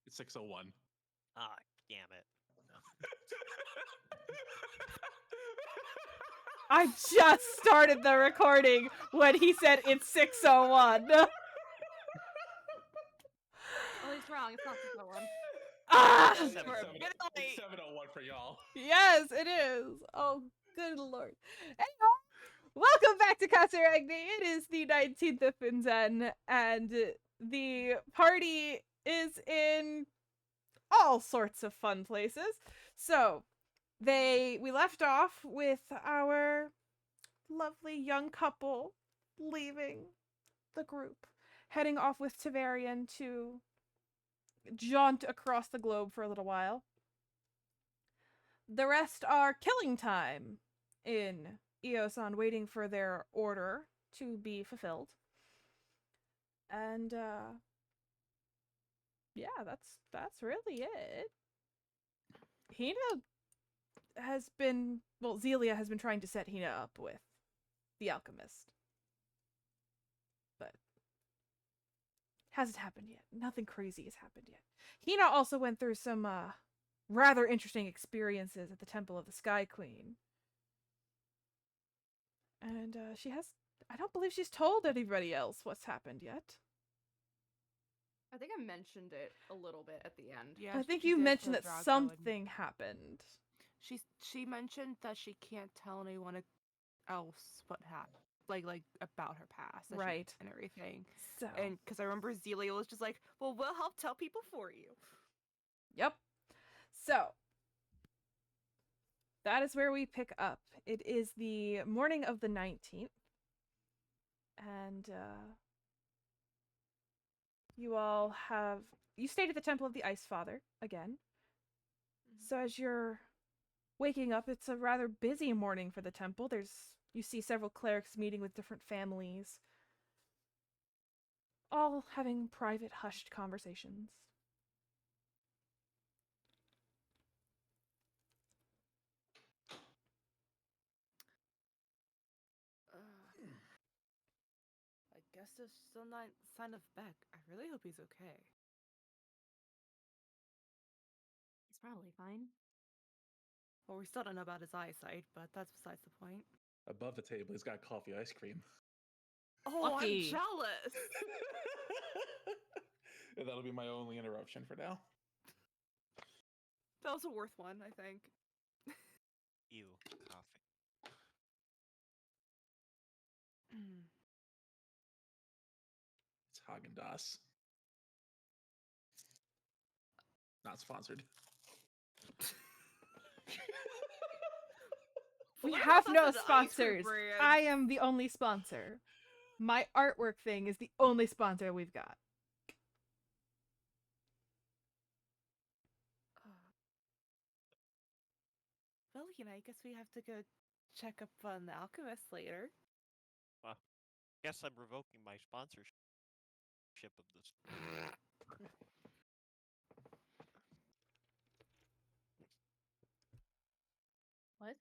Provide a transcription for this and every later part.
It's 6:01. Ah, damn it. I just started the recording when he said it's 6:01. Oh, he's wrong. It's not 6:01. Ah! It's Seven- 7:01 for y'all. Yes, it is. Oh, good lord. Anyway, welcome back to Casuregni. It is the 19th of Finzen, and the party is in all sorts of fun places. So, we left off with our lovely young couple leaving the group, heading off with Tavarian to jaunt across the globe for a little while. The rest are killing time in Eoson, waiting for their order to be fulfilled. And yeah, that's really it. Hina has been, well, Zelia has been trying to set Hina up with the alchemist. But hasn't happened yet. Nothing crazy has happened yet. Hina also went through some rather interesting experiences at the Temple of the Sky Queen. And I don't believe she's told anybody else what's happened yet. I think I mentioned it a little bit at the end. Yeah, I think she you did mentioned to that Drago, something happened. She mentioned that she can't tell anyone else what happened, like about her past, Right. and everything. So, And because I remember Zelia was just like, "Well, we'll help tell people for you." yep. So, that is where we pick up. It is the morning of the 19th. And you stayed at the Temple of the Ice Father again. So as you're waking up, it's a rather busy morning for the temple. You see several clerics meeting with different families, all having private, hushed conversations. I guess there's still not sign of Beck. I really hope he's okay. He's probably fine. Well, we still don't know about his eyesight, but that's besides the point. Above the table, he's got coffee ice cream. Oh, Lucky. I'm jealous. And that'll be my only interruption for now. That was a worth one, I think. Ew, coffee. It's Haagen-Dazs. Not sponsored. We What have about no an ice cream sponsors. brand? I am the only sponsor. My artwork thing is the only sponsor we've got. Well, I guess we have to go check up on the alchemist later. Guess I'm revoking my sponsorship of this. What?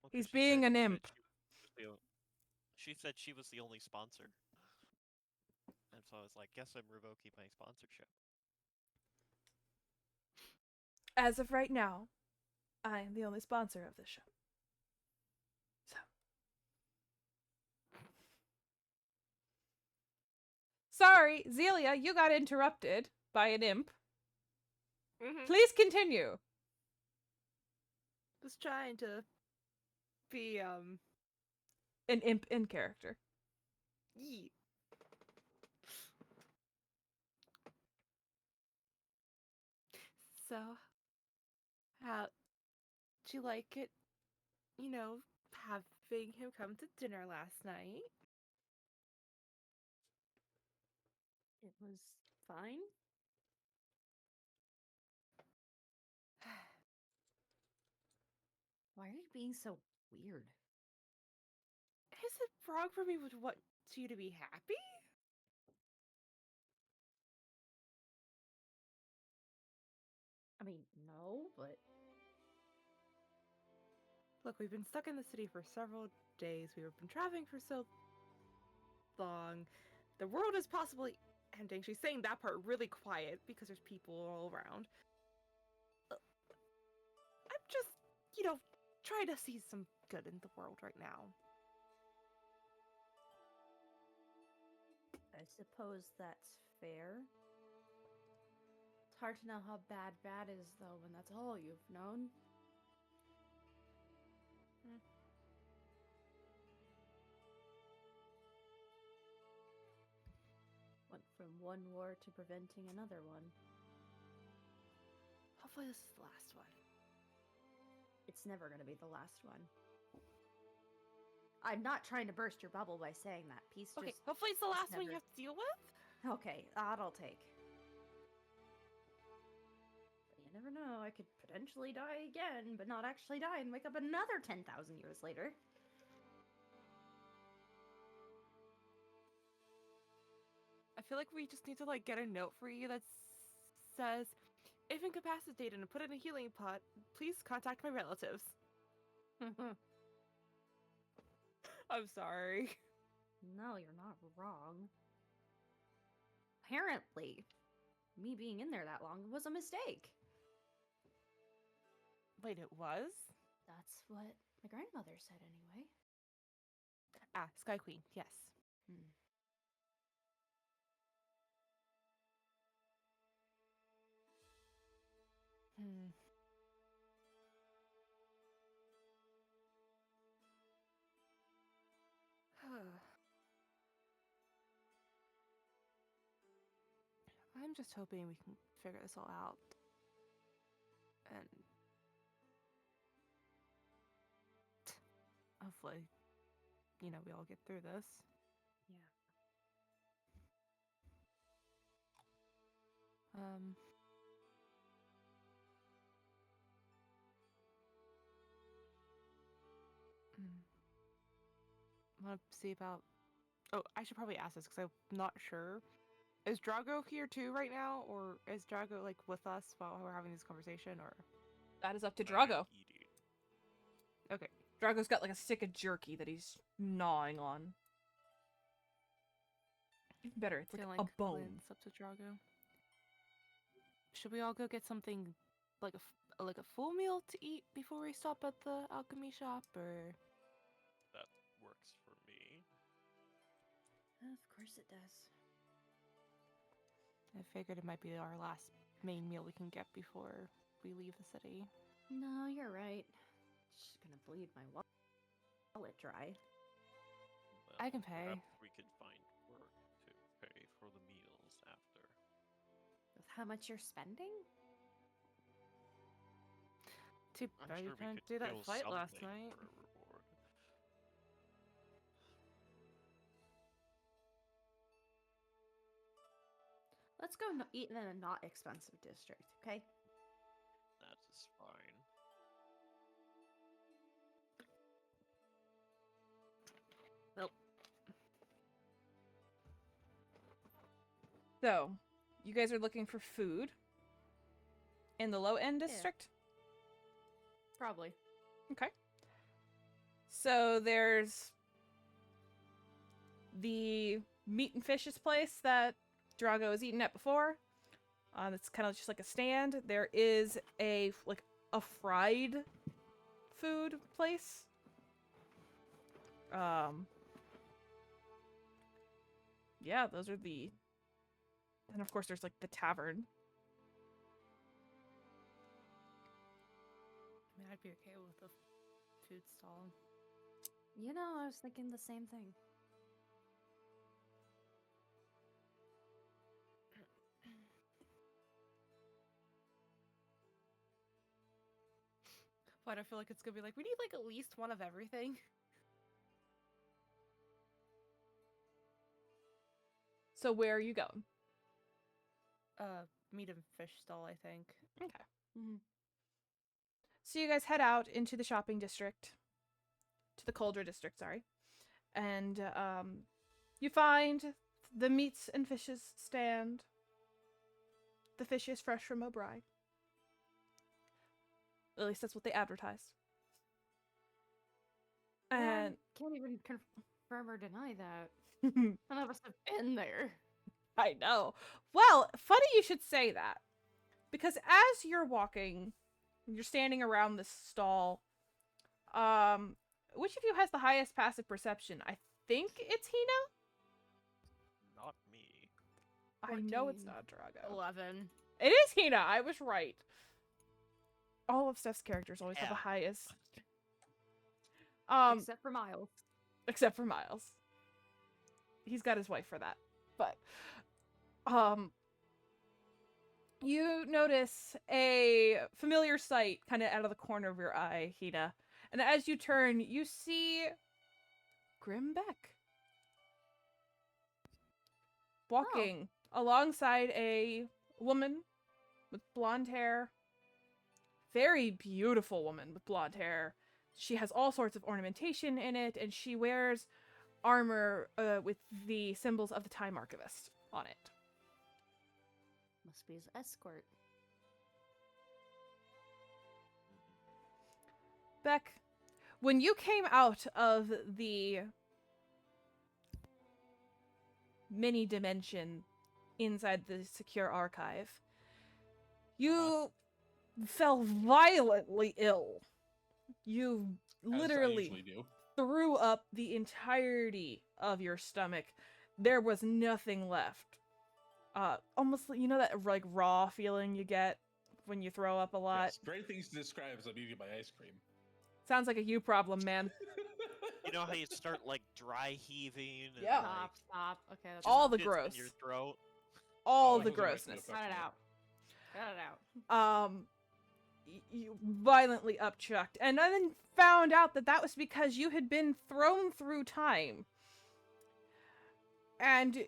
Well, 'cause He's she being said an that imp. She said she was the only sponsor. And so I was like, guess I'm revoking my sponsorship. As of right now, I am the only sponsor of this show. So. Sorry, Zelia, you got interrupted by an imp. Please continue. Was trying to be An imp in character. Yeet. So, how'd you like it? Having him come to dinner last night. It was fine. Why are you being so weird? Is it wrong for me to want you to be happy? I mean, no, but Look, we've been stuck in the city for several days. We've been traveling for so long. The world is possibly ending. She's saying that part really quiet because there's people all around. I'm just, trying to see some good in the world right now. I suppose that's fair. It's hard to know how bad is, though, when that's all you've known. Went from one war to preventing another one. Hopefully this is the last one. It's never going to be the last one. I'm not trying to burst your bubble by saying that. Peace Okay, just... hopefully it's the last one you never- have to deal with. Okay, that'll take. But you never know, I could potentially die again, but not actually die and wake up another 10,000 years later. I feel like we just need to get a note for you that says, if incapacitated and put in a healing pot, please contact my relatives. I'm sorry. No, you're not wrong. Apparently, me being in there that long was a mistake. Wait, it was? That's what my grandmother said anyway. Ah, Sky Queen, yes. Hmm. I'm just hoping we can figure this all out. And hopefully, we all get through this. Yeah. Want to see about... Oh, I should probably ask this because I'm not sure. Is Drago here too right now? Or is Drago, with us while we're having this conversation? Or... That is up to Drago. Eating. Okay. Drago's got a stick of jerky that he's gnawing on. Even better, it's like Feeling a bone. glance up to Drago. Should we all go get something, like a full meal to eat before we stop at the alchemy shop, or... That works for me. Of course it does. I figured it might be our last main meal we can get before we leave the city. No, you're right. Just gonna bleed my wallet dry. Well, I can pay. Perhaps we could find work to pay for the meals after. With how much you're spending? Too I'm bad sure you we couldn't could do that kill fight last something night. for a reward. Let's go eat in a not expensive district, okay? That is fine. Well, So, you guys are looking for food in the low-end Yeah. district? Probably. Okay. So there's the meat and fishes place that Drago has eaten at before. It's kind of just like a stand. There is a fried food place. Yeah, those are the... And of course there's the tavern. I mean, I'd be okay with a food stall. You know, I was thinking the same thing. Why do I feel like it's gonna be we need at least one of everything? So where are you going? Meat and fish stall, I think. Okay. Mm-hmm. So you guys head out into the shopping district, to the Cauldron district, sorry, and you find the meats and fishes stand. The fish is fresh from O'Brien. At least that's what they advertise. And Can't even confirm or deny that. None of us have been there. I know. Well, funny you should say that. Because as you're walking, you're standing around this stall. Which of you has the highest passive perception? I think it's Hina? Not me. I know it's 14. not Drago. 11. It is Hina. I was right. All of Steph's characters always have the Yeah. highest. Except for Miles. Except for Miles. He's got his wife for that. But you notice a familiar sight kind of out of the corner of your eye, Hina. And as you turn, you see Grim Beck walking alongside a woman with blonde hair. Very beautiful woman with blonde hair. She has all sorts of ornamentation in it, and she wears armor with the symbols of the Time Archivist on it. Must be his escort. Beck, when you came out of the mini dimension inside the secure archive, you fell violently ill. You As I literally usually do. threw up the entirety of your stomach. There was nothing left. Almost, you know that like raw feeling you get when you throw up a lot? Yes, great things to describe as I'm eating my ice cream. Sounds like a you problem, man. You know how you start like dry heaving? And, Yeah. like, Stop. Okay, that's All enough. the fits in gross. your throat. All Oh, the it wasn't right to grossness. the Cut it fucking- out. Cut it out. You violently upchucked, and then found out that that was because you had been thrown through time. And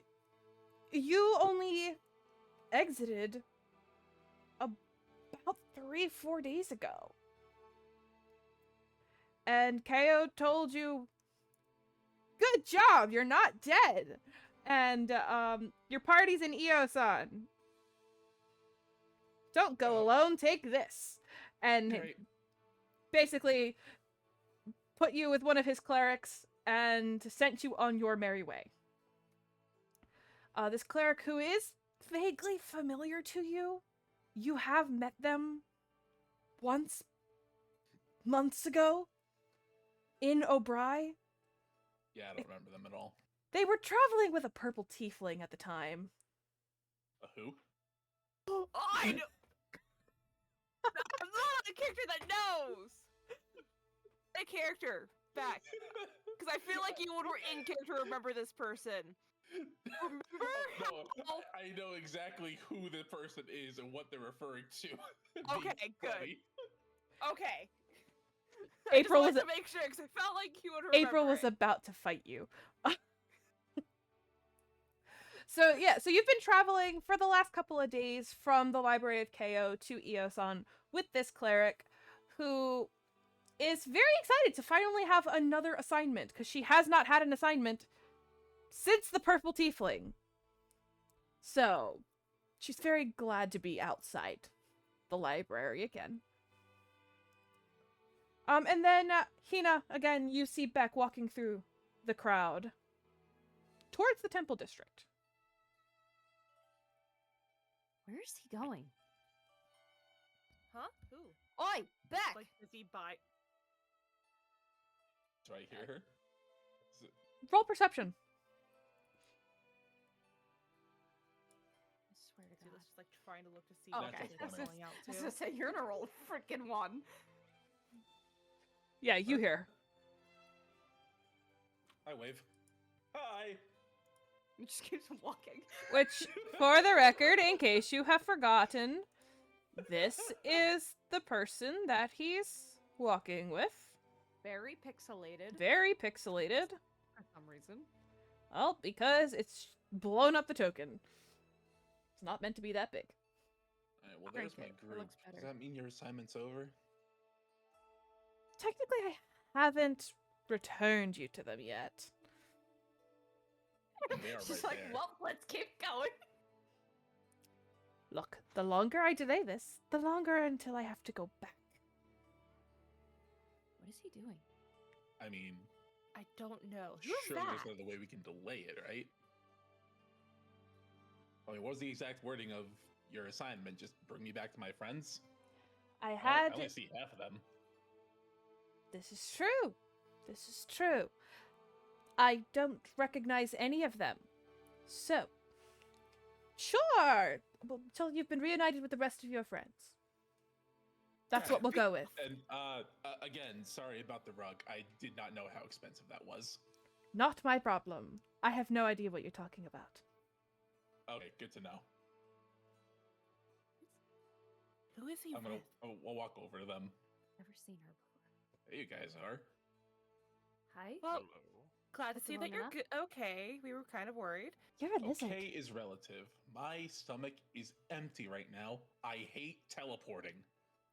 you only exited about 3-4 days ago. And KO told you, good job, you're not dead. And your party's in Iosan. Don't go Oh. alone, take this. And Great. basically put you with one of his clerics and sent you on your merry way. This cleric who is vaguely familiar to you, you have met them once, months ago, in O'Bry. Yeah, I don't remember them at all. They were traveling with a purple tiefling at the time. A who? I know. I'm not a character that knows. A character back, because I feel like you would in character remember this person. Remember? No, I know exactly who the person is and what they're referring to. Being Okay, good. funny. Okay. April I was just wanted to make sure because I felt like you would remember. April was it. about to fight you. So yeah, so you've been traveling for the last couple of days from the Library of KO to Iosan with this cleric who is very excited to finally have another assignment because she has not had an assignment since the Purple Tiefling. So she's very glad to be outside the library again. And then Hina, again, you see Beck walking through the crowd towards the Temple District. Where's he going? Huh? Who? Oi, Beck! Like, does he buy? Do I hear her? Is it- Roll perception. I swear to See, God. let's just like trying to look to see. Oh, what okay. she's That's calling out I was to. gonna say, you're gonna roll a freaking one. Yeah, you hear. I wave. Hi. He just keeps walking. Which, for the record, in case you have forgotten, this is the person that he's walking with. Very pixelated. Very pixelated. For some reason. Well, because it's blown up the token. It's not meant to be that big. Alright, well, Crank there's my it. It group. looks Does better. that mean your assignment's over? Technically, I haven't returned you to them yet. They are She's right like, there. well, let's keep going. Look, the longer I delay this, the longer until I have to go back. What is he doing? I mean, I don't know. Who's surely that? there's another way we can delay it, right? I mean, what was the exact wording of your assignment? Just bring me back to my friends? I I had. only see half of them. This is true. This is true. I don't recognize any of them. So, sure. Well, until you've been reunited with the rest of your friends. That's what we'll go with. And again, sorry about the rug. I did not know how expensive that was. Not my problem. I have no idea what you're talking about. Okay, good to know. Who is he with? I'll walk over to them. Never seen her before. There you guys are. Hi. Well, glad to That's see long that you're enough. good. Okay, we were kind of worried. You're a lizard. Okay is relative. My stomach is empty right now. I hate teleporting.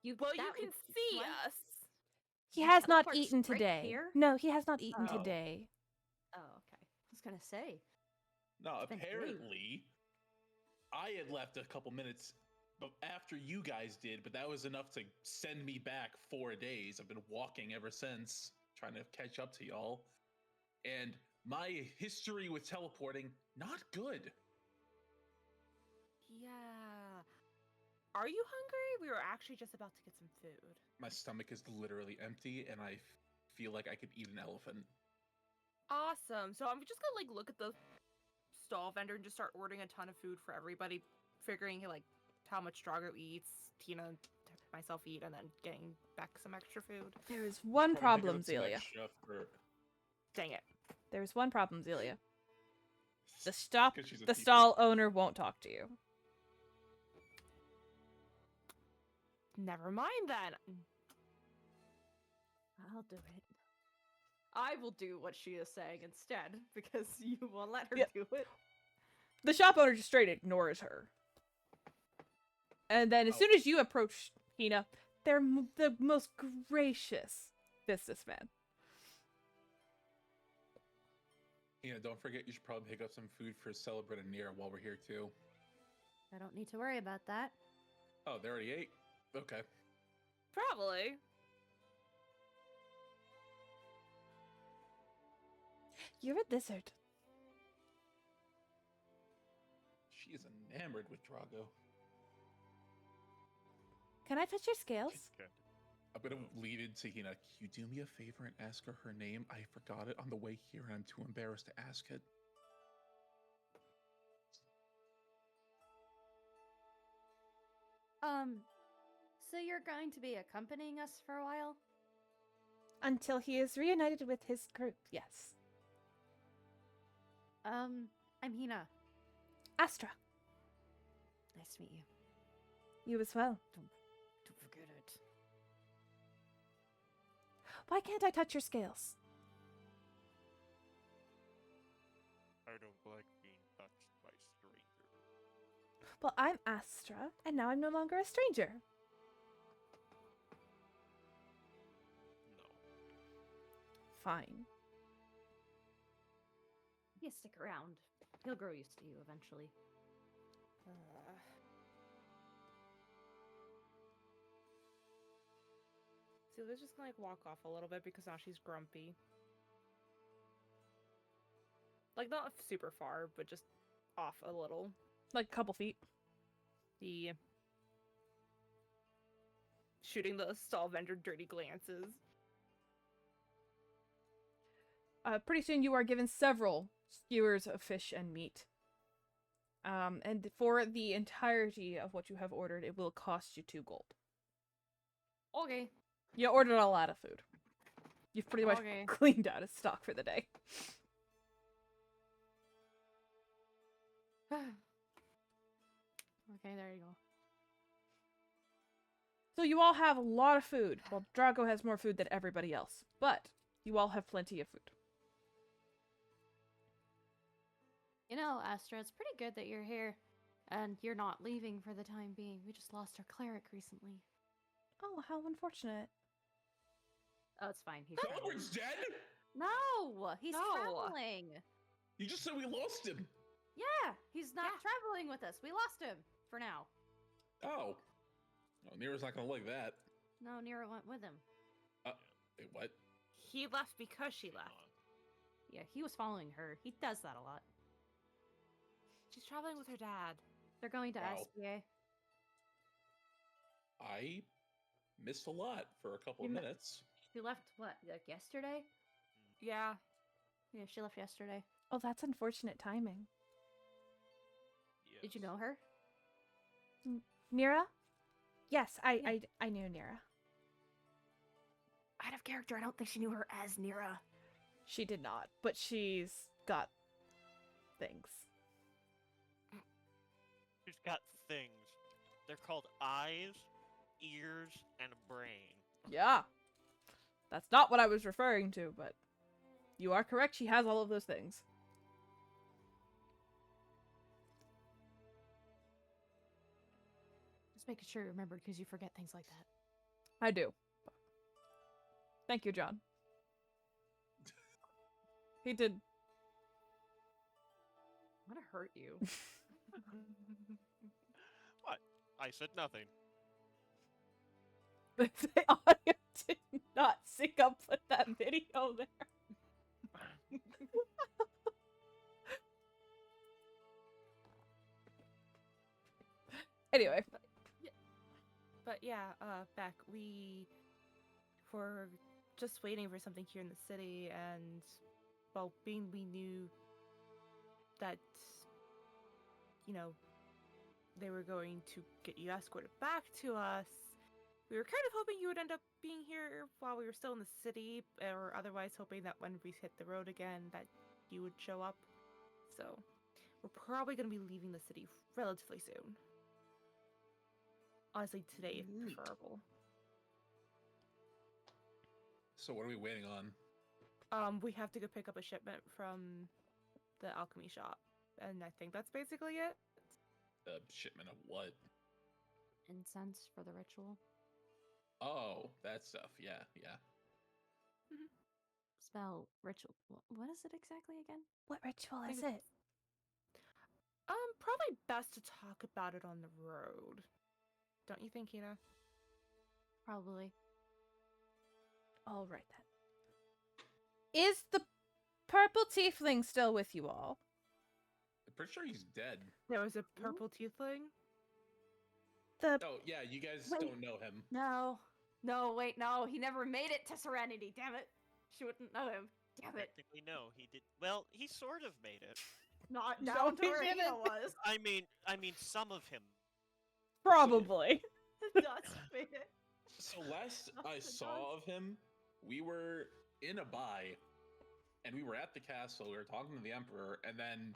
Well, you that can would see explain- us. He You has not teleport eaten straight today. here? No, he has not eaten Oh. today. Oh, okay. I was gonna say. No, It's been great. apparently, I had left a couple minutes after you guys did, but that was enough to send me back 4 days. I've been walking ever since, trying to catch up to y'all. And my history with teleporting, not good. Yeah. Are you hungry? We were actually just about to get some food. My stomach is literally empty, and I feel like I could eat an elephant. Awesome. So I'm just gonna look at the stall vendor and just start ordering a ton of food for everybody, figuring like how much Drago eats, Tina, myself eat, and then getting back some extra food. There is one Probably pick problem, up some Zelia. extra for- Dang it. There's one problem, Zelia. The stop 'Cause she's a the teacher. stall owner won't talk to you. Never mind then. I'll do it. I will do what she is saying instead because you won't let her Yep. do it. The shop owner just straight ignores her. And then as Oh. soon as you approach Hina, they're the most gracious businessman. Don't forget, you should probably pick up some food for Celebrin and Nira while we're here too. I don't need to worry about that. Oh, they already ate? Okay. Probably. You're a lizard. She is enamored with Drago. Can I touch your scales? I'm gonna lead into Hina. Can you do me a favor and ask her her name? I forgot it on the way here and I'm too embarrassed to ask it. So you're going to be accompanying us for a while? Until he is reunited with his group, yes. I'm Hina. Astra, Nice to meet you. you as well. Don't forget it. Why can't I touch your scales? I don't like being touched by strangers. Well, I'm Astra, and now I'm no longer a stranger. No. Fine. You stick around. He'll grow used to you eventually. Celia's just gonna walk off a little bit because now she's grumpy. Like not super far, but just off a little. Like a couple feet. The shooting the stall vendor dirty glances. Pretty soon you are given several skewers of fish and meat. And for the entirety of what you have ordered, it will cost you 2 gold. Okay. You ordered a lot of food. You've pretty much Okay. cleaned out of stock for the day. Okay, there you go. So you all have a lot of food, while Drago has more food than everybody else. But you all have plenty of food. You know, Astra, it's pretty good that you're here. And you're not leaving for the time being. We just lost our cleric recently. Oh, how unfortunate. Oh, it's fine. He's Celebrine's dead? No! He's No. traveling! You just said we lost him. Yeah! He's not Yeah. traveling with us. We lost him. For now. Oh. Well, Nira's not gonna like that. No, Nira went with him. Wait, what? He left because she left. Yeah, he was following her. He does that a lot. She's traveling with her dad. They're going to Wow. SBA. I missed a lot for a couple of You mi- minutes. She left, what, like yesterday? Yeah. Yeah, she left yesterday. Oh, that's unfortunate timing. Did you know her? Nira? Yes, Yeah. I knew Nira. Out of character, I don't think she knew her as Nira. She did not, but she's got things. She's got things. They're called eyes, ears, and a brain. Yeah. That's not what I was referring to, but you are correct. She has all of those things. Just making sure you remembered because you forget things like that. I do. Thank you, John. He did. I'm gonna hurt you. What? I said nothing. The audio did not sync up with that video there. Anyway. But yeah, Beck, we were just waiting for something here in the city, and well, being we knew that, you know, they were going to get you escorted back to us, we were kind of hoping you would end up being here while we were still in the city, or otherwise hoping that when we hit the road again, that you would show up. So, we're probably going to be leaving the city relatively soon. Honestly, today is Neat. preferable. So what are we waiting on? We have to go pick up a shipment from the alchemy shop, and I think that's basically it. The shipment of what? Incense for the ritual. Oh, that stuff. Yeah. Spell ritual. What is it exactly again? What ritual Think is it's- it? Probably best to talk about it on the road. Don't you think, Hina? Probably. All right then. Is the purple tiefling still with you all? I'm pretty sure he's dead. There was a purple tiefling. The Oh, yeah, you guys Wait. don't know him. No. No, wait, no. He never made it to Serenity. Damn it. She wouldn't know him. Damn it. Technically, no, he did. Well, he sort of made it. Not No, down to he where Hina didn't. was. I mean, some of him. probably. Dust made it. So last Not I the saw of him, we were in a buy, and we were at the castle. We were talking to the emperor, and then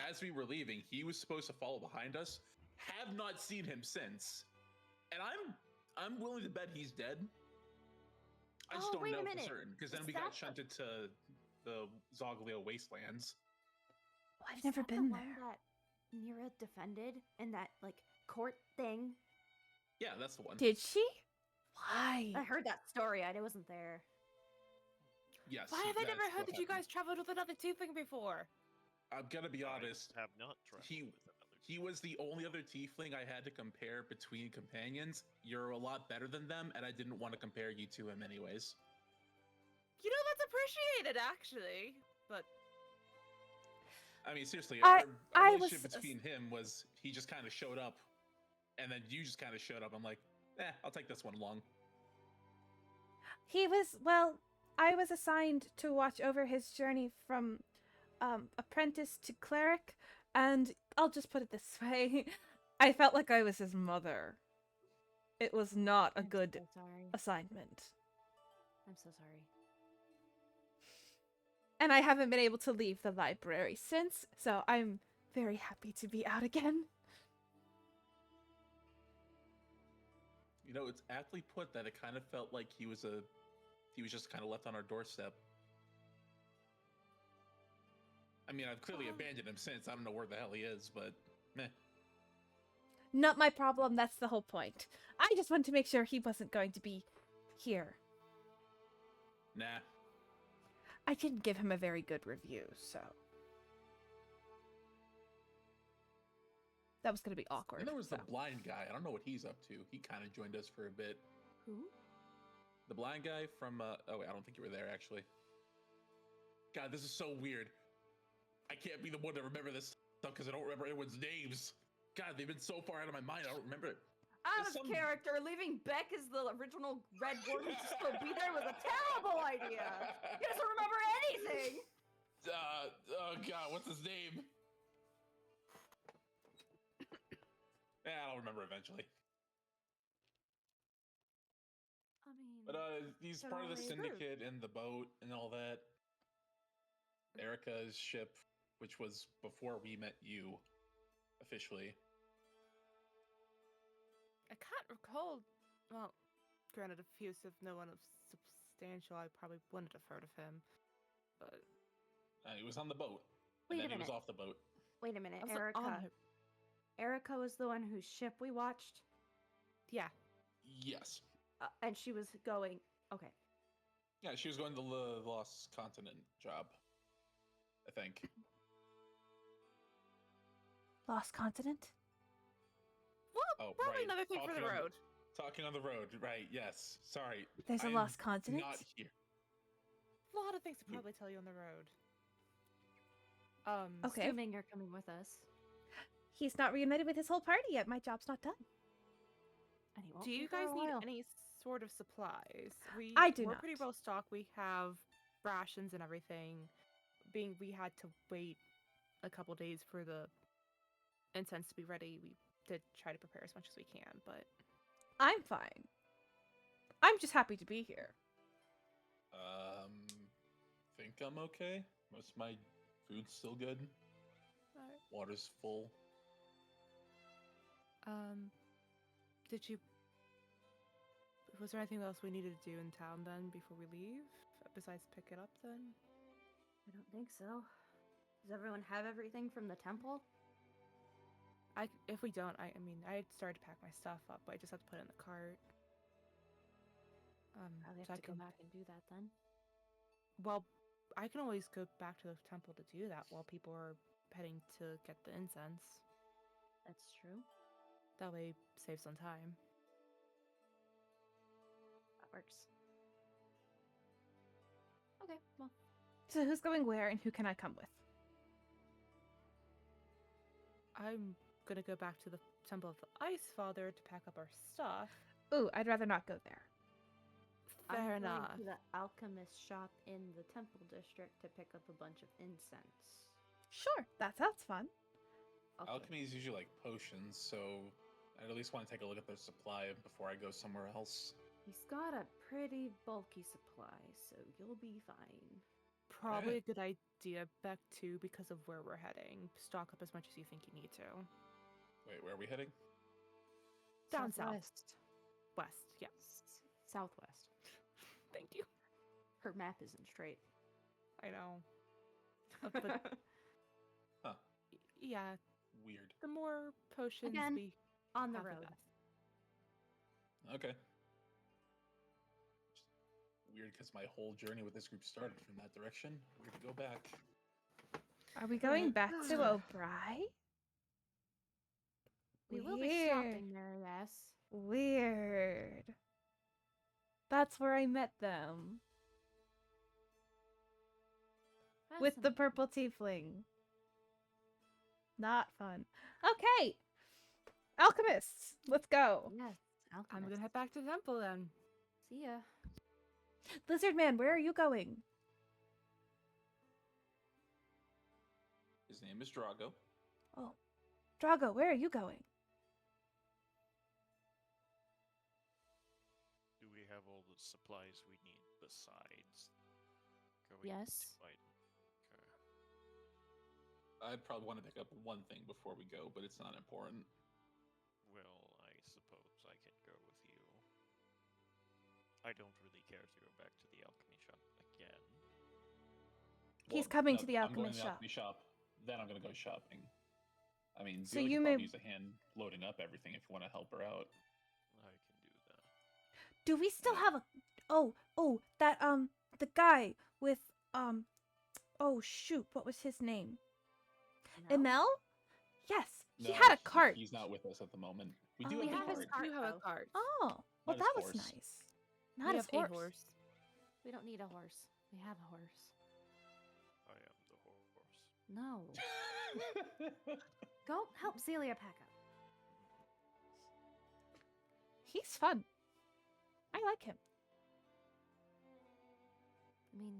as we were leaving, he was supposed to follow behind us. Have not seen him since, and I'm willing to bet he's dead. I just Oh, don't wait a know for minute. certain because then Is we got that the- shunted to the Zoglio wastelands. Oh, I've Is never that been the one there. that Nira defended in that like court thing? Yeah, that's the one. Did she? Why? I heard that story. I wasn't there. Yes. Why have I never that's heard what that you happened. guys traveled with another tiefling before? I'm gonna be I honest. have not traveled He- with another. He was the only other tiefling I had to compare between companions. You're a lot better than them, and I didn't want to compare you to him anyways. You know, that's appreciated, actually. But I mean, seriously, I our was- relationship between him was he just kind of showed up, and then you just kind of showed up. I'm like, I'll take this one along. He was, well, I was assigned to watch over his journey from apprentice to cleric, and I'll just put it this way. I felt like I was his mother. It was not a I'm good so sorry. assignment. I'm so sorry. And I haven't been able to leave the library since, so I'm very happy to be out again. You know, it's aptly put that it kind of felt like he was just kind of left on our doorstep. I mean, I've clearly abandoned him since. I don't know where the hell he is, but meh. Not my problem, that's the whole point. I just wanted to make sure he wasn't going to be here. Nah. I didn't give him a very good review, so... That was going to be awkward. And there was the so. blind guy. I don't know what he's up to. He kind of joined us for a bit. Who? The blind guy from, oh wait, I don't think you were there, actually. God, this is so weird. I can't be the one to remember this. because I don't remember anyone's names. God, they've been so far out of my mind. I don't remember it. Out There's of character, leaving Beck as the original Red Warden to still be there was a terrible idea. He doesn't remember anything. Oh God, what's his name? I'll remember eventually. I mean, But he's they're part of the already syndicate and the boat and all that. Erica's ship, which was before we met you, officially. I can't recall. Well, granted, if he was of no one of substantial, I probably wouldn't have heard of him. But He was on the boat. Wait and a then he was minute. off the boat. Wait a minute, I was Erica. on her- Erica was the one whose ship we watched, Yeah. Yes. and she was going. Okay. Yeah, she was going to the Lost Continent job, I think. Lost Continent? Oh, Probably right. another thing for the Talking on road. Talking on the road, right? Yes. Sorry. There's a I'm Lost Continent? Not here. A lot of things to probably tell you on the road. Okay. Assuming you're coming with us. He's not reunited with his whole party yet. My job's not done. And he won't Do be you for a guys need while. any sort of supplies? I do We're not. pretty well stocked. We have rations and everything. Being we had to wait a couple days for the incense to be ready, we did try to prepare as much as we can, but I'm fine. I'm just happy to be here. Think I'm okay. Most of my food's still good. Water's full. did you was there anything else we needed to do in town then before we leave? Besides pick it up then? I don't think so. Does everyone have everything from the temple? If we don't, I mean, I started to pack my stuff up, but I just have to put it in the cart. Probably so have I to go can- back and do that then. Well, I can always go back to the temple to do that while people are heading to get the incense. That's true. That way, saves on time. That works. Okay, well, So who's going where and who can I come with? I'm gonna go back to the Temple of the Ice Father to pack up our stuff. Ooh, I'd rather not go there. Fair I'm enough. going to the alchemist shop in the temple district to pick up a bunch of incense. Sure, that sounds fun. Okay. Alchemy is usually like potions, so I'd at least want to take a look at their supply before I go somewhere else. He's got a pretty bulky supply, so you'll be fine. Probably a good idea, Beck, too, because of where we're heading. Stock up as much as you think you need to. Wait, where are we heading? Down south. Southwest. West, yeah. Southwest. Thank you. Her map isn't straight. I know. But Huh. yeah, Weird. the more potions Again, we On the have, road. best. Okay. Weird because my whole journey with this group started from that direction. Weird to go back. Are we going back to O'Bri? We will be Weird. stopping there, yes. Weird. That's where I met them. With the purple tiefling. Not fun. Okay. Alchemists, let's go. Yes, I'm alchemist. gonna head back to the temple then. See ya. Lizard man, where are you going? His name is Drago. Oh. Drago, where are you going? Do we have all the supplies we need besides going Yes. to Biden? Okay. I'd probably want to pick up one thing before we go, but it's not important. Well, I suppose I can go with you. I don't really care to go back to the alchemy shop again. He's coming to the I'm going alchemist to the shop. alchemy shop. Then I'm going to go shopping. I mean, So Billy you could may- probably use a hand loading up everything if you want to help her out. I can do that. Do we still have a that the guy with oh shoot, what was his name? No? Emel? Yes. He No, had a cart. He's not with us at the moment. We Oh, do we have have the his card. You have a though. cart. Oh, well Not his that was horse. nice. Not We his have horse. a horse. We don't need a horse. We have a horse. I am the horse. No. Go help Celia pack up. He's fun. I like him. I mean,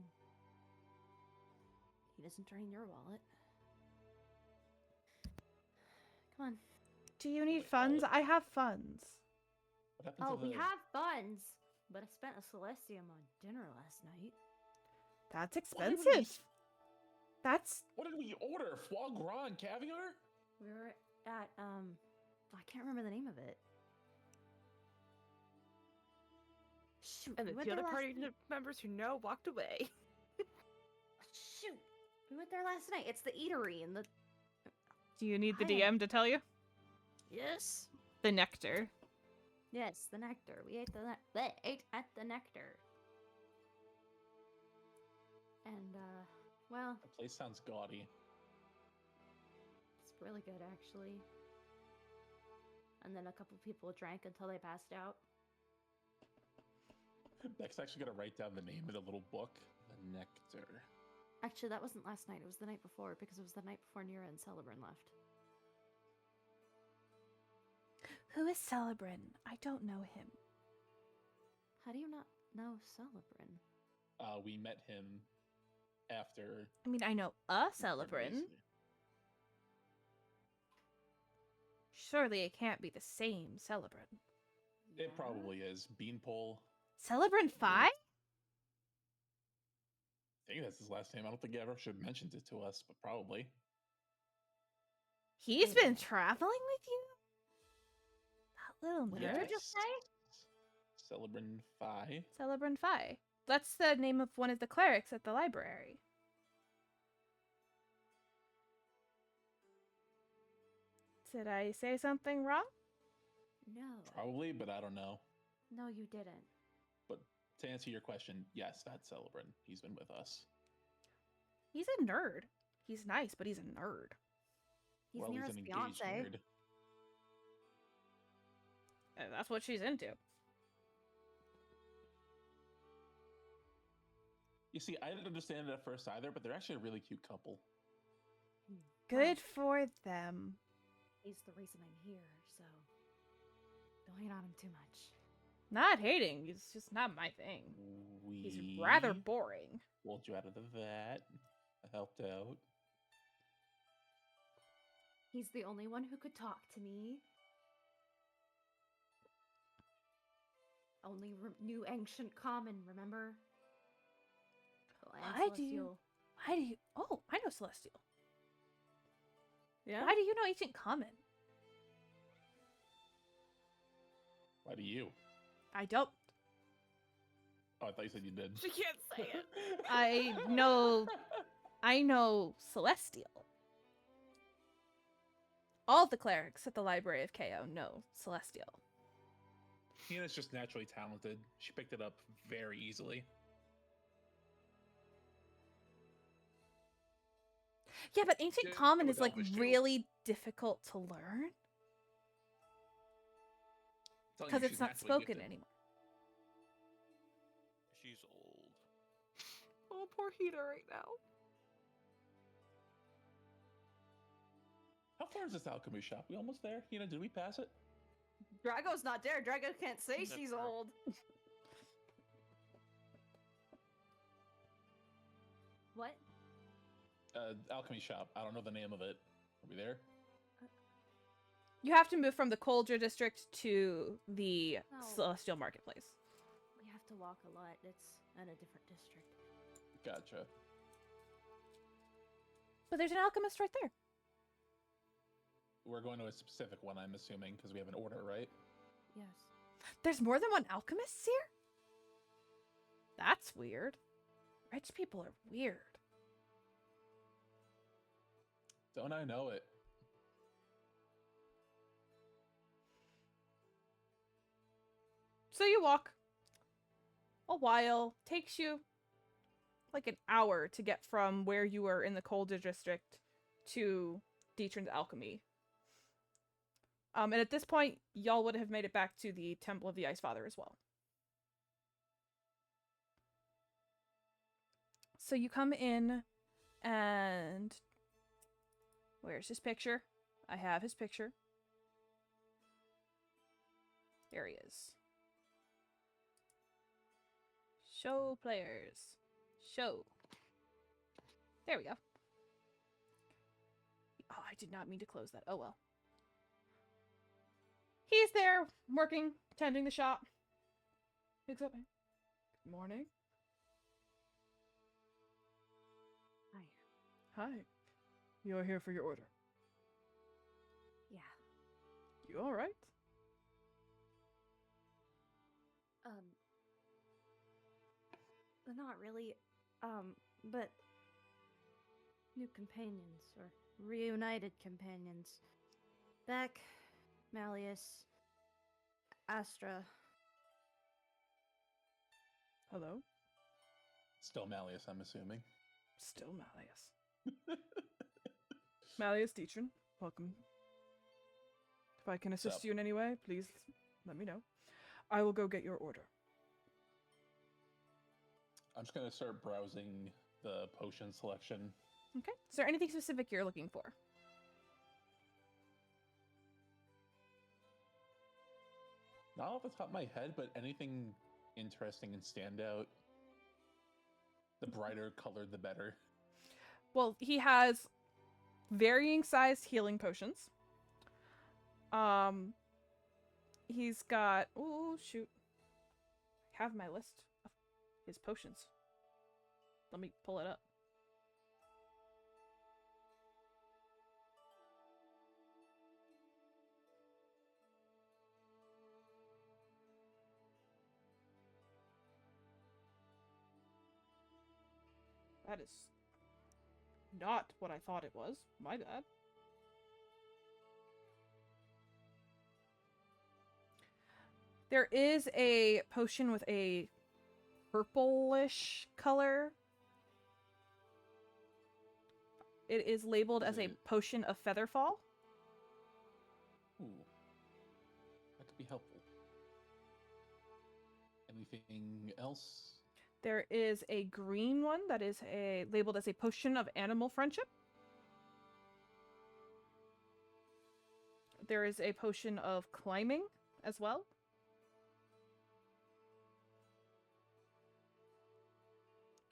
he doesn't drain your wallet. Come on. Do you need Wait, funds? wallet? I have funds. What happened Oh, to we the... have funds, but I spent a celestium on dinner last night. That's What did we- expensive. That's What did we order? Foie gras and caviar? We were at I can't remember the name of it. Shoot, And we the went two there other last party night. members who know walked away. Shoot, we went there last night. It's the eatery and the. Do you need the I am- DM to tell you? Yes. The nectar. Yes, the nectar. We ate ate at the nectar. And well, The place sounds gaudy. it's really good actually. And then a couple people drank until they passed out. Beck's actually gonna write down the name in a little book. The Nectar. Actually, that wasn't last night. It was the night before because it was the night before Nira and Celebrin left. Who is Celebrin? I don't know him. How do you not know Celebrin? We met him after... I mean, I know a Celebrin. Surely it can't be the same Celebrin. It probably is. Beanpole. Celebrin 5? I think that's his last name. I don't think I ever should have mentioned it to us, but probably. He's been traveling with you? That little What nerd. did you just say? Celebrin Phi. Celebrin 5. That's the name of one of the clerics at the library. Did I say something wrong? No. Probably, but I don't know. No, you didn't. But to answer your question, yes, that's Celebrin. He's been with us. He's a nerd. He's nice, but he's a nerd. He's Well, Nira's he's an fiance. engaged nerd. And that's what she's into. You see, I didn't understand it at first either, but they're actually a really cute couple. Good for them. He's the reason I'm here, so don't hate on him too much. Not hating. It's just not my thing. He's rather boring. Pulled you out of the vat. I helped out. He's the only one who could talk to me. Only knew ancient common, remember? Oh, and Why do you- Celestial. Why do you... Oh, I know Celestial. Yeah. Why do you know Ancient Common? Why do you? I don't. Oh, I thought you said you did. She can't say it. I know Celestial. All the clerics at the Library of KO know Celestial. Hannah's just naturally talented. She picked it up very easily. Yeah, but Ancient Yeah, Common with is like Elvish, too. really difficult to learn Telling because you, it's she's not naturally spoken gifted. anymore. She's old. Oh, poor Hina right now. How far is this alchemy shop? We almost there? Hina, did we pass it? Drago's not there. Drago can't say That's she's true. old. What? Alchemy shop. I don't know the name of it. Are we there? You have to move from the Coldra district to the No. Celestial Marketplace. We have to walk a lot. It's in a different district. Gotcha. But there's an alchemist right there. We're going to a specific one, I'm assuming, because we have an order, right? Yes. There's more than one alchemist here? That's weird. Rich people are weird. Don't I know it? So you walk a while. Takes you like an hour to get from where you were in the Coldra district to Dietrin's Alchemy. And at this point, y'all would have made it back to the Temple of the Ice Father as well. So you come in, and Where's his picture? I have his picture. There he is. Show players. Show. There we go. Oh, I did not mean to close that. Oh well. He's there, working, tending the shop. Picks up. Good morning. Hi. Hi. You're here for your order. Yeah. You alright? Not really. But new companions or reunited companions. Beck, Malleus, Astra. Hello? Still Malleus, I'm assuming. Still Malleus. Malleus Dietrich, welcome. If I can assist Sup? you in any way, please let me know. I will go get your order. I'm just gonna start browsing the potion selection. Okay. Is there anything specific you're looking for? Not off the top of my head, but anything interesting and stand out. The brighter colored, the better. Well, he has varying sized healing potions. He's got, oh shoot. I have my list of his potions. Let me pull it up. That is not what I thought it was. My bad. There is a potion with a purplish color. It is labeled as a potion of Featherfall. Ooh. That could be helpful. Anything else? There is a green one that is labeled as a potion of animal friendship. There is a potion of climbing as well.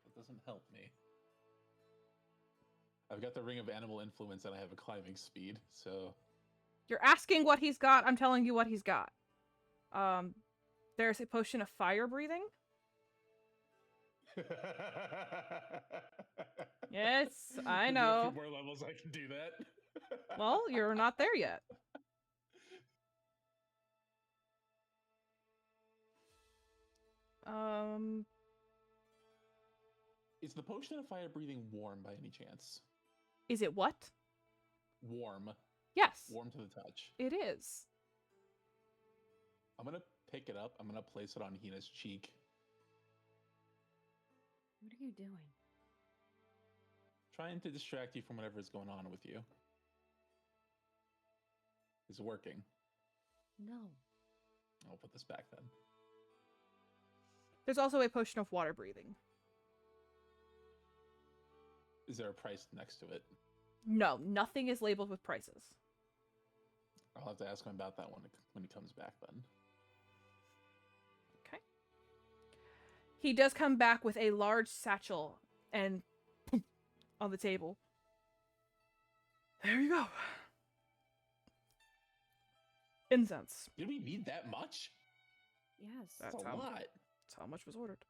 That doesn't help me. I've got the Ring of Animal Influence and I have a climbing speed, so... You're asking what he's got, I'm telling you what he's got. There's a potion of fire breathing. Yes, I Give me a know. few more levels, I can do that. Well, you're not there yet. Is the potion of fire breathing warm by any chance? Is it what? Warm. Yes. Warm to the touch. It is. I'm gonna pick it up. I'm gonna place it on Hina's cheek. What are you doing? Trying to distract you from whatever is going on with you. Is it working? No. I'll put this back then. There's also a potion of water breathing. Is there a price next to it? No, nothing is labeled with prices. I'll have to ask him about that one when he comes back then. Okay. He does come back with a large satchel and on the table. There you go. Incense. Did we need that much? Yes. That's That's a how lot. That's how much was ordered.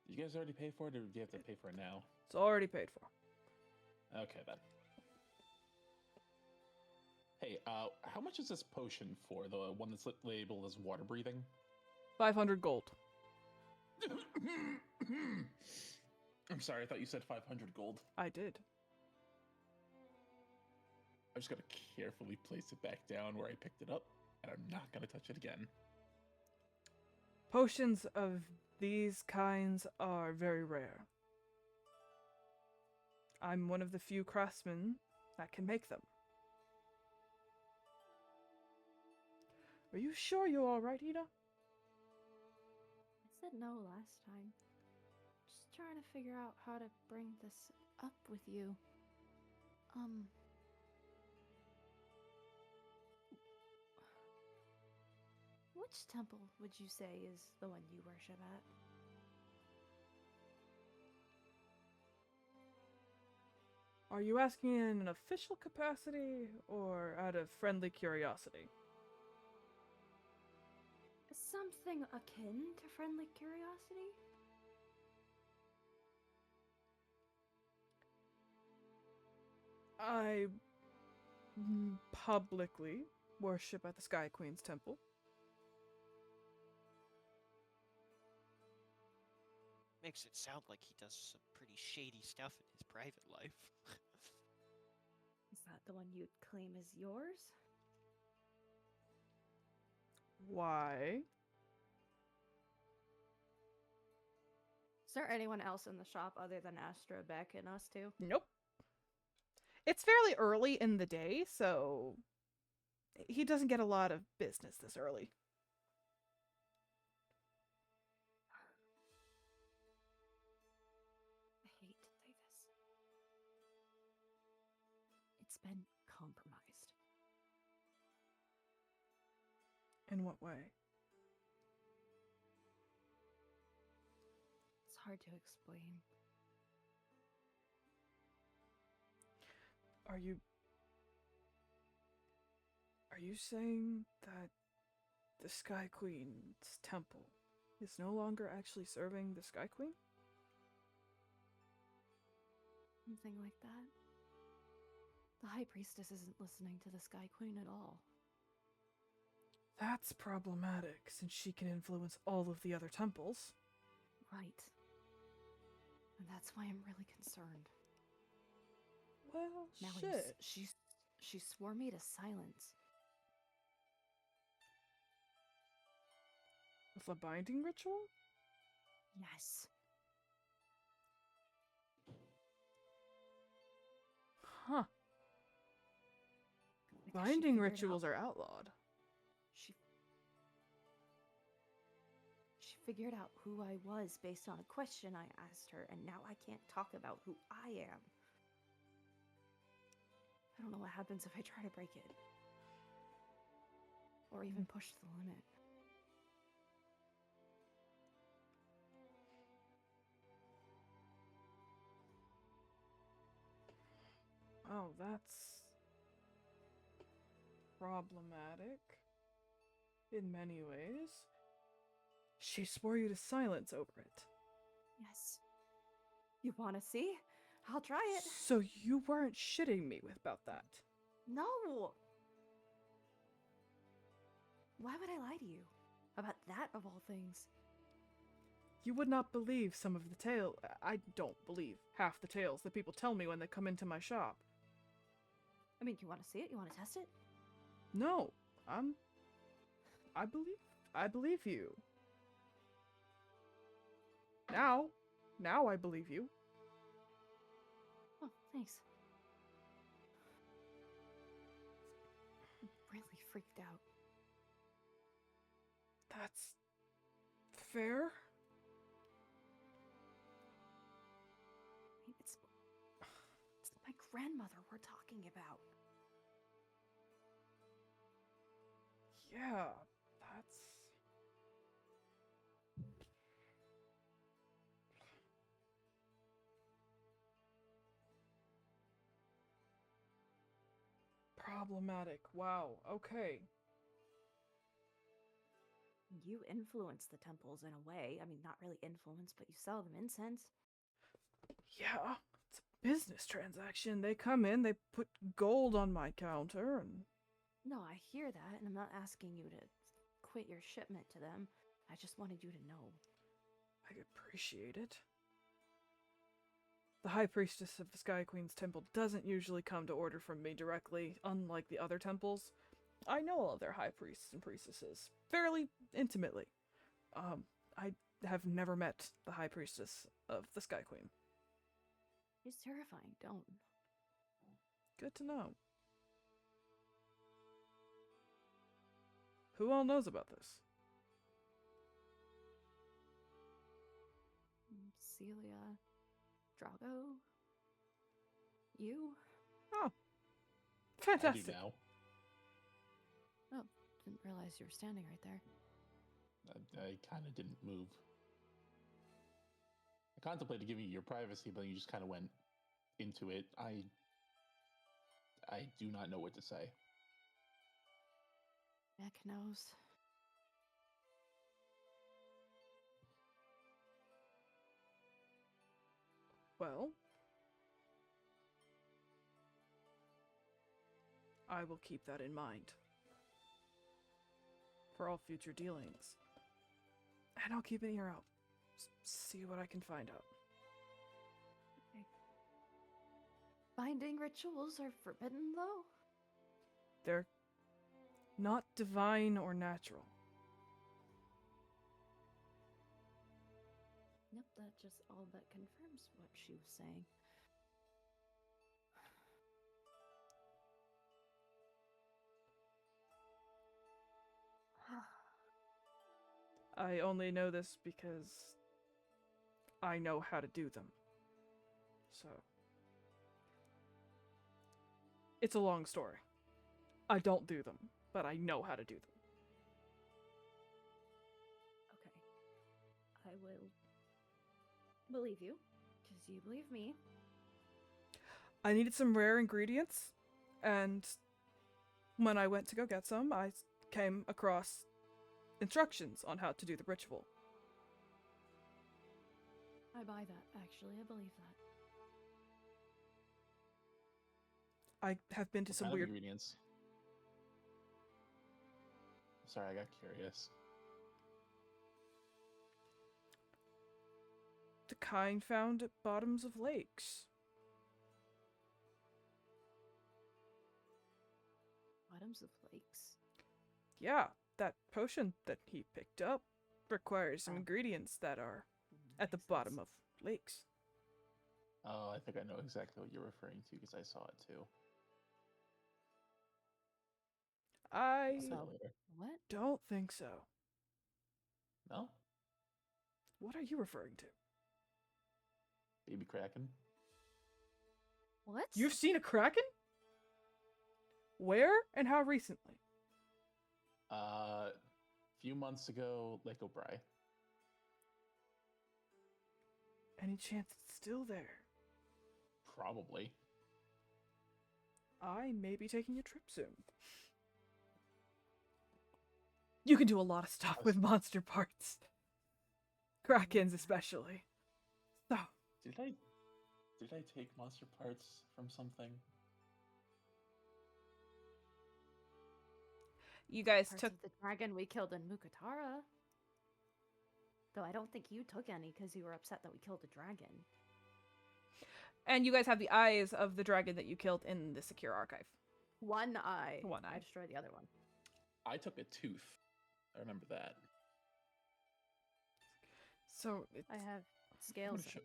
Did you guys already pay for it, or do you have to pay for it now? It's already paid for. Okay, then. Hey, how much is this potion for? The one that's labeled as water breathing? 500 gold. I'm sorry, I thought you said 500 gold. I did. I'm just gonna carefully place it back down where I picked it up, and I'm not gonna touch it again. Potions of these kinds are very rare. I'm one of the few craftsmen that can make them. Are you sure you're alright, Ida? I said no last time. Just trying to figure out how to bring this up with you. Which temple would you say is the one you worship at? Are you asking in an official capacity or out of friendly curiosity? Something akin to friendly curiosity? I publicly worship at the Sky Queen's temple. Makes it sound like he does some pretty shady stuff in his private life. Is that the one you'd claim as yours? Why? Is there anyone else in the shop other than Astra, Beck, and us two? Nope. It's fairly early in the day, so he doesn't get a lot of business this early. I hate to say this. It's been compromised. In what way? It's hard to explain. Are you saying that the Sky Queen's temple is no longer actually serving the Sky Queen? Something like that. The High Priestess isn't listening to the Sky Queen at all. That's problematic, since she can influence all of the other temples. Right. And that's why I'm really concerned. Well, Now shit. she swore me to silence. With a binding ritual? Yes. Huh. I guess she Binding figured rituals out- are outlawed. She figured out who I was based on a question I asked her, and now I can't talk about who I am. I don't know what happens if I try to break it. Or even push the limit. Oh, that's problematic in many ways. She swore you to silence over it. Yes. You want to see? I'll try it. So you weren't shitting me about that. No! Why would I lie to you? About that, of all things. You would not believe some of the tale. I don't believe half the tales that people tell me when they come into my shop. I mean, you want to see it? You want to test it? No, I believe you. Now I believe you. Oh, thanks. I'm really freaked out. That's fair. I mean, it's my grandmother we're talking about. Yeah, that's... problematic. Wow, okay. You influence the temples in a way. I mean, not really influence, but you sell them incense. Yeah, it's a business transaction. They come in, they put gold on my counter, and... No, I hear that, and I'm not asking you to quit your shipment to them. I just wanted you to know. I appreciate it. The High Priestess of the Sky Queen's temple doesn't usually come to order from me directly, unlike the other temples. I know all of their high priests and priestesses fairly intimately. I have never met the High Priestess of the Sky Queen. It's terrifying, don't. Good to know. Who all knows about this? Celia, Drago, you. Oh, I do fantastic. now. Oh, didn't realize you were standing right there. I kind of didn't move. I contemplated giving you your privacy, but you just kind of went into it. I do not know what to say. Beck knows. Well, I will keep that in mind for all future dealings. And I'll keep an ear out. See what I can find out. Okay. Binding rituals are forbidden, though? They're not divine or natural. Yep, that just all but confirms what she was saying. I only know this because I know how to do them. So, it's a long story. I don't do them, but I know how to do them. Okay. I will believe you, because you believe me. I needed some rare ingredients, and when I went to go get some, I came across instructions on how to do the ritual. I buy that, actually. I believe that. I have been to What some kind of weird... ingredients? Sorry, I got curious. The kind found at bottoms of lakes. Bottoms of lakes. Yeah, that potion that he picked up requires some Oh. ingredients that are at the Makes bottom sense. of lakes. Oh, I think I know exactly what you're referring to because I saw it too. I I'll see So- it later. What? don't think so. No? What are you referring to? Baby Kraken? What? You've seen a kraken? Where and how recently? Few months ago, Lake O'Brien. Any chance it's still there? Probably. I may be taking a trip soon. You can do a lot of stuff with monster parts. Krakens especially. So, Did I take monster parts from something? you guys Parts took... of the dragon we killed in Mukatara. Though I don't think you took any because you were upset that we killed a dragon. And you guys have the eyes of the dragon that you killed in the secure archive. One eye. One eye. I destroyed the other one. I took a tooth. I remember that. So, it's... I have I scales. want to show,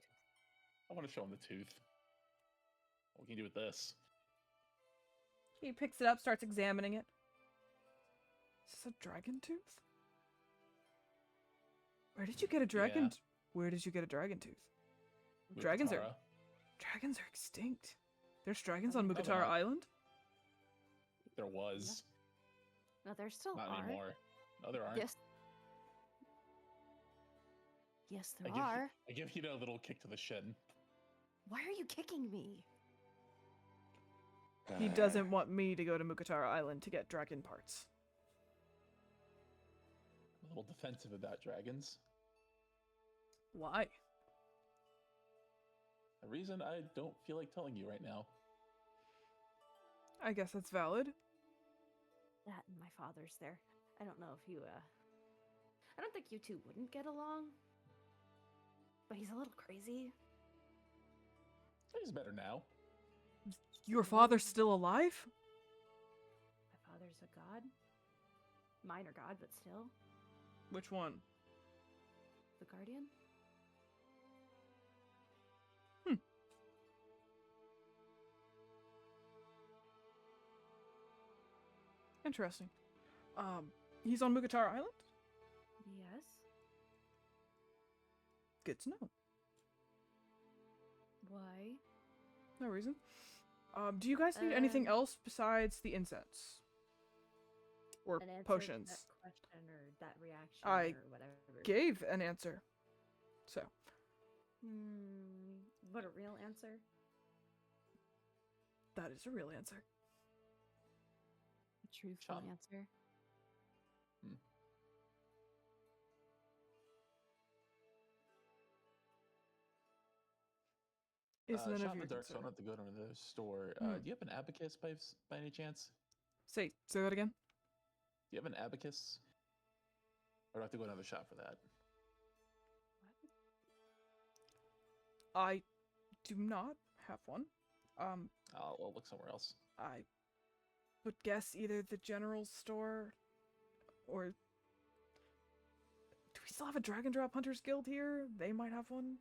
I want to show him the tooth. What can you do with this? He picks it up, starts examining it. Is this a dragon tooth? Where did you get a dragon? Yeah. Where did you get a dragon tooth? Dragons are Mukatara. extinct. There's dragons Oh, on no, they're Mukatara not. Island? There was. No, there still Not are. anymore. No, there aren't. Yes. Yes, I there give, are. I give you a little kick to the shin. Why are you kicking me? He doesn't want me to go to Mukatara Island to get dragon parts. I'm a little defensive about dragons. Why? A reason I don't feel like telling you right now. I guess that's valid. That and my father's there. I don't know if you, I don't think you two wouldn't get along. But he's a little crazy. He's better now. Your father's still alive? My father's a god. Minor god, but still. Which one? The guardian? Interesting. He's on Mukatara Island? Yes. Good to know. Why? No reason. Do you guys need anything else besides the incense? Or An answer potions? to that question or that reaction I or whatever. Gave an answer. So. What a real answer? That is a real answer. A truthful Chum. answer? Is none Shot of in your the dark, so I don't concern. have to go to the store. Hmm. Do you have an abacus by any chance? Say that again. Do you have an abacus? Or do I have to go to another shop for that? I do not have one. I'll look somewhere else. I would guess either the general store or do we still have a Dragon Drop Hunters Guild here? They might have one.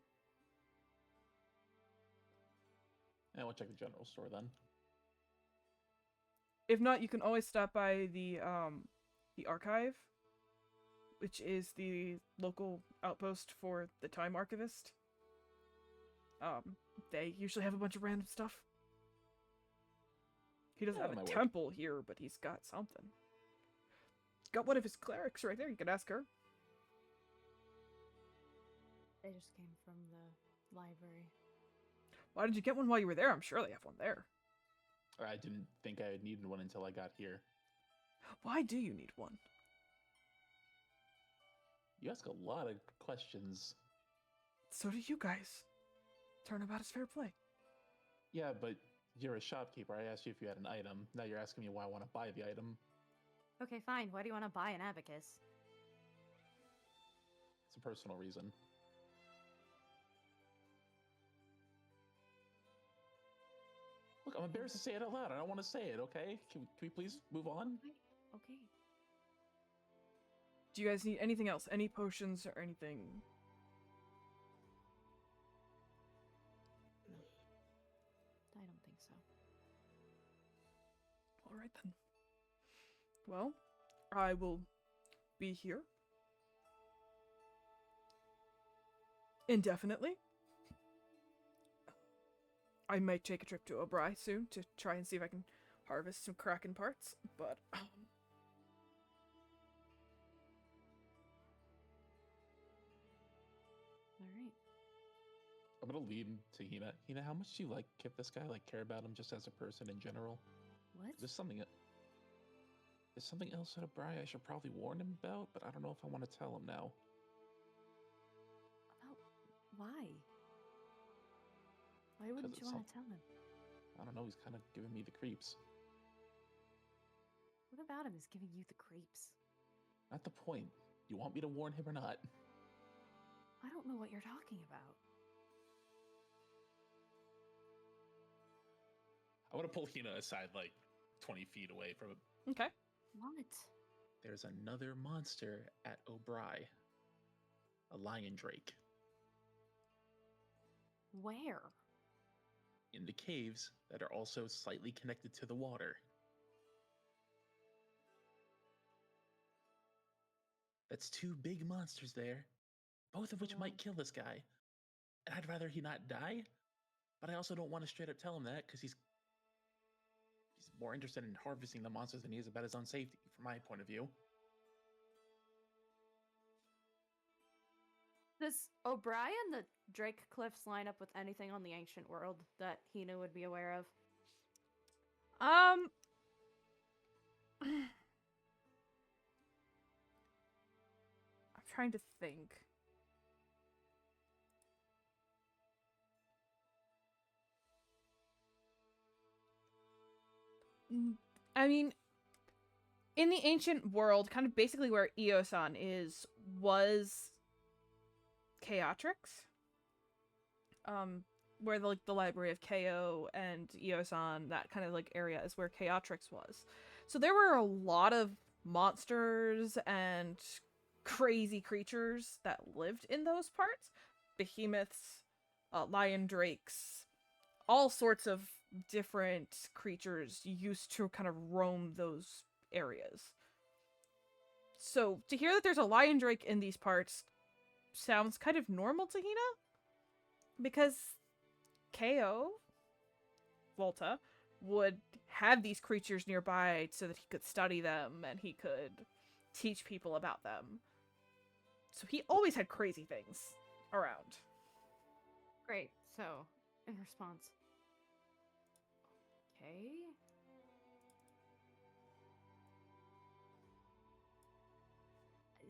Yeah, we'll check the general store then. If not, you can always stop by the archive, which is the local outpost for the Time Archivist. They usually have a bunch of random stuff. He doesn't Yeah, have that a might work. temple here, but he's got something. Got one of his clerics right there. You could ask her. They just came from the library. Why did you get one while you were there? I'm sure they have one there. Or I didn't think I needed one until I got here. Why do you need one? You ask a lot of questions. So do you guys. Turnabout is fair play. Yeah, but you're a shopkeeper. I asked you if you had an item. Now you're asking me why I want to buy the item. Okay, fine. Why do you want to buy an abacus? It's a personal reason. Look, I'm embarrassed to say it out loud. I don't want to say it, okay? Can we please move on? Okay. Do you guys need anything else? Any potions or anything? I don't think so. Alright then. Well, I will be here. Indefinitely. I might take a trip to Obrai soon to try and see if I can harvest some Kraken parts, but Alright. I'm gonna lead him to Hina. Hina, how much do you give this guy care about him just as a person in general? What? There's something else at O'Brien I should probably warn him about, but I don't know if I want to tell him now. About why? Why wouldn't you want to tell him? I don't know, he's kind of giving me the creeps. What about him is giving you the creeps? Not the point. You want me to warn him or not? I don't know what you're talking about. I want to pull Hina aside 20 feet away from him. okay. What? There's another monster at O'Brien. A lion drake. Where? In the caves that are also slightly connected to the water. That's two big monsters there, both of which might kill this guy. And I'd rather he not die, but I also don't want to straight up tell him that because he's more interested in harvesting the monsters than he is about his own safety, from my point of view. Does O'Brien the Drake Cliffs line up with anything on the ancient world that Hina would be aware of? I'm trying to think. I mean, in the ancient world, kind of basically where Iosan was Chaotrix. Where the library of KO and Iosan, that kind of area is where Chaotrix was. So there were a lot of monsters and crazy creatures that lived in those parts. Behemoths, lion drakes, all sorts of different creatures used to kind of roam those areas. So to hear that there's a lion drake in these parts sounds kind of normal to Hina, because KO, Volta, would have these creatures nearby so that he could study them and he could teach people about them. So he always had crazy things around. Great. So, in response. Okay.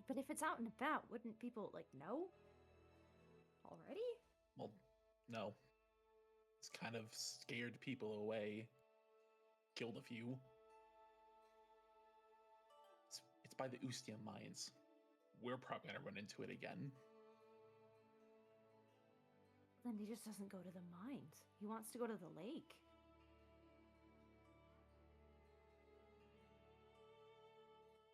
But if it's out and about, wouldn't people, like, know? Already? Well, no. It's kind of scared people away. Killed a few. It's by the Ustium mines. We're probably gonna run into it again. Then he just doesn't go to the mines. He wants to go to the lake.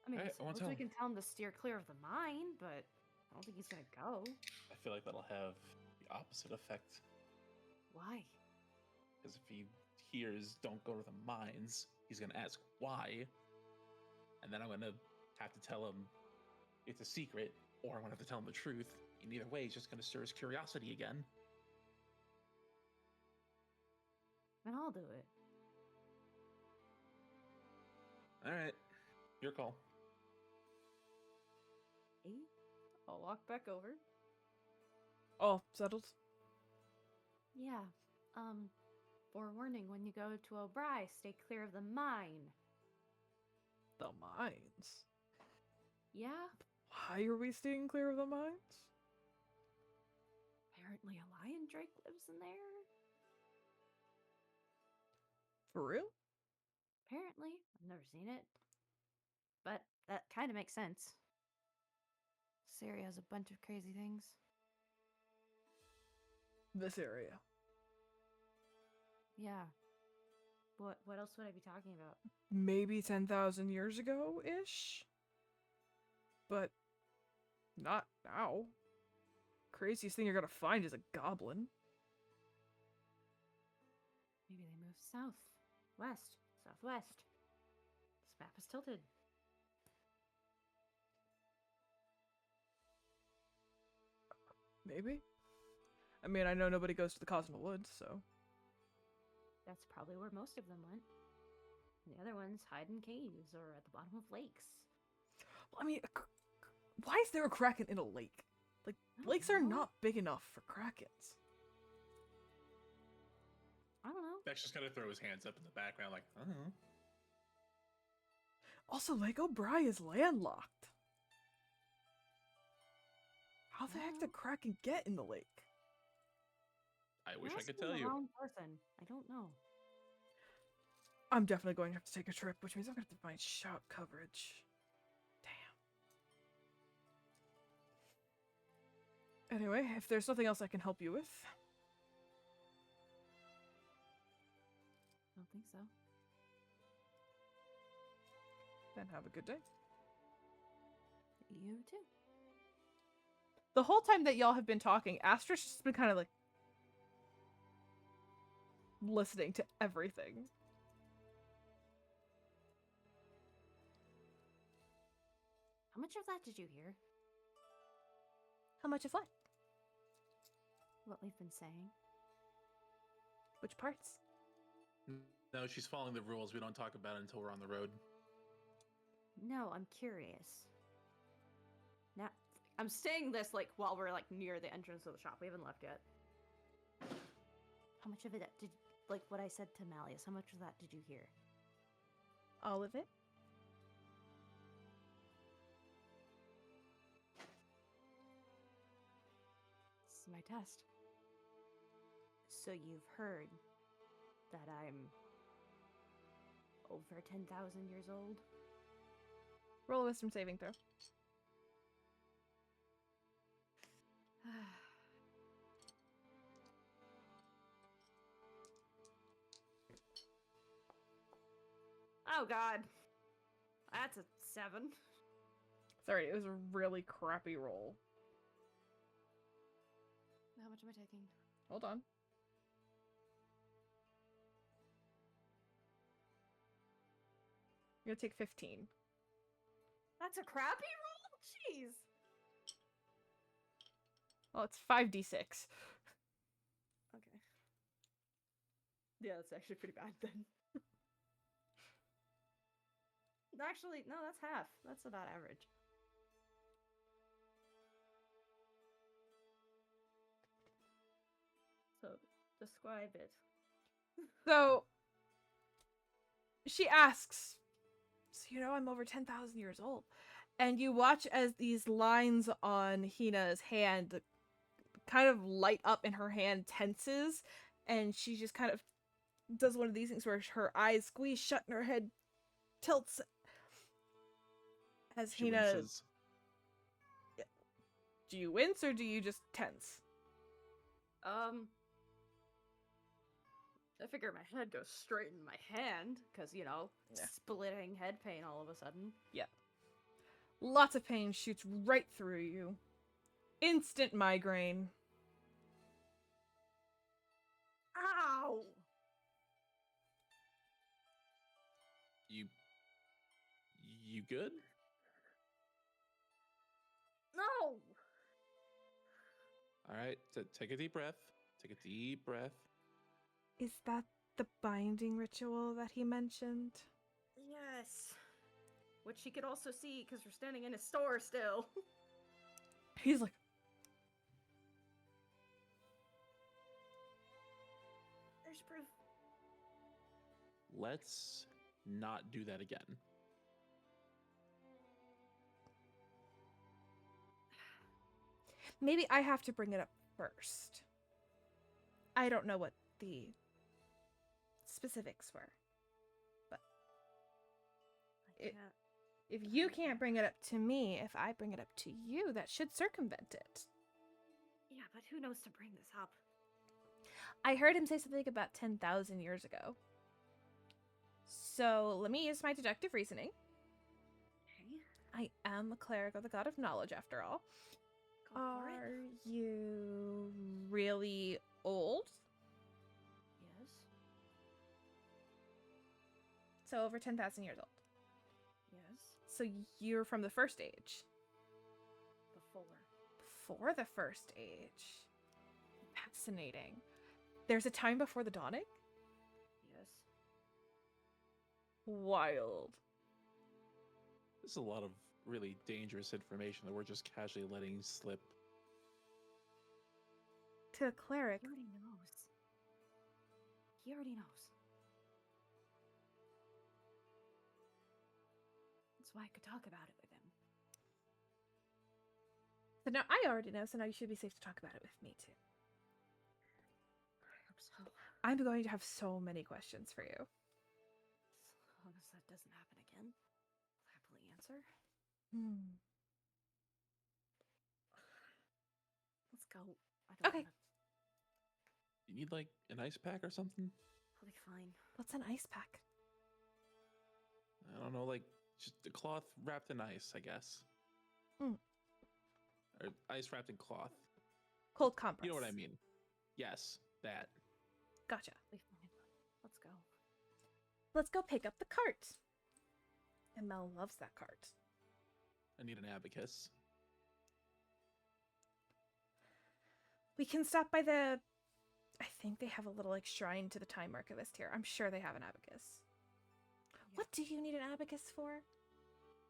I mean, I Alright, I won't suppose we tell can tell him to steer clear of the mine, but I don't think he's gonna go. I feel like that'll have the opposite effect. Why? Because if he hears don't go to the mines, he's gonna ask why. And then I'm gonna have to tell him it's a secret, or I'm gonna have to tell him the truth. And either way, he's just gonna stir his curiosity again. Then I'll do it. Alright. Your call. Hey, I'll walk back over. All settled? Yeah. Forewarning, when you go to O'Bry, stay clear of the mine. The mines. Yeah? Why are we staying clear of the mines? Apparently a lion drake lives in there. For real? Apparently. I've never seen it. But that kind of makes sense. This area has a bunch of crazy things. This area. Yeah. What else would I be talking about? Maybe 10,000 years ago-ish? But not now. Craziest thing you're gonna find is a goblin. Maybe they moved south, west, southwest. This map is tilted. Maybe? I mean, I know nobody goes to the Cosmo Woods, so... That's probably where most of them went. And the other ones hide in caves or at the bottom of lakes. I mean, why is there a kraken in a lake? Like, I don't lakes are know. not big enough for krakens. I don't know. Beck's just gonna throw his hands up in the background like, I don't know. Also, Lake O'Bry is landlocked. How the heck did kraken get in the lake? I wish You're I could asking tell the you. wrong person. I don't know. I'm definitely going to have to take a trip, which means I'm going to have to find shout coverage. Damn. Anyway, if there's nothing else I can help you with. I don't think so. Then have a good day. You too. The whole time that y'all have been talking, Astra's just been kind of like listening to everything. How much of that did you hear? How much of what? What we've been saying? Which parts? No, she's following the rules. We don't talk about it until we're on the road. No, I'm curious. Now, I'm saying this like while we're like near the entrance of the shop. We haven't left yet. How much of it did, like what I said to Malleus, how much of that did you hear? All of it? This is my test. So you've heard that I'm over 10,000 years old? Roll a wisdom saving throw. Oh god. That's a 7. Sorry, it was a really crappy roll. How much am I taking? Hold on. You're gonna take 15. That's a crappy roll? Jeez. Well, it's 5d6. Okay. Yeah, that's actually pretty bad then. Actually, no, that's half. That's about average. So, describe it. So she asks, so you know I'm over 10,000 years old. And you watch as these lines on Hina's hand kind of light up and her hand tenses. And she just kind of does one of these things where her eyes squeeze shut and her head tilts. As She Hina, winces. do you wince or do you just tense? I figure my head goes straight in my hand, because, you know, Yeah. splitting head pain all of a sudden. Lots of pain shoots right through you. Instant migraine. Ow! You good? No! All right, take a deep breath. Take a deep breath. Is that the binding ritual that he mentioned? Yes. Which he could also see, because we're standing in a store still. He's like, There's proof. Let's not do that again. maybe I have to bring it up first. I don't know what the specifics were. I It- can't. If you can't bring it up to me, if I bring it up to you, that should circumvent it. Yeah, but who knows to bring this up? I heard him say something about 10,000 years ago. So let me use my deductive reasoning. Okay. I am a cleric of the god of knowledge, after all. Go for Are it. you really old? Yes. So over 10,000 years old. Yes. So you're from the first age. Before. Before the first age. Fascinating. There's a time before the dawning? Yes. Wild. This is a lot of really dangerous information that we're just casually letting slip. To a cleric, He already knows. He already knows. That's why I could talk about it with him. so now I already know, so now you should be safe to talk about it with me too. I hope so. I'm going to have so many questions for you. As long as that doesn't happen again, I'll happily answer. Let's go. I don't Okay. You need like an ice pack or something? I'll be fine. What's an ice pack? I don't know, like just a cloth wrapped in ice, I guess. Mm. Or ice wrapped in cloth. Cold compress. You know what I mean? Yes, that. Gotcha. I'll be fine. Let's go. Let's go pick up the cart. And Mel loves that cart. I need an abacus. We can stop by the... I think they have a little like shrine to the time archivist here. I'm sure they have an abacus. What do you need an abacus for?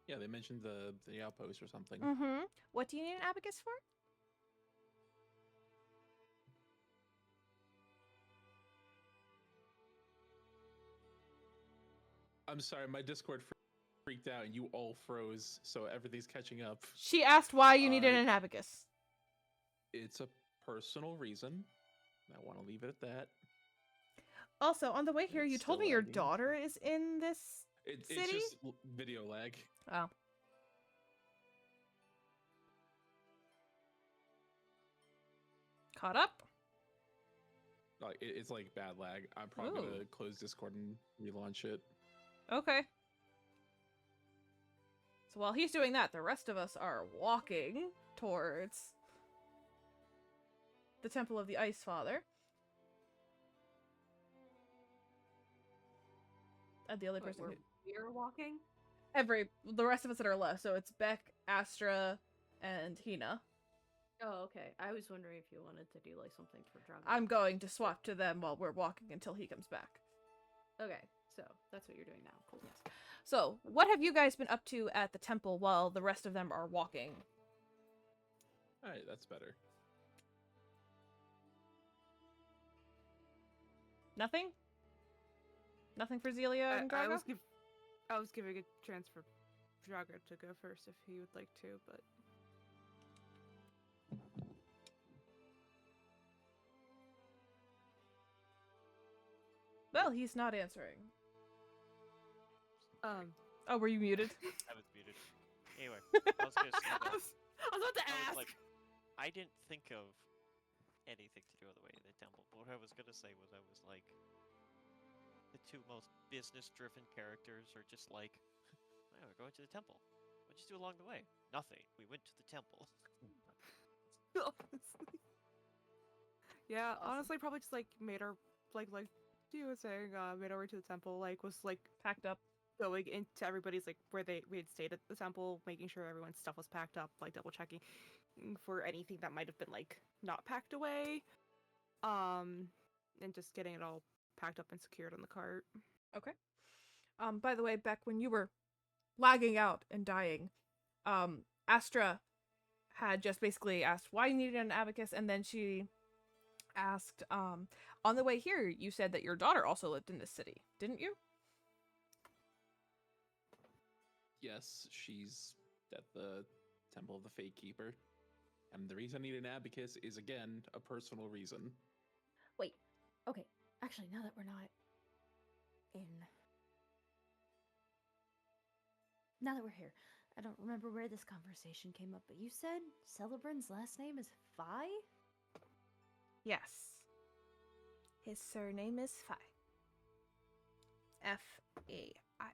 Yeah, they mentioned the outpost or something. Mm-hmm. What do you need an abacus for? I'm sorry, my Discord freaked out and you all froze, so everything's catching up. She asked why you needed an abacus. It's a personal reason. I want to leave it at that. Also, on the way here, It's you told still me your lagging. daughter is in this It's city? just video lag. Oh. Caught up? Like it's like bad lag. I'm probably gonna close Discord and relaunch it. Okay. So while he's doing that, the rest of us are walking towards the Temple of the Ice Father. And the only person who... We're walking? the rest of us that are left, so it's Beck, Astra, and Hina. Oh, okay. I was wondering if you wanted to do like something for Drago. I'm going to swap to them while we're walking until he comes back. Okay, so that's what you're doing now. Cool. Yes. So, what have you guys been up to at the temple while the rest of them are walking? All right, that's better. Nothing? Nothing for Zelia and I Drago? was giving a chance for Drago to go first if he would like to, but Well, he's not answering. um, Oh, were you muted? I was muted. Anyway, I was gonna say I that was about to I was ask. like, I didn't think of anything to do on the way to the temple. But what I was gonna say was, I was like, the two most business-driven characters are just like, oh, we're going to the temple. What'd you do along the way? Nothing. We went to the temple. Honestly. Yeah, Awesome. honestly, probably just like made our like you were saying, made our way to the temple. Like was like Packed up. going into everybody's like where we had stayed at the temple, making sure everyone's stuff was packed up, like double checking for anything that might have been like not packed away, and just getting it all packed up and secured on the cart. Okay. By the way, Beck, when you were lagging out and dying, Astra had just basically asked why you needed an abacus, and then she asked, on the way here, you said that your daughter also lived in this city, didn't you? Yes, she's at the Temple of the Fate Keeper. And the reason I need an abacus is, again, a personal reason. Wait. Okay. Actually, now that we're not in. Now that we're here, I don't remember where this conversation came up, but you said Celebrin's last name is Phi? Yes. His surname is Phi. F-A-I.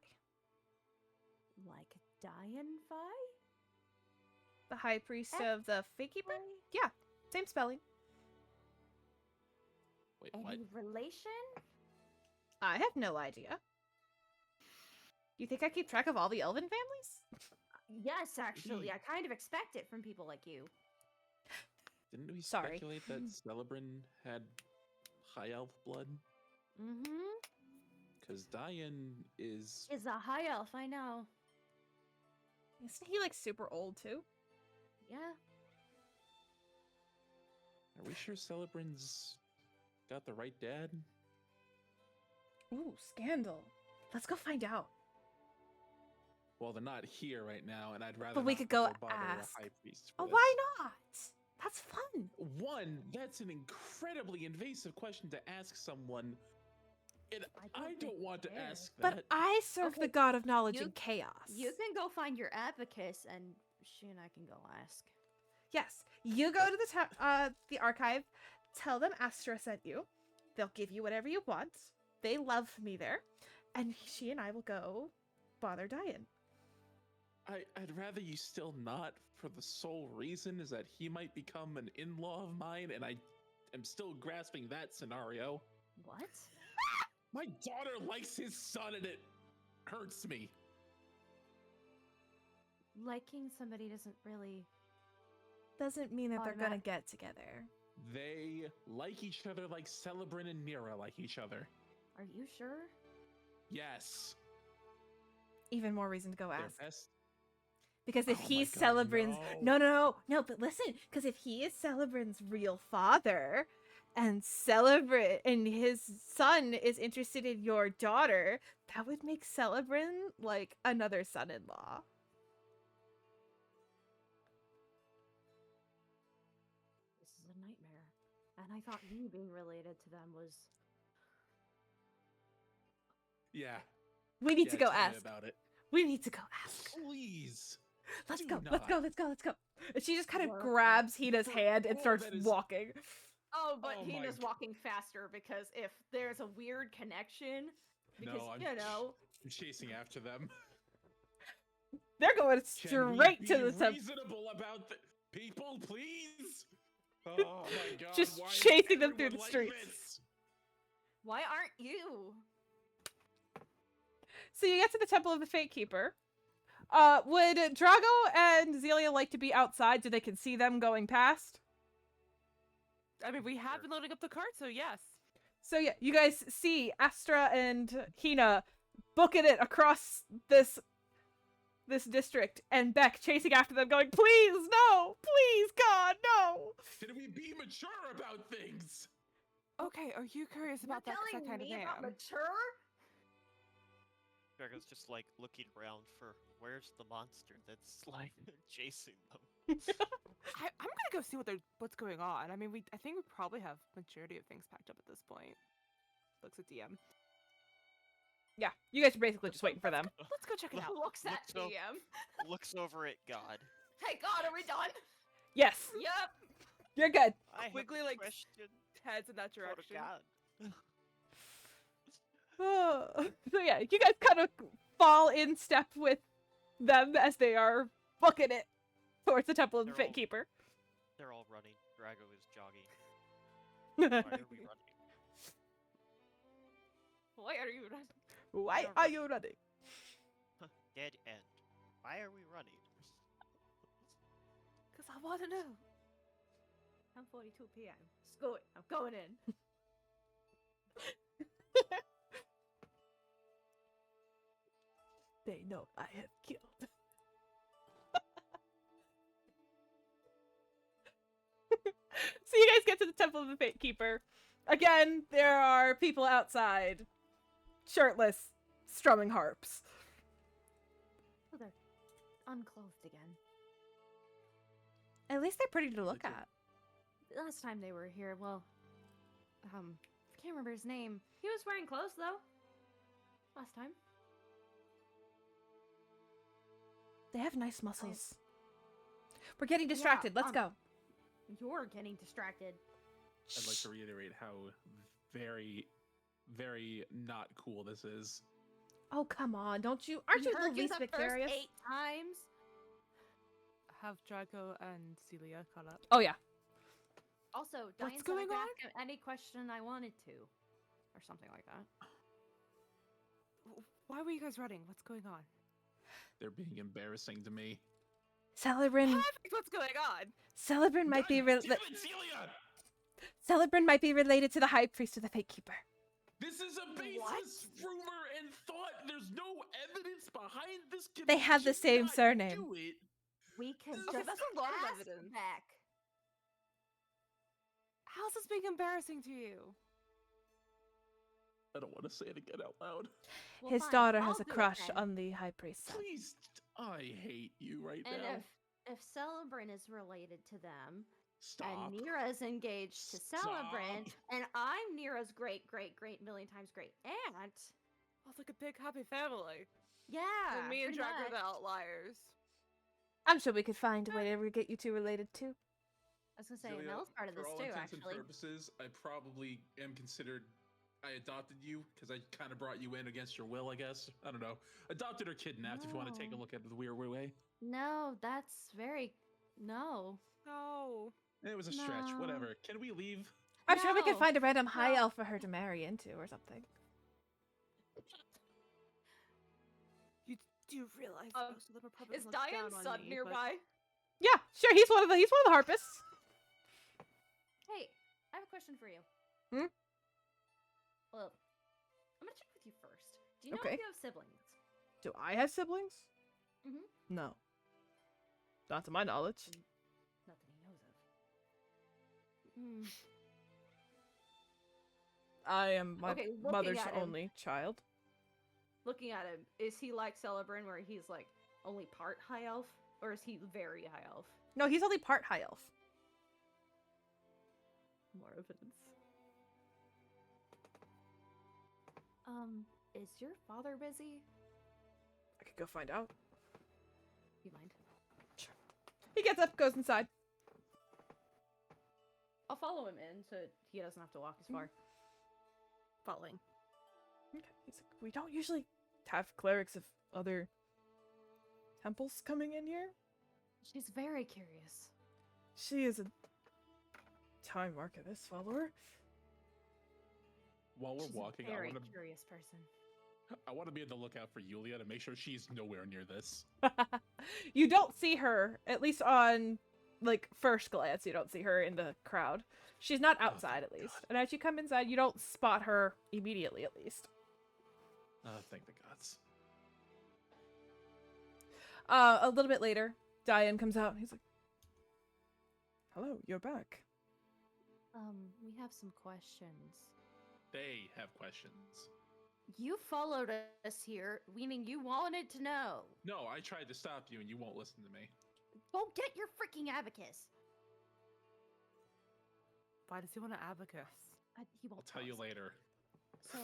Like Dian Phi? The High Priest F- of the Fate Keeper? Phi? Yeah, same spelling. Wait, what? Any relation? I have no idea. You think I keep track of all the elven families? Yes, actually. I kind of expect it from people like you. Didn't we Sorry. speculate that Celebrin had high elf blood? Mm-hmm. Because Diane is... Is a high elf, I know. Isn't he like super old too? Yeah. Are we sure Celebrin's got the right dad? Ooh, scandal. Let's go find out. Well, they're not here right now, and I'd rather But we not could go bother ask. the High Priest for Oh, this. why not? That's fun. One, that's an incredibly invasive question to ask someone, and I think don't want to fair. ask But that. I serve the Okay, god of knowledge you- and chaos. You can go find your abacus, and she and I can go ask. Yes, you go to the archive, tell them Astra sent you. They'll give you whatever you want. They love me there, and she and I will go bother Diane. I'd rather you still not, for the sole reason is that he might become an in-law of mine, and I am still grasping that scenario. What? My daughter likes his son, and it hurts me. Liking somebody doesn't really. Doesn't mean that they're gonna Automatic- get together. They like each other like Celebrin and Nira like each other. Are you sure? Yes. Even more reason to go They're ask. best. Because if Oh my he's God, Celebrin's no. no, but listen, because if he is Celebrin's real father, and Celebrin and his son is interested in your daughter, that would make Celebrin like another son-in-law. This is a nightmare. And I thought you being related to them was. Yeah. We need yeah, to go tell me ask. about it. We need to go ask. Please. Let's Do go. Let's go. not. Let's go. Let's go. And she just kind of Well, grabs Hina's for hand and all starts that is- walking. Oh, but Oh my Hina's g- walking faster because if there's a weird connection, because No, I'm I'm chasing after them. They're going Can we straight be to the temple. reasonable about the people, please? Oh my God! Just why is chasing them through everyone the like streets. this? why aren't you? So you get to the Temple of the Fate Keeper. Would Drago and Zelia like to be outside so they can see them going past? I mean, we have been loading up the cart, so yes. So yeah, you guys see Astra and Hina booking it across this district, and Beck chasing after them, going, "Please, no! Please, God, no!" Can we be mature about things? Okay, are you curious about that? 'Cause I kind of am. mature? Drago's just like looking around for where's the monster that's like chasing them. I'm gonna go see what's going on. I mean, I think we probably have majority of things packed up at this point. Looks at DM. Yeah, you guys are basically just waiting for them. Let's go check it out. Looks at Looks o- DM. Looks over at God. Hey God, are we done? Yes, Yep. you're good. I Quickly, have a like, question Heads in that for direction. God. So yeah, you guys kind of fall in step with them as they are booking it towards the Temple of the They're Fate all- Keeper. They're all running. Drago is jogging. Why are we running? Why are you running? Why They're are you running? Dead end. Why are we running? Because I want to know. 10:42 p.m. Screw it. I'm going in. They know I have killed. So you guys get to the Temple of the Fate Keeper. Again, there are people outside, shirtless, strumming harps. Oh, they're unclothed again. At least they're pretty to look Like at. Last time they were here, well, I can't remember his name. He was wearing clothes though. Last time. They have nice muscles. We're getting distracted. Let's go. You're getting distracted. I'd like to reiterate how very, very not cool this is. Oh, come on. Don't you? Aren't you the heard least the victorious? first 8 times? Have Drago and Celia caught up? Oh, yeah. Also, What's Diane said I going could on? ask him any question I wanted to. Or something like that. Why were you guys running? What's going on? They're being embarrassing to me. Celebrin. Perfect, what's going on? Celebrin might be God damn it, Celia! Celebrin might be related to the High Priest of the Fate Keeper. This is a baseless rumor and thought. There's no evidence behind this. They have the Just same not surname. do it. We can Okay, just that's a lot of ask evidence. Beck. How's this being embarrassing to you? I don't want to say it again out loud. Well, His fine, daughter I'll has a do it crush then. on the High Priest's son. Please, I hate you right And now. if Celebrin is related to them, Stop. and Nira is engaged to Celebrin, Stop. and I'm Nira's great million times great aunt. Oh, it's like a big happy family. Yeah, And me and pretty Drago are the much. outliers. I'm sure we could find a way to get you two related too. I was gonna say, Celia, Mel's part of for this all too, intents actually. and purposes, I probably am considered. I adopted you because I kind of brought you in against your will, I guess. I don't know. Adopted or kidnapped, if you want to take a No. look at it the weird way. No, that's very no. No. It was a stretch. No. Whatever. Can we leave? I'm sure we could No. find a random high No. elf for her to marry into or something. You do realize Um, most of them are probably Is looked down Diane's on son me, nearby? Yeah, sure. He's one of the harpists. Hey, I have a question for you. Hmm? Well, I'm gonna check with you first. Do you know Okay. if you have siblings? Do I have siblings? Mhm. No. Not to my knowledge. Not that he knows of. Hmm. I am my Okay, looking mother's at him. only child. Looking at him, is he like Celebrin, where he's like only part high elf, or is he very high elf? No, he's only part high elf. More evidence. Is your father busy? I could go find out. You mind? He gets up, goes inside. I'll follow him in so he doesn't have to walk as far. Following. Okay. He's like, we don't usually have clerics of other temples coming in here. She's very curious. She is a time archivist follower. While we're She's walking, a I very want to. curious person. I want to be on the lookout for Yulia to make sure she's nowhere near this. You don't see her, at least on like first glance. You don't see her in the crowd. She's not outside, at least. God. And as you come inside, you don't spot her immediately, at least. Thank the gods. A little bit later, Diane comes out and he's like, "Hello, you're back." We have some questions. They have questions. You followed us here, meaning you wanted to know. No, I tried to stop you and you won't listen to me. Go get your freaking abacus. Why does he want an abacus? He won't I'll tell you us. later. So,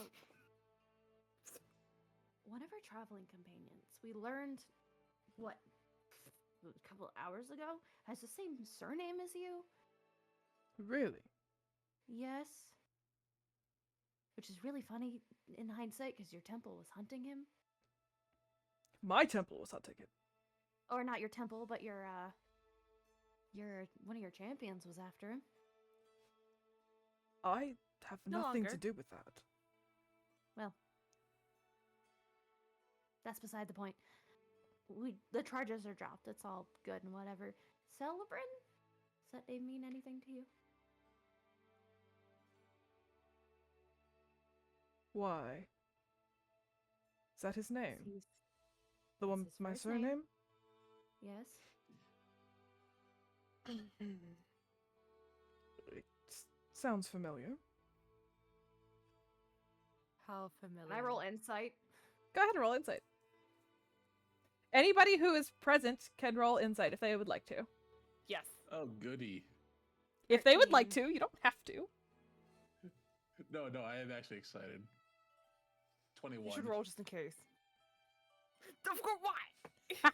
one of our traveling companions, we learned, what, a couple hours ago, has the same surname as you? Really? Yes. Which is really funny in hindsight, because your temple was hunting him. My temple was hunting him. Or not your temple, but your one of your champions was after him. I have No nothing to longer. do with that. Well, that's beside the point. The charges are dropped. It's all good and whatever. Celebrin? Does that name mean anything to you? Why? Is that his name? He's, The one his with my first name. surname? yes. It sounds familiar. How familiar? Can I roll insight? Go ahead and roll insight. Anybody who is present can roll insight if they would like to. Yes. Oh, goody. If they would like 13. to, you don't have to. No, I am actually excited. 21. You should roll just in case. Of course, why?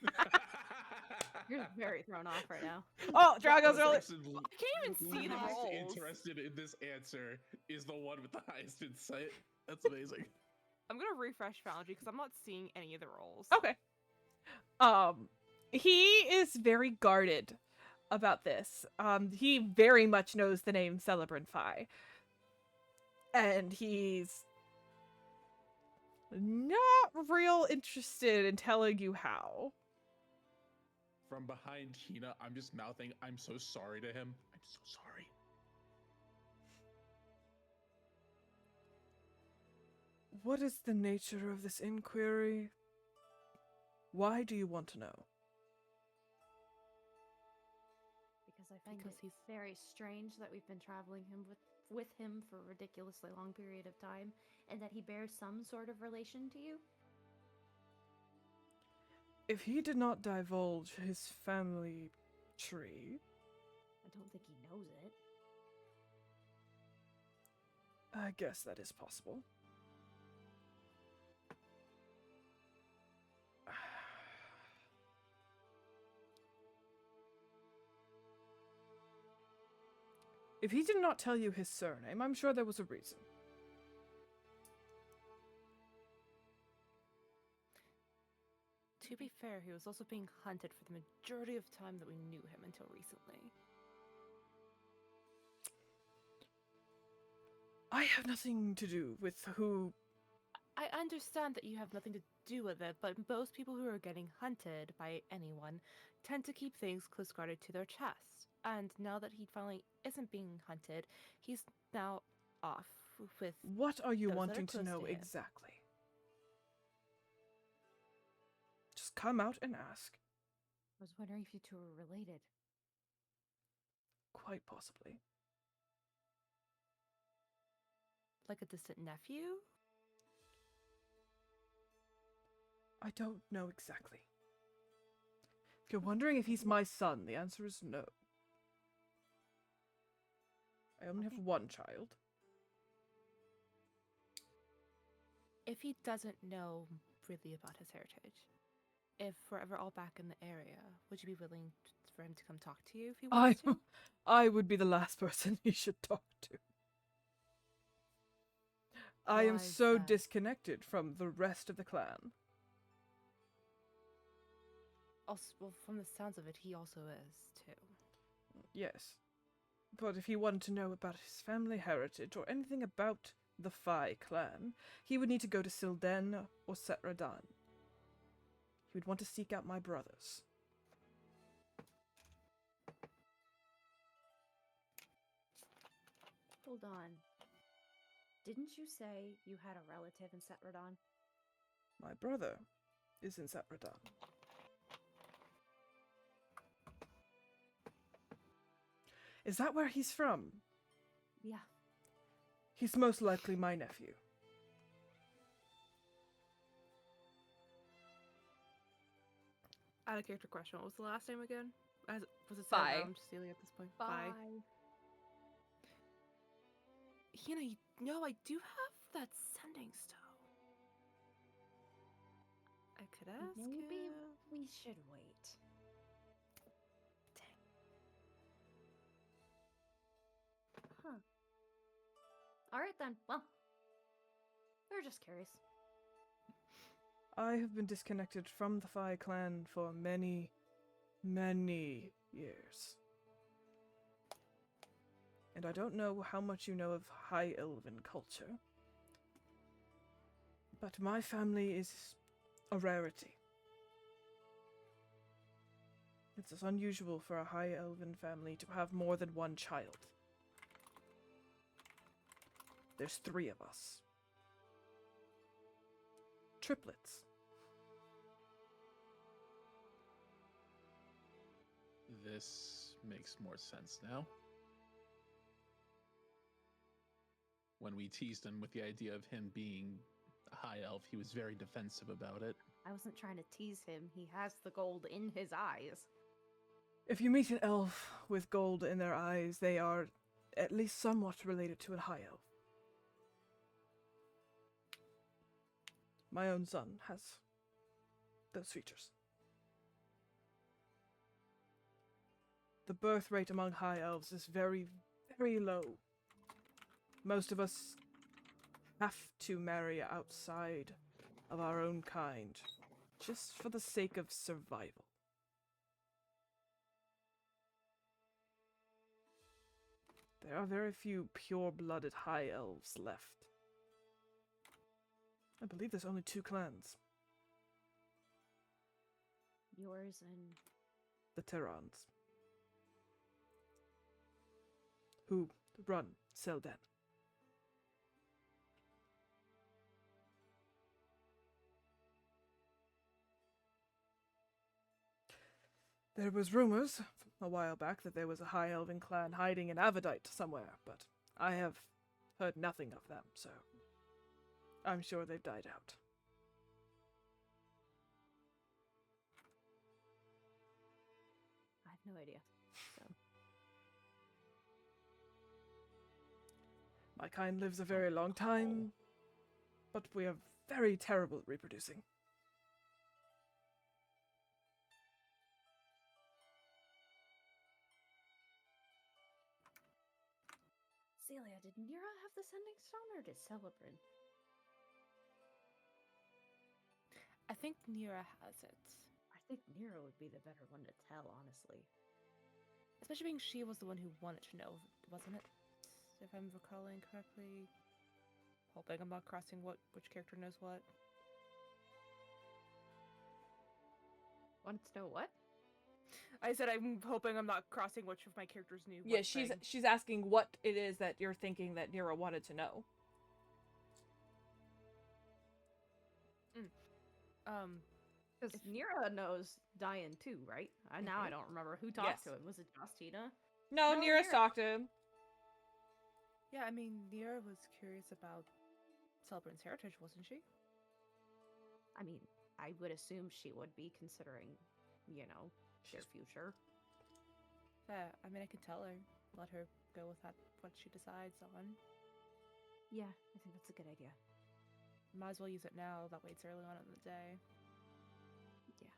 You're very thrown off right now. Oh, Drago's The rolling. person I can't even see the least rolls. interested in this answer is the one with the highest insight. That's amazing. I'm gonna refresh Foundry because I'm not seeing any of the rolls. Okay. He is very guarded about this. He very much knows the name Celebrin Phi. And he's not real interested in telling you how. From behind Hina, I'm just mouthing, I'm so sorry to him. I'm so sorry. What is the nature of this inquiry? Why do you want to know? Because I find Because it he's- very strange that we've been traveling with him for a ridiculously long period of time, and that he bears some sort of relation to you. If he did not divulge his family tree, I don't think he knows it. I guess that is possible. If he did not tell you his surname, I'm sure there was a reason. To be fair, he was also being hunted for the majority of time that we knew him until recently. I have nothing to do with who. I understand that you have nothing to do with it, but most people who are getting hunted by anyone tend to keep things close guarded to their chest. And now that he finally isn't being hunted, he's now off with. What are you Those that are wanting to close know to him. exactly? Just come out and ask. I was wondering if you two were related. Quite possibly. Like a distant nephew? I don't know exactly. If you're wondering if he's my son, the answer is no. I only have Okay. one child. If he doesn't know really about his heritage, if we're ever all back in the area, would you be willing for him to come talk to you if he wants to? I would be the last person he should talk to. I am Why is so that? disconnected from the rest of the clan. Also, well, from the sounds of it, he also is too. Yes. But if he wanted to know about his family heritage or anything about the Phi clan, he would need to go to Silden or Setradan. He would want to seek out my brothers. Hold on. Didn't you say you had a relative in Setradan? My brother is in Setradan. Is that where he's from? Yeah. He's most likely my nephew. I had a character question. What was the last name again? Was it Phi. Celebrin? I'm just dealing at this point. Phi. You know, I do have that sending stone. I could ask Maybe him. we should wait. Huh. Alright then. Well, we're just curious. I have been disconnected from the Phi clan for many, many years. And I don't know how much you know of High Elven culture, but my family is a rarity. It's unusual for a High Elven family to have more than one child. There's 3 of us. Triplets. This makes more sense now. When we teased him with the idea of him being a high elf, he was very defensive about it. I wasn't trying to tease him. He has the gold in his eyes. If you meet an elf with gold in their eyes, they are at least somewhat related to a high elf. My own son has those features. The birth rate among high elves is very, very low. Most of us have to marry outside of our own kind, just for the sake of survival. There are very few pure-blooded high elves left. I believe there's only 2 clans. Yours and... The Terrans. Who run Selden. There was rumors a while back that there was a high elven clan hiding in Avidite somewhere, but I have heard nothing of them, so I'm sure they've died out. I have no idea. So. My kind lives a very long time, but we are very terrible at reproducing. Celia, did Nira have the sending stone or did Celebrin? I think Nira has it. I think Nira would be the better one to tell, honestly. Especially being she was the one who wanted to know, wasn't it? If I'm recalling correctly. Hoping I'm not crossing which character knows what. Wants to know what? I said I'm hoping I'm not crossing which of my characters knew Yeah, what she's thing. asking what it is that you're thinking that Nira wanted to know. Because Nira knows Diane too, right? Now I Mhm. don't remember who talked Yes. to him. Was it Justina? No, No, Nira Nira- talked to him. Yeah, I mean, Nira was curious about Celebrin's heritage, wasn't she? I mean, I would assume she would be, considering, you know, their future. Yeah, I mean, I could tell her. Let her go with that, what she decides on. Yeah, I think that's a good idea. Might as well use it now, that way it's early on in the day. Yeah.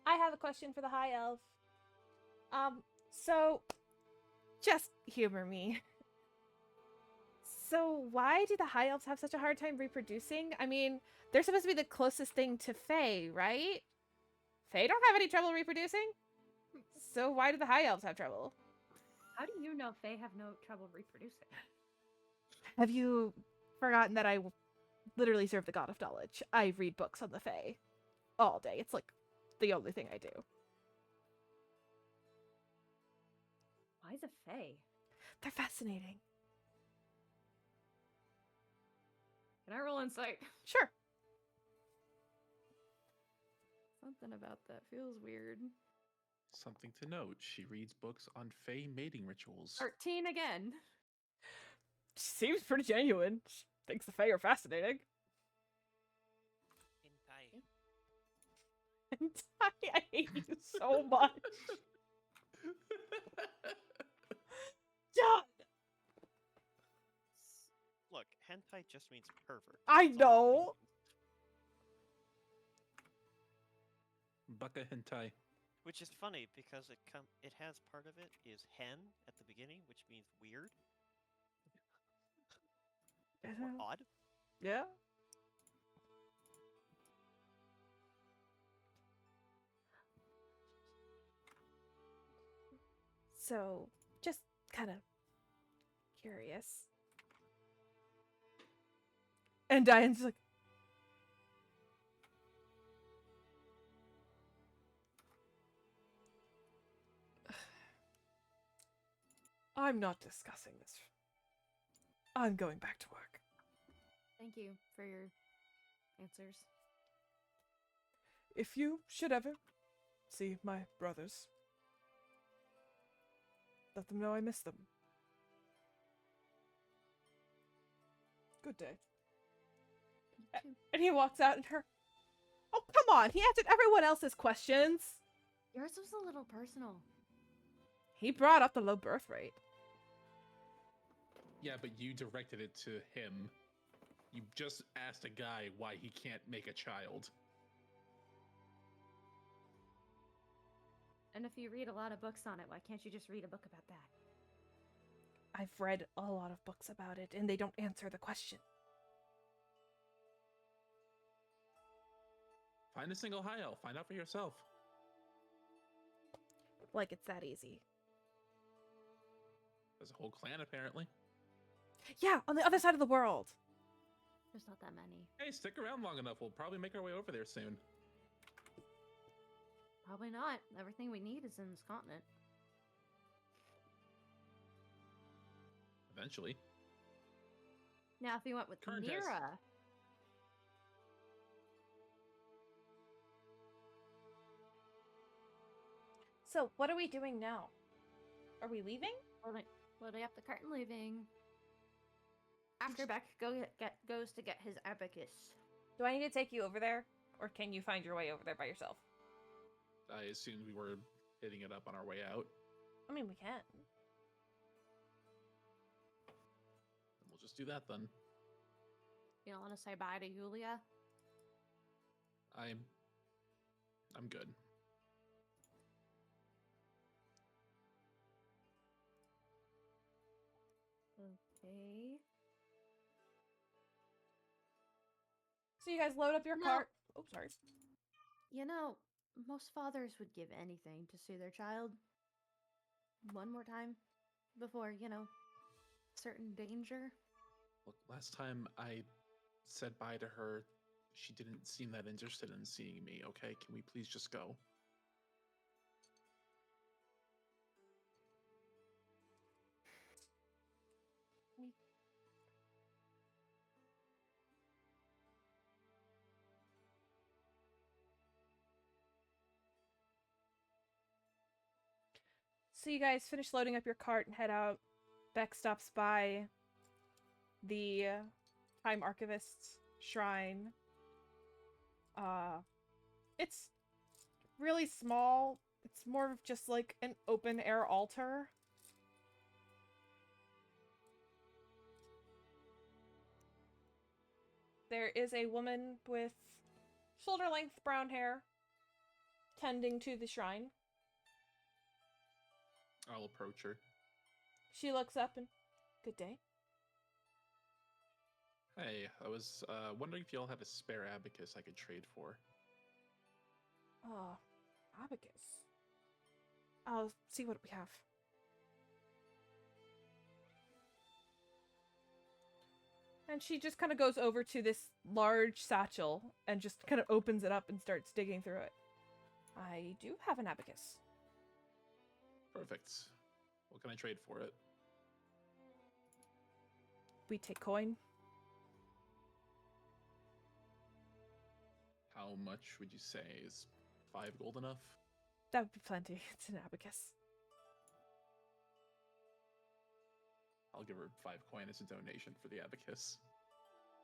I have a question for the high elf. So just humor me. So why do the high elves have such a hard time reproducing? I mean, they're supposed to be the closest thing to Fae, right? Fae don't have any trouble reproducing. So why do the high elves have trouble? How do you know Fae have no trouble reproducing? Have you forgotten that I literally serve the god of knowledge? I read books on the Fae all day. It's like the only thing I do. Why the Fae? They're fascinating. Can I roll insight? Sure. Something about that feels weird. Something to note, she reads books on Fey mating rituals. 13 again. Seems pretty genuine. She thinks the Fae are fascinating. Hentai. I hate you so much. God. Look, hentai just means pervert. I That's all it know. means. Baka hentai. Which is funny because it has part of it is hen at the beginning, which means weird or odd. Yeah. So, just kind of curious. And Diane's like, I'm not discussing this. I'm going back to work. Thank you for your answers. If you should ever see my brothers, let them know I miss them. Good day. And he walks out and her... Oh, come on! He answered everyone else's questions! Yours was a little personal. He brought up the low birth rate. Yeah, but you directed it to him. You just asked a guy why he can't make a child. And if you read a lot of books on it, why can't you just read a book about that? I've read a lot of books about it, and they don't answer the question. Find a single high elf. Find out for yourself. Like it's that easy. There's a whole clan, apparently. Yeah, on the other side of the world. There's not that many. Hey, stick around long enough. We'll probably make our way over there soon. Probably not. Everything we need is in this continent. Eventually. Now, if you went with Current has- Nira, So, what are we doing now? Are we leaving? loading up the cart and leaving. After Beck goes to get his abacus. Do I need to take you over there? Or can you find your way over there by yourself? I assumed we were hitting it up on our way out. I mean, we can. We'll just do that then. You don't want to say bye to Yulia? I'm good. Okay. So you guys load up your No. cart. Oh, sorry. You know, most fathers would give anything to see their child one more time before, certain danger. Look, last time I said bye to her, she didn't seem that interested in seeing me, okay? Can we please just go? So you guys finish loading up your cart and head out. Beck stops by the Time Archivist's shrine. It's really small. It's more of just like an open air altar. There is a woman with shoulder-length brown hair tending to the shrine. I'll approach her. She looks up and, good day. Hey, I was wondering if y'all had a spare abacus I could trade for. Abacus. I'll see what we have. And she just kind of goes over to this large satchel and just kind of opens it up and starts digging through it. I do have an abacus. Perfect. What can I trade for it? We take coin. How much would you say? Is 5 gold enough? That would be plenty. It's an abacus. I'll give her 5 coin as a donation for the abacus.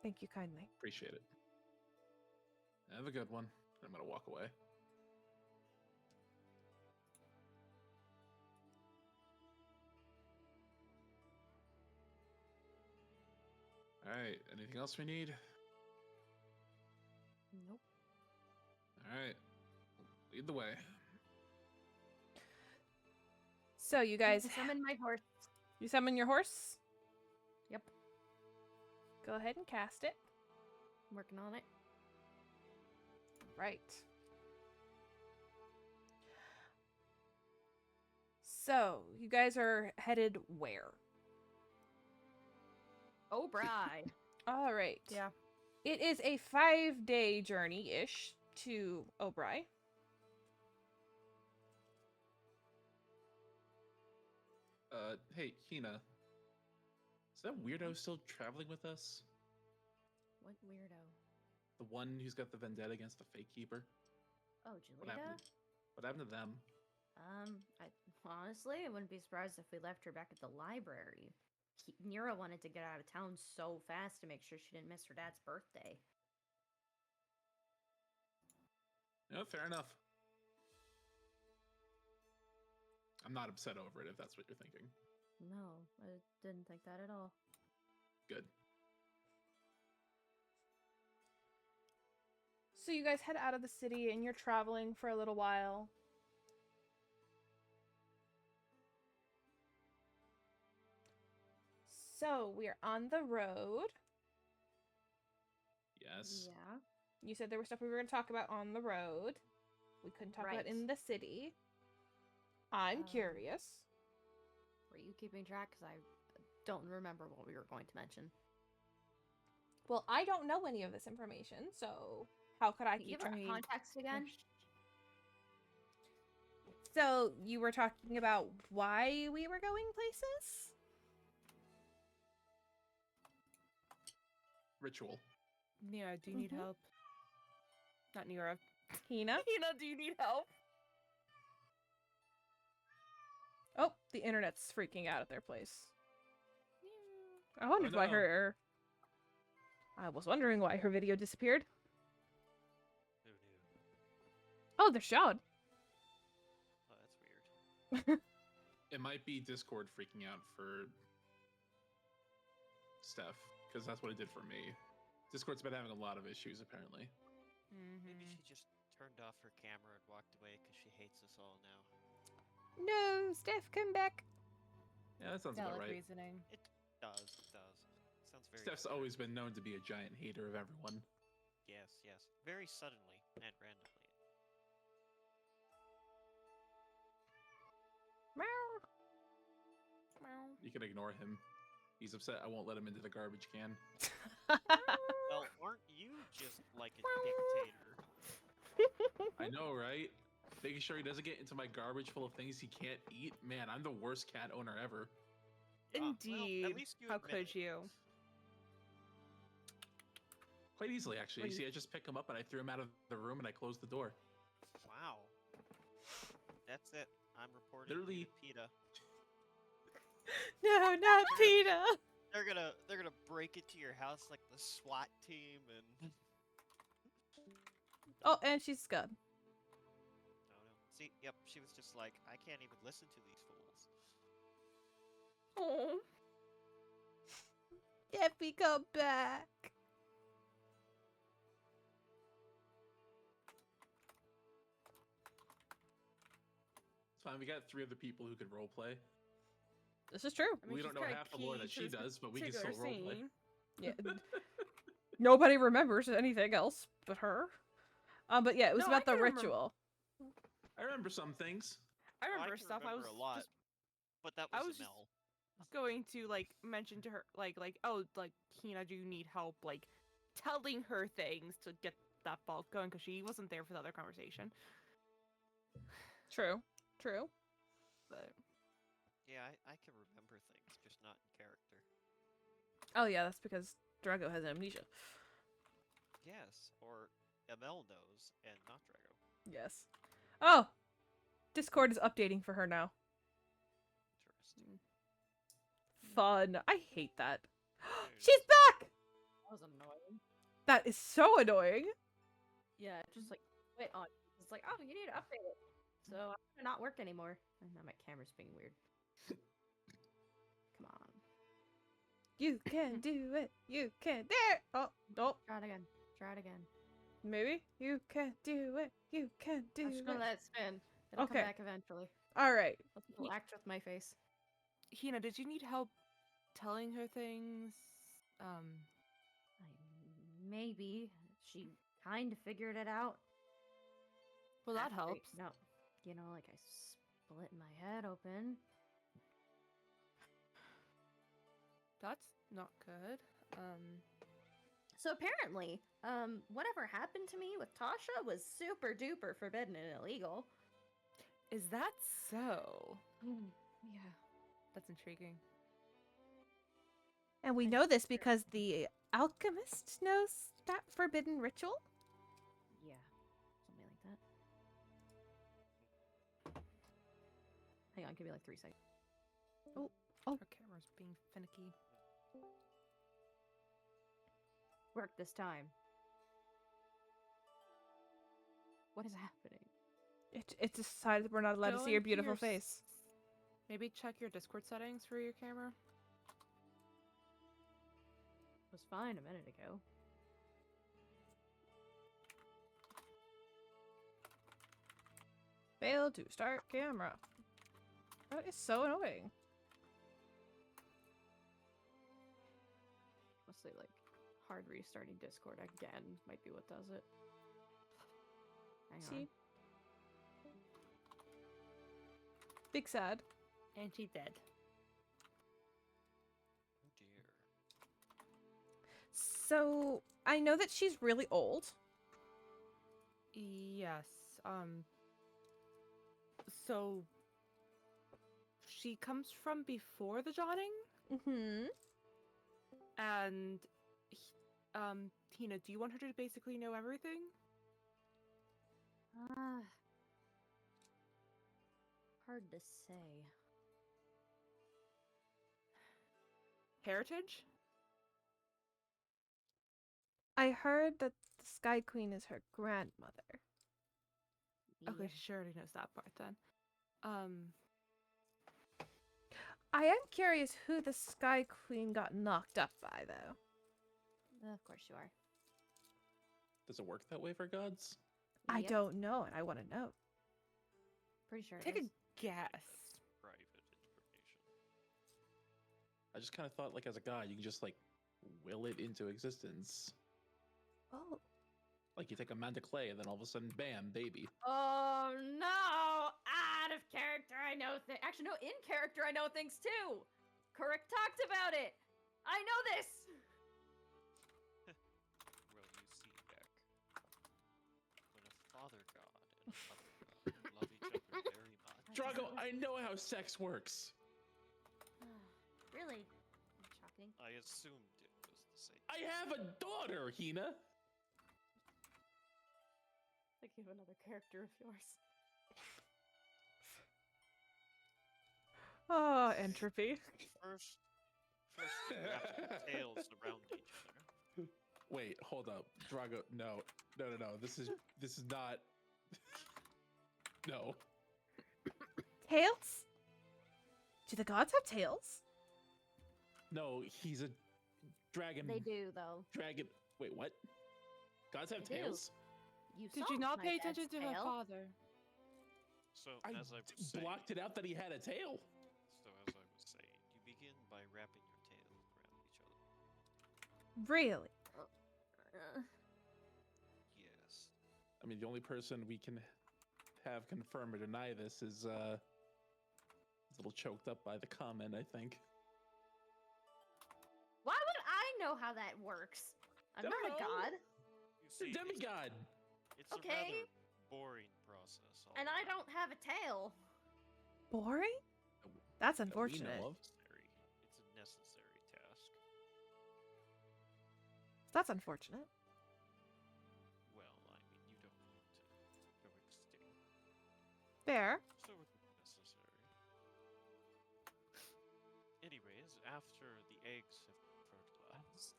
Thank you kindly. Appreciate it. Have a good one. I'm gonna walk away. Alright, anything else we need? Nope. Alright. Lead the way. So you guys, Summon my horse. you summon your horse? Yep. Go ahead and cast it. I'm working on it. Right. So, you guys are headed where? Oh, Bri. All right. Yeah. It is a 5-day journey-ish to Obrai. Hey, Hina. Is that weirdo still traveling with us? What weirdo? The one who's got the vendetta against the fake keeper? Oh, What Julita? happened? What happened to them? Honestly, I wouldn't be surprised if we left her back at the library. Nira wanted to get out of town so fast to make sure she didn't miss her dad's birthday. No, fair enough. I'm not upset over it if that's what you're thinking. No, I didn't think that at all. Good. So you guys head out of the city and you're traveling for a little while. So we are on the road. Yes. Yeah. You said there was stuff we were going to talk about on the road. We couldn't talk about Right. in the city. I'm Um, curious. Were you keeping track? Because I don't remember what we were going to mention. Well, I don't know any of this information, so how could I Can you keep give track? our context again? So you were talking about why we were going places? Ritual. Nira, do you need Mhm. help? Not Nira. Hina? Nina, do you need help? Oh, the internet's freaking out at their place. I wondered why no. her... I was wondering why her video disappeared. Who knew? Oh, they're shot. Oh, that's weird. It might be Discord freaking out for Steph, because that's what it did for me. Discord's been having a lot of issues, apparently. Maybe she just turned off her camera and walked away because she hates us all now. No, Steph, come back. Yeah, that sounds about Valid right. reasoning. It does. Sounds very. Steph's fair. always been known to be a giant hater of everyone. Yes. Very suddenly and randomly. Meow. You can ignore him. He's upset I won't let him into the garbage can. Well, aren't you just like a dictator? I know, right? Making sure he doesn't get into my garbage full of things he can't eat. Man, I'm the worst cat owner ever. Ah, well, Indeed. at least you How admit could it. you? Quite easily, actually. What You do see, I just pick him up and I threw him out of the room and I closed the door. Wow. That's it. I'm reporting Literally- to PETA. No, not PETA. They're gonna break into your house like the SWAT team and. Oh, and she's scud. Oh no. See, yep. She was just like, I can't even listen to these fools. Oh. Debbie, come back. It's fine. We got 3 other people who could roleplay. This is true. I mean, We she's don't know kinda half the lore key that to she this does, but we can still particular roleplay. scene. Yeah. Nobody remembers anything else but her. But yeah, it was No, I about the can remember- ritual. I remember some things. I Oh, remember can stuff. I was remember a lot, just but that I was was a just- Mel. going to like mention to her like oh like Hina, do you need help like telling her things to get that ball going because she wasn't there for the other conversation. True. True. But Yeah, I can remember things, just not in character. Oh yeah, that's because Drago has amnesia. Yes, or ML knows and not Drago. Yes. Oh! Discord is updating for her now. Interesting. Fun. I hate that. There it She's is. back! That was annoying. That is so annoying. Yeah, just like quit on. It's like, oh, you need to update it. So I'm gonna not work anymore. And now my camera's being weird. Come on. You can do it. You can do it. Oh, no. Try it again. Try it again. Maybe. You can do it. You can do I'm just gonna it. let it spin. It'll Okay. come back eventually. All right. It'll act with my face. Hina, did you need help telling her things? Maybe she kind of figured it out. Well, that after- helps. No, you know, like I split my head open. That's not good. So apparently, whatever happened to me with Tasha was super duper forbidden and illegal. Is that so? Yeah. That's intriguing. And we know this because the alchemist knows that forbidden ritual. Yeah. Something like that. Hang on, give me like 3 seconds. Oh. Her camera's being finicky. Work this time. What is happening? It decided we're not allowed to Go see your into beautiful your face. Maybe check your Discord settings for your camera. It was fine a minute ago. Failed to start camera. That is so annoying. Mostly like hard restarting Discord again might be what does it. Hang on. See? Big sad. And she's dead. Oh dear. So, I know that she's really old. Yes. So she comes from before the Jotting, Mm-hmm. and Tina, do you want her to basically know everything? Hard to say. Heritage? I heard that the Sky Queen is her grandmother. Okay, Yeah. she already knows that part then. I am curious who the Sky Queen got knocked up by, though. Of course you are. Does it work that way for gods? I Yep, don't know, and I want to know. Pretty sure. take it a is. guess. Private information. I just kind of thought, like, as a god, you can just like will it into existence. Oh, Like you take a man to clay, and then all of a sudden, bam, baby. Oh no! Out of character, I know things. Actually, no, in character, I know things too. Kurik talked about it. I know this. Well, you see, Beck. When a father god and a mother god love each other very much. Drago, I know how sex works. Really? Shocking. I assumed it was the same. I have a daughter, Hina. Like you have another character of yours. oh, entropy. First we wrap the tails around each other. Wait, hold up, Drago. No. This is not. No. Tails? Do the gods have tails? No, he's a dragon. They do though. Dragon. Wait, what? Gods have They do. tails? Did saw you not my pay dad's attention to her tail. father? So I as I was saying, blocked it out that he had a tail. you begin by wrapping your tails around each other. Really? Yes. I mean, the only person we can have confirm or deny this is a little choked up by the comment, I think. know how that works. I'm Don't not a know. god, You It's a see, demigod. it's a Okay. rather boring process. all and I around. don't have a tail. Boring? That's That we unfortunate. know of. Necessary. It's a necessary task. That's unfortunate. Well, I mean, you don't want to go extinct, Fair. so it's necessary. Anyways, after the eggs have been fertilized,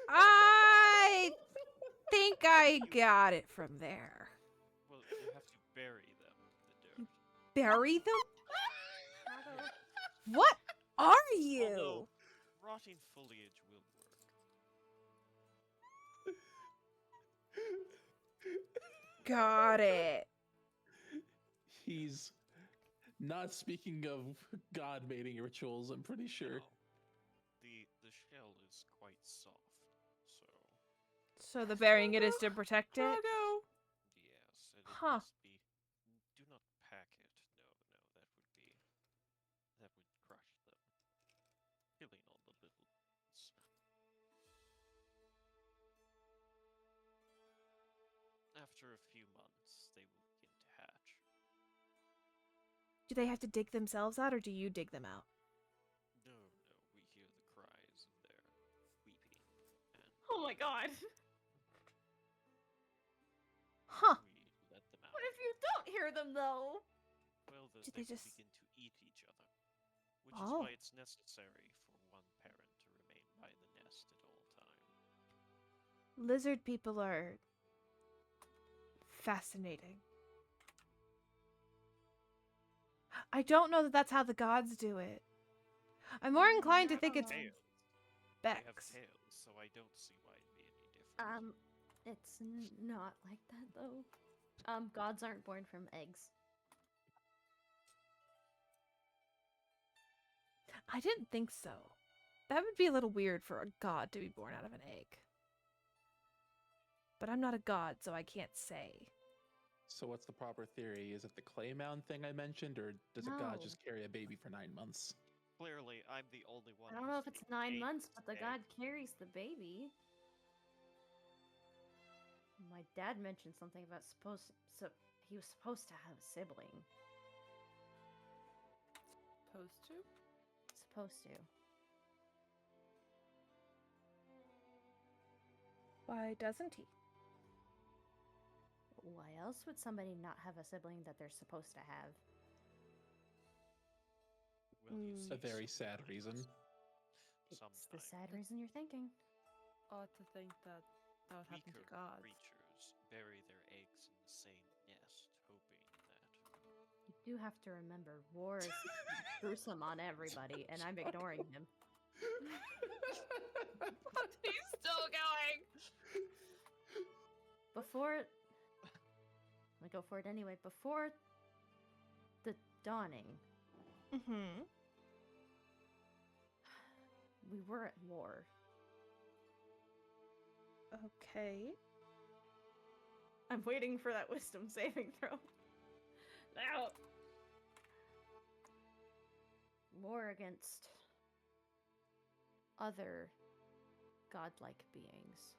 I think I got it from there. well, you have to bury them in the dirt. Bury them? How do- What are you? Although rotting foliage will work. Got it. He's not speaking of god mating rituals, I'm pretty sure. Now, the shell is quite soft, so So the burying it is to protect it? Togo. yes, and it Huh. must be. Do not pack it. No, that would crush them, killing all the little ones. After a few months, they will begin to hatch. Do they have to dig themselves out or do you dig them out? No, we hear the cries of their weeping, and Oh my god. Huh. we let them out. What if you don't hear them though? Well, Do they they will just- begin to eat each other, which Oh. is why it's necessary for one parent to remain by the nest at all times. Lizard people are fascinating. I don't know that that's how the gods do it. I'm more inclined to think it's Tails. They have Becks. tails, so I don't see why it'd be any different. It's not like that though. Gods aren't born from eggs. I didn't think so. That would be a little weird for a god to be born out of an egg. But I'm not a god, so I can't say. So what's the proper theory? Is it the clay mound thing I mentioned, or does a god No. just carry a baby for 9 months? Clearly, I'm the only one. I don't know if who's it's seen 9 eggs months, but the egg. god carries the baby. My dad mentioned something about he was supposed to have a sibling. Supposed to? Supposed to. Why doesn't he? Why else would somebody not have a sibling that they're supposed to have? Well, you Mm. see, A very sad sometimes- reason. It's the Sometimes sad reason you're thinking. Odd to think that that would happen to weaker gods. creatures bury their eggs in the same nest, hoping that. You do have to remember, war is gruesome on everybody, and I'm ignoring him. He's still going. Before I'm gonna go for it anyway. Before the dawning, Mm-hmm. we were at war. Okay. I'm waiting for that wisdom saving throw. Now, war against other godlike beings.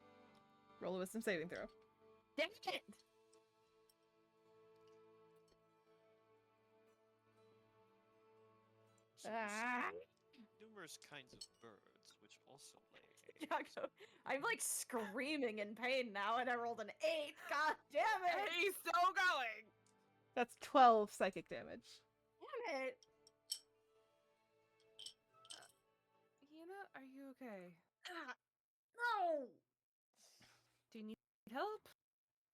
Roll a wisdom saving throw. Dang it! So Ah. numerous kinds of birds, which also lay eggs. Yago, I'm like screaming in pain now, and I rolled an 8. God damn it! He's still going. That's 12 psychic damage. Damn it! Hina, are you okay? Ah, no! Do you need help?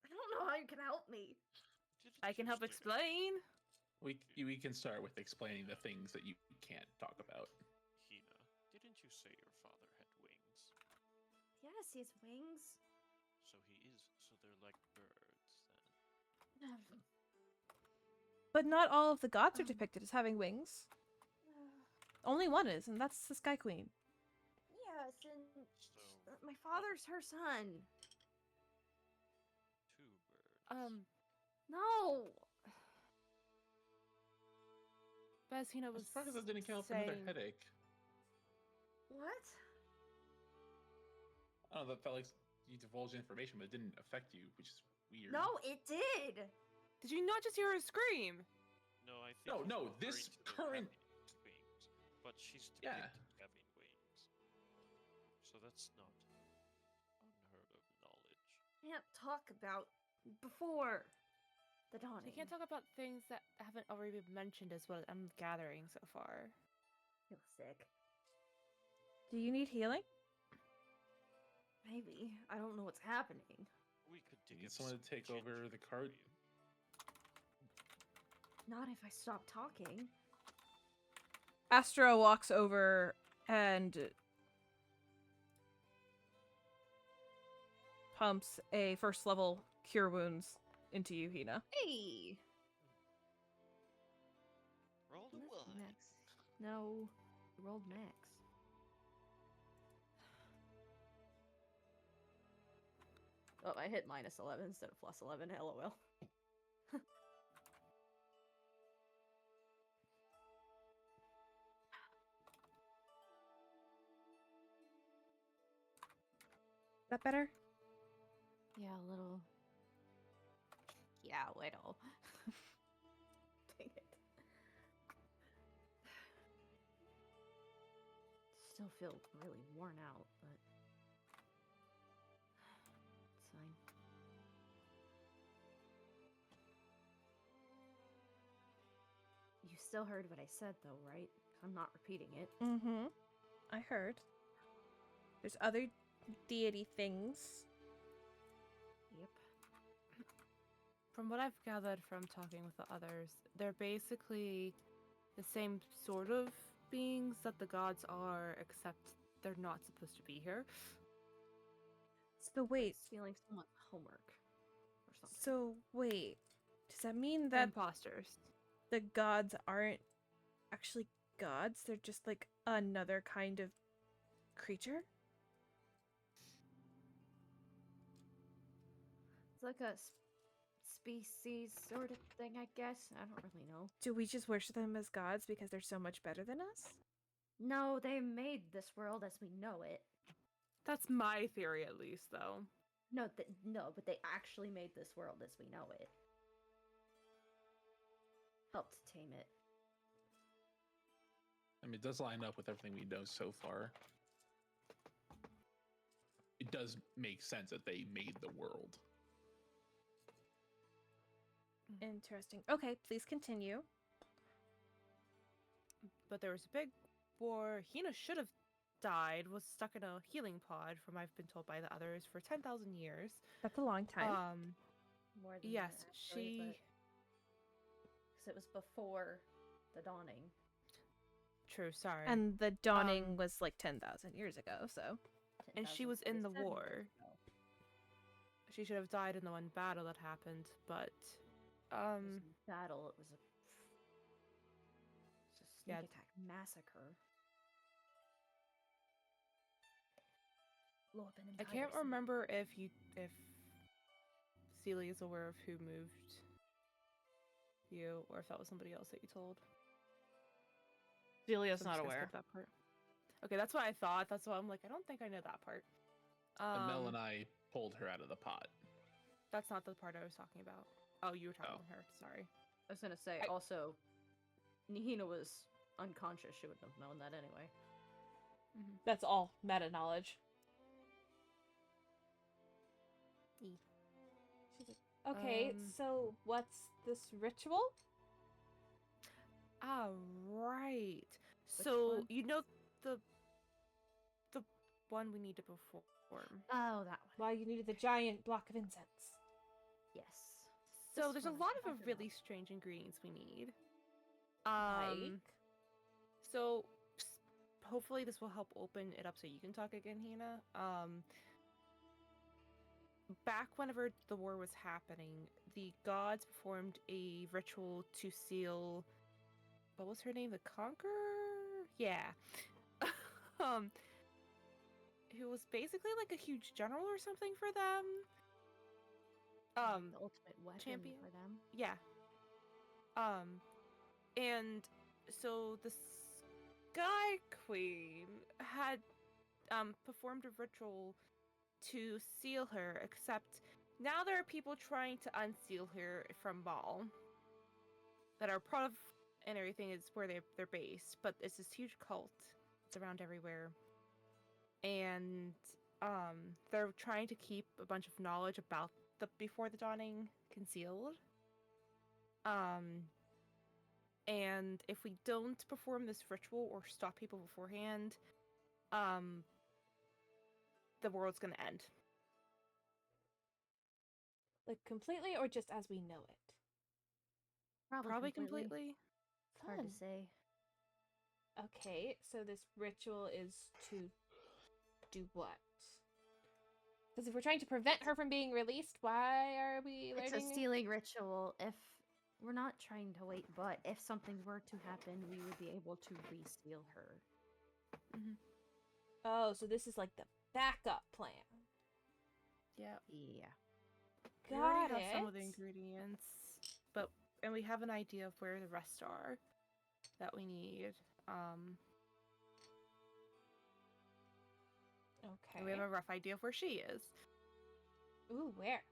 I don't know how you can help me. Didn't I can you help say- explain. We can start with explaining the things that you can't talk about. Hina, didn't you say your father had wings? Yes, he has wings. So they're like birds then. But not all of the gods are Um. depicted as having wings. Only one is, and that's the Sky Queen. Yes, and So my father's her son. two birds. No. But as Hina was As far as that didn't count for another saying, headache. What? I don't know, that felt like you divulged information, but it didn't affect you, which is weird. No, it did. did you not just hear her scream? No, I think No, he's no, referring this to the current- Raven's wings, but she's Yeah. depicted having wings, so that's not unheard of knowledge. Can't talk about before the dawning. They can't talk about things that haven't already been mentioned, as what I'm gathering so far. I feel sick. Do you need healing? Maybe. I don't know what's happening. We could You dig need up someone to some take over ginger the for cart. you. Not if I stop talking. Astra walks over and pumps a first level cure wounds into you, Hina. Hey! Roll the That's one. max. No. I rolled max. Oh, I hit minus 11 instead of plus 11. LOL. Is that better? Yeah, a little. Yeah, a little. Dang it. Still feel really worn out, but it's fine. You still heard what I said, though, right? I'm not repeating it. Mm-hmm. I heard. There's other deity things. Yep. From what I've gathered from talking with the others, they're basically the same sort of beings that the gods are, except they're not supposed to be here. So wait, Stealing someone's homework or something. so wait. Does that mean They're that imposters. the gods aren't actually gods? They're just like another kind of creature? It's like a species sort of thing, I guess. I don't really know. Do we just worship them as gods because they're so much better than us? No, they made this world as we know it. That's my theory, at least, though. No, no, but they actually made this world as we know it. Helped tame it. I mean, it does line up with everything we know so far. It does make sense that they made the world. Interesting. Okay, please continue. But there was a big war. Hina should have died, was stuck in a healing pod, from I've been told by the others, for 10,000 years. That's a long time. More than Yes, that, actually, she... because it was before the dawning. True, sorry. And the dawning um, was like 10,000 years ago, so. And she was in the 10,047 war. years ago. She should have died in the one battle that happened, but... It wasn't a battle. It was a sneak Yeah. attack massacre. Blow up an I entire can't city. remember if Celia is aware of who moved you, or if that was somebody else that you told. Celia's So I'm not just gonna aware. skip that part. Okay, that's what I thought. That's why I'm like, I don't think I know that part. And Mel and I pulled her out of the pot. That's not the part I was talking about. Oh, you were talking Oh. to her. Sorry. I was gonna say also, Nihina was unconscious. She wouldn't have known that anyway. That's all meta knowledge. Okay, Um, so what's this ritual? Ah, right. So one? you know the one we need to perform. Oh, that one. Why you needed the giant block of incense. Yes. So This there's a one I lot of talked really about. strange ingredients we need. Like? So hopefully this will help open it up so you can talk again, Hina. Back whenever the war was happening, the gods performed a ritual to seal. What was her name? The Conqueror? Yeah. Who was basically like a huge general or something for them. The ultimate weapon champion? for them. Yeah. And so the Sky Queen had performed a ritual to seal her, except now there are people trying to unseal her from Maul that are part of, and everything is where they're based, but it's this huge cult. It's around everywhere. And they're trying to keep a bunch of knowledge about the Before the Dawning concealed. And if we don't perform this ritual or stop people beforehand, the world's gonna end. Like completely or just as we know it? Probably completely. It's hard to say. Okay, so this ritual is to do what? Because if we're trying to prevent her from being released, why are we It's learning? a stealing ritual. If we're not trying to wait, but if something were to happen, we would be able to reseal her. Oh, so this is like the backup plan. Yeah. Yeah. We Got already have it. some of the ingredients, and we have an idea of where the rest are that we need. Okay. And we have a rough idea of where she is. Ooh, where?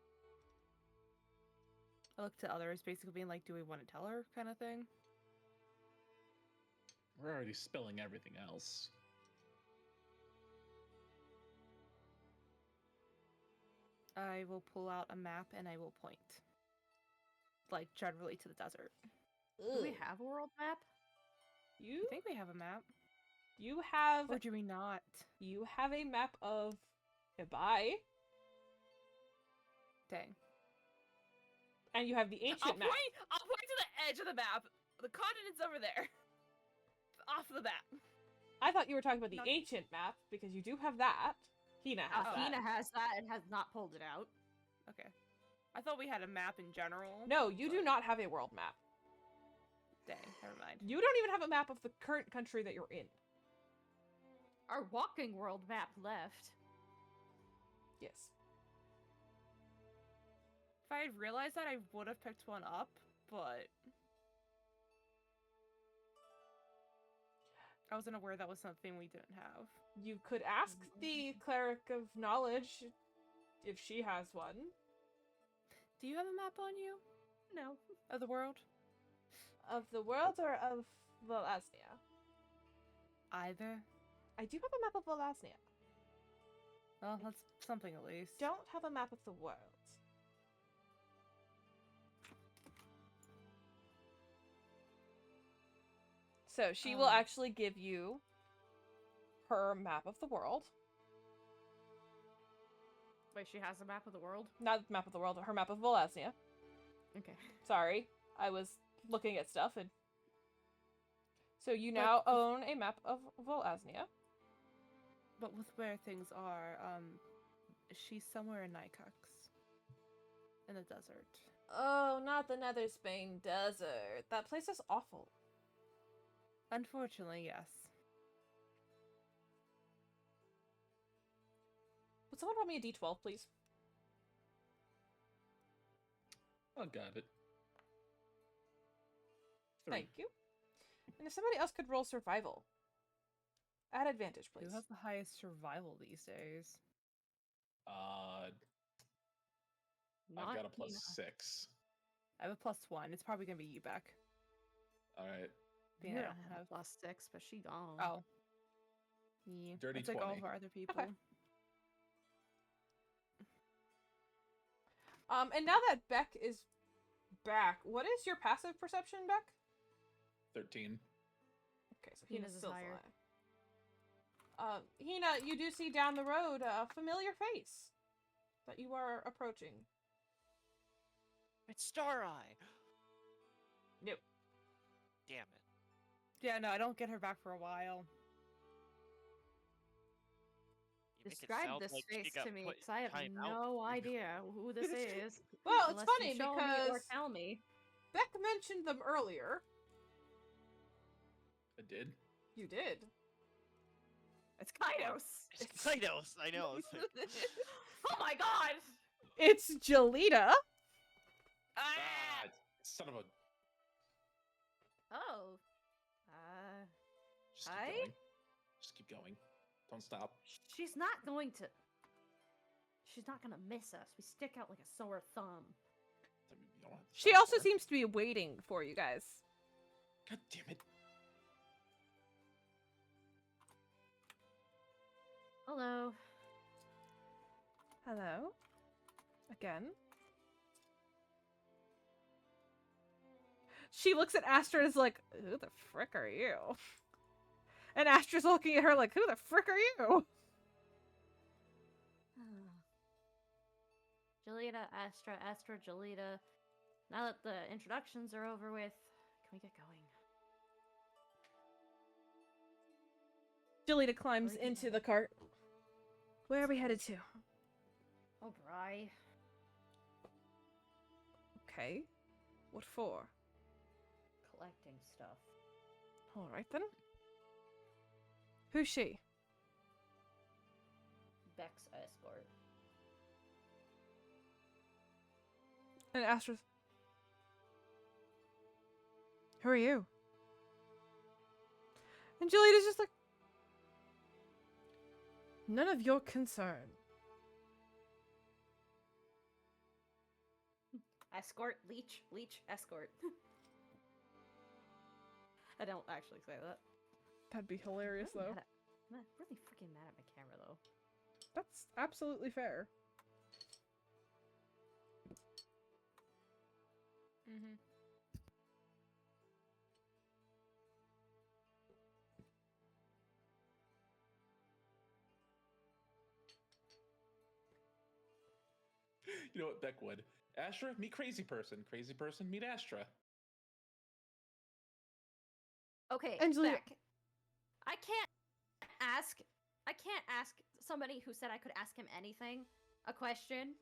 I look to others, basically being like, "Do we want to tell her?" kind of thing. We're already spilling everything else. I will pull out a map and I will point, like generally to the desert. Do we Ugh. have a world map? You I think we have a map, you have or do we not? you have a map of Ibai, Dang. and you have the ancient map. I'll point to the edge of the map. The continent's over there, off the map. I thought you were talking about the Not- ancient map because you do have that. Hina has that. Athena has that and has not pulled it out. Okay. I thought we had a map in general. No, you do but- not have a world map. Dang, never mind. You don't even have a map of the current country that you're in. Our walking world map left. Yes. If I had realized that, I would have picked one up, but I wasn't aware that was something we didn't have. You could ask the cleric of knowledge if she has one. Do you have a map on you No. of the world? Of the world or of Velasnia? Either. I do have a map of Velasnia. Well, that's something at least. Don't have a map of the world. So she will actually give you her map of the world. Wait, she has a map of the world? Not map of the world, her map of Velasnia. Okay. Sorry, I was looking at stuff and... So you now own a map of Velasnia. But with where things are, she's somewhere in Nykux. In the desert. Oh, not the Nether Spain desert. That place is awful. Unfortunately, yes. Would someone roll me a d12, please? I got it. 3. Thank you. And if somebody else could roll survival. At advantage, please. Who has the highest survival these days? I've got a Not +6. I have a +1. It's probably gonna be you, Beck. All right. Being You're I don't have. +6, but she gone. Oh. Yeah. Dirty It's like all 20. of our other people. Okay. And now that Beck is back, what is your passive perception, Beck? 13. Okay, so Hina's Hina's is still higher. alive. Hina, you do see down the road a familiar face that you are approaching. It's Star Eye. Nope. Damn it. Yeah, no, I don't get her back for a while. You make it Describe sound this like she face got to me, put because I have time out. no idea who this is. Well, it's unless funny you show me or because tell me. Beck mentioned them earlier. I did. You did. It's Kaidos. It's Kaidos, I know. It's like, Oh my god! It's Jelita. Ah! Son of a. Oh. Just keep Hi? going. Just keep going. Don't stop. She's not going to. She's not gonna miss us. We stick out like a sore thumb. I mean, you don't have to She stop also there. seems to be waiting for you guys. God damn it. Hello. Hello? Again? She looks at Astra and is like, who the frick are you? And Astra's looking at her like, who the frick are you? Jolita, Astra, Jolita. Now that the introductions are over with, can we get going? Jolita climbs Where are you into going? the cart. Where are we headed to? Oh, Bri. Okay. What for? Collecting stuff. Alright then. Who's she? Beck's escort. And Astra's. Who are you? And Jolita's just like, none of your concern. Escort, leech, escort. I don't actually say that. That'd be hilarious though. I'm really freaking mad at my camera though. That's absolutely fair. Mm-hmm. You know what Beck would? Astra, meet crazy person. Crazy person, meet Astra. Okay, Angelina- Beck. I can't ask somebody who said I could ask him anything a question,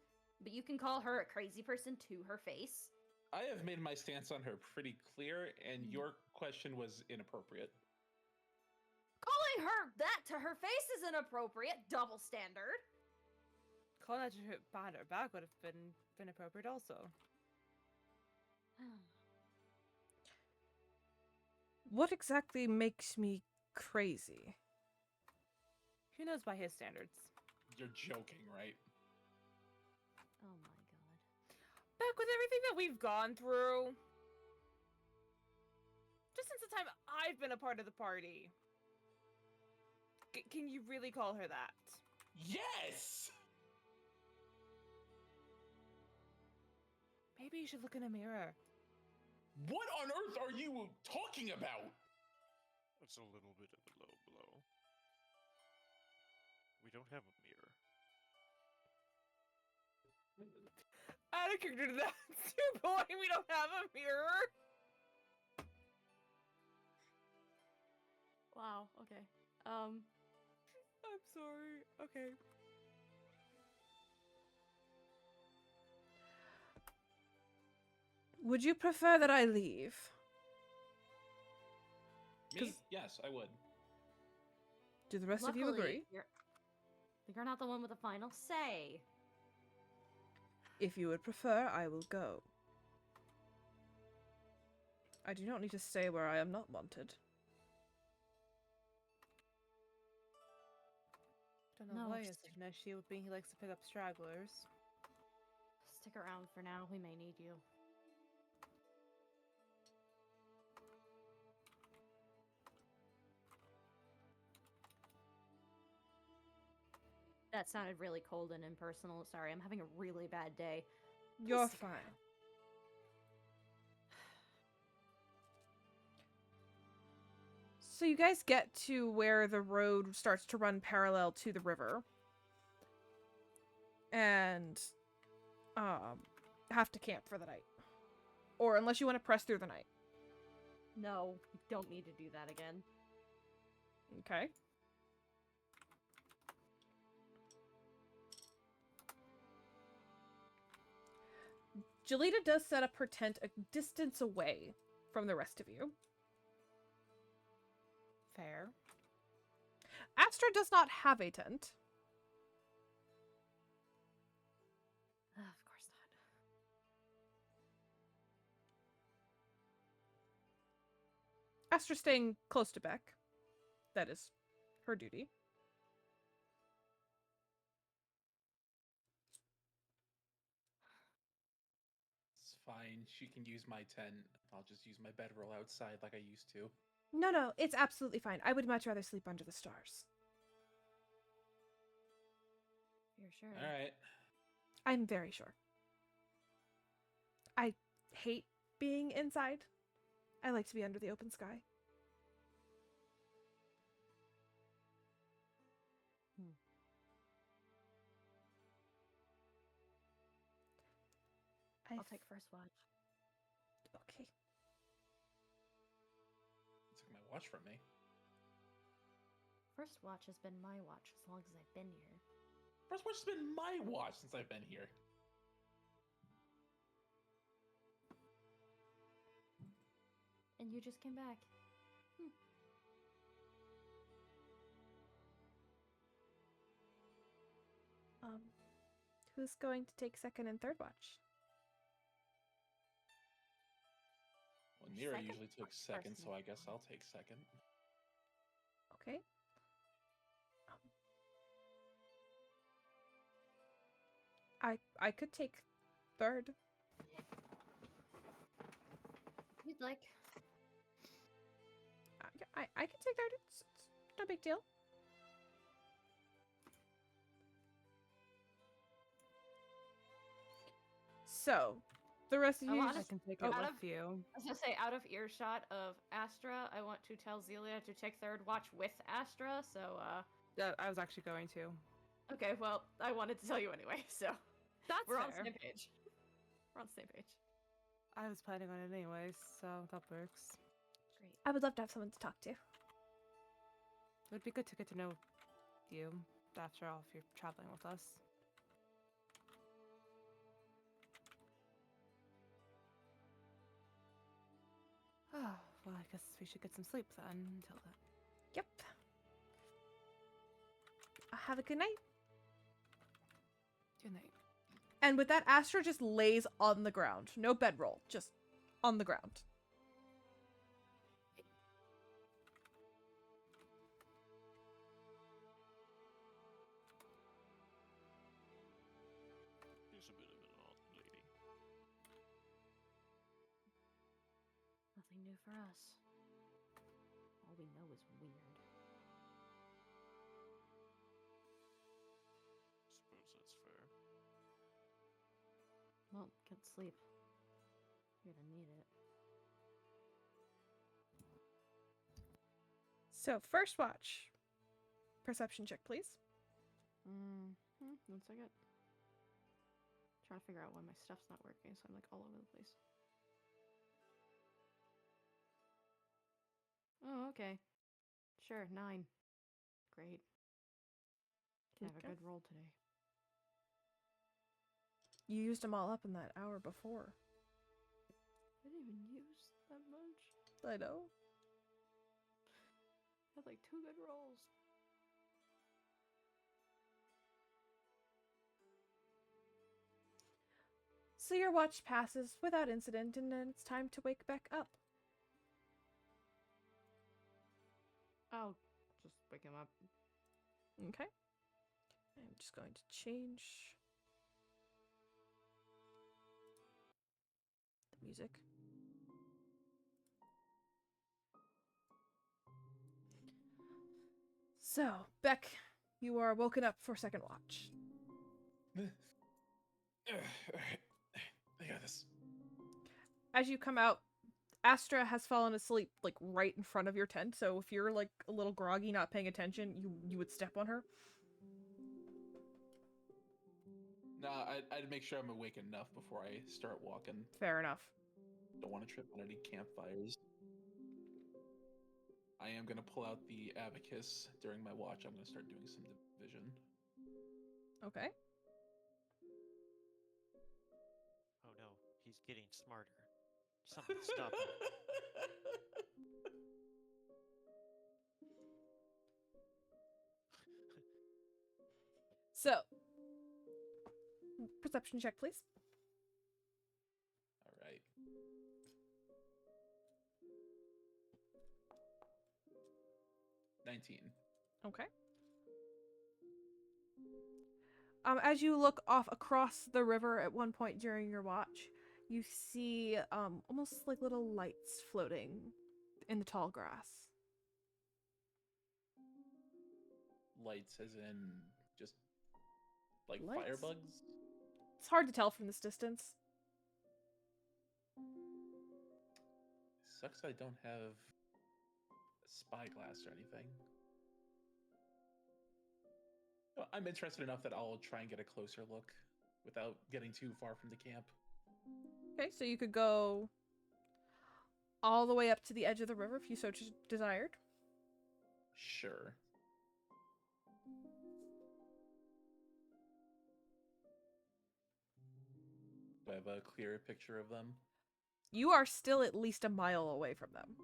but you can call her a crazy person to her face. I have made my stance on her pretty clear, and your question was inappropriate. Calling her that to her face is inappropriate. Double standard. Calling that behind her back would have been appropriate also. What exactly makes me crazy? Who knows by his standards? You're joking, right? Oh my god. Beck, with everything that we've gone through, just since the time I've been a part of the party, can you really call her that? Yes! Maybe you should look in a mirror. What on earth are you talking about? That's a little bit of a low blow. We don't have a mirror. Out of character to that too, boy. We don't have a mirror. Wow, okay. I'm sorry. Okay. Would you prefer that I leave? Me? 'Cause- Yes, I would. Do the rest of you agree? You're not the one with the final say. If you would prefer, I will go. I do not need to stay where I am not wanted. Don't know No, why he has just- such an issue with being he likes to pick up stragglers. Stick around for now. We may need you. That sounded really cold and impersonal. Sorry, I'm having a really bad day. You're stick around. fine. So you guys get to where the road starts to run parallel to the river. And have to camp for the night. Or unless you want to press through the night. No, you don't need to do that again. Okay. Jolita does set up her tent a distance away from the rest of you. Fair. Astra does not have a tent. Of course not. Astra's staying close to Beck. that is her duty. It's fine. She can use my tent. I'll just use my bedroll outside like I used to. No, it's absolutely fine. I would much rather sleep under the stars. You're sure? All right. I'm very sure. I hate being inside. I like to be under the open sky. I'll take first watch. Okay. You took my watch from me. First watch has been my watch as long as I've been here. First watch has been my watch since I've been here. And you just came back. Who's going to take second and third watch? Well, Nira Second usually took watch second, first so I and guess third. I'll take second. Okay. I could take third. You'd like. I can take third. It's no big deal. So, the rest of I you. want I Just, can take oh, it out with of- you. I was gonna say, out of earshot of Astra, I want to tell Zelia to take third watch with Astra. So, I was actually going to. okay. Well, I wanted to tell you anyway. So That's we're on the fair. same page. We're on the same page. I was planning on it anyways, so that works. Great. I would love to have someone to talk to. It would be good to get to know you, after all, if you're traveling with us. Oh, well, I guess we should get some sleep then until then. Yep. Have a good night. Good night. And with that, Astra just lays on the ground. No bedroll, just on the ground. She's a bit of an odd lady. Nothing new for us. All we know is weird. Suppose that's fair. Well, get sleep. You're gonna need it. So, first watch. Perception check, please. 1 second. Trying to figure out why my stuff's not working, so I'm like all over the place. Oh, okay. Sure, 9. Great. Can have a Okay. good roll today. You used them all up in that hour before. I didn't even use that much. I know. I had like 2 good rolls. So your watch passes without incident, and then it's time to wake Beck up. I'll just wake him up. Okay. I'm just going to change the music. So, Beck, you are woken up for second watch. Alright. I got this. As you come out, Astra has fallen asleep like right in front of your tent, so if you're like a little groggy, not paying attention, you would step on her. Nah, I'd make sure I'm awake enough before I start walking. Fair enough. Don't want to trip on any campfires. I am going to pull out the abacus during my watch. I'm going to start doing some division. Okay. Oh no, he's getting smarter. Somebody stop him. So, perception check, please. All right. 19. Okay. As you look off across the river at one point during your watch, you see almost like little lights floating in the tall grass. Lights as in just like Lights? firebugs? It's hard to tell from this distance. Sucks I don't have a spyglass or anything. Well, I'm interested enough that I'll try and get a closer look without getting too far from the camp. Okay, so you could go all the way up to the edge of the river if you so desired. Sure. Do I have a clearer picture of them? You are still at least a mile away from them.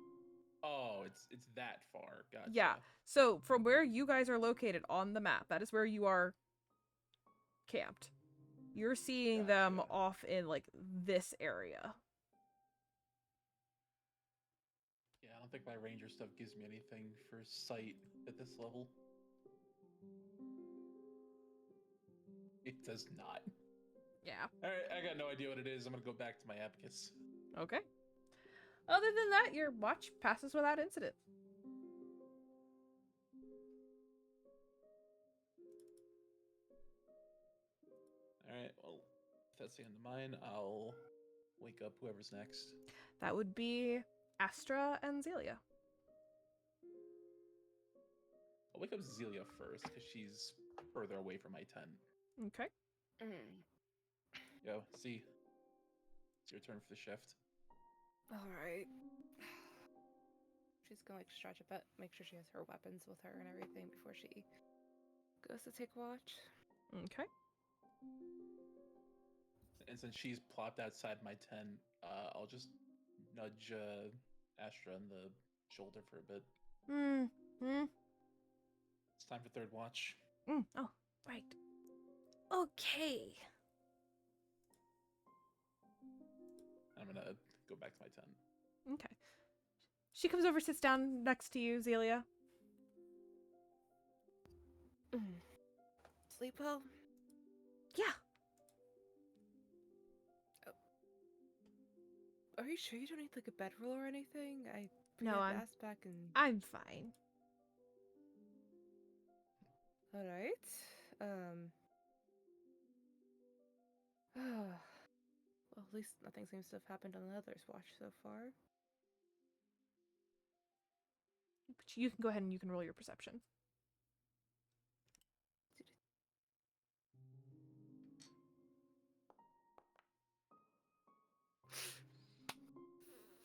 Oh, it's that far. Gotcha. Yeah. So from where you guys are located on the map, that is where you are camped. You're seeing them Gotcha. off in like this area. Yeah, I don't think my ranger stuff gives me anything for sight at this level. It does not. Yeah. Alright, I got no idea what it is. I'm gonna go back to my abacus. Okay. Other than that, your watch passes without incident. Alright, well, if that's the end of mine, I'll wake up whoever's next. That would be Astra and Zelia. I'll wake up Zelia first, because she's further away from my tent. Okay. Yo, see. It's your turn for the shift. Alright. She's gonna like stretch a bit, make sure she has her weapons with her and everything before she goes to take watch. Okay. And since she's plopped outside my tent, I'll just nudge Astra in the shoulder for a bit. It's time for third watch. Oh, right. Okay. I'm gonna go back to my tent. Okay. She comes over, sits down next to you, Zelia. Sleep well? Yeah. Are you sure you don't need like a bedroll or anything? I No, forget to I'm- ask back and I'm fine. alright. Well, at least nothing seems to have happened on the others' watch so far. But you can go ahead and you can roll your perception.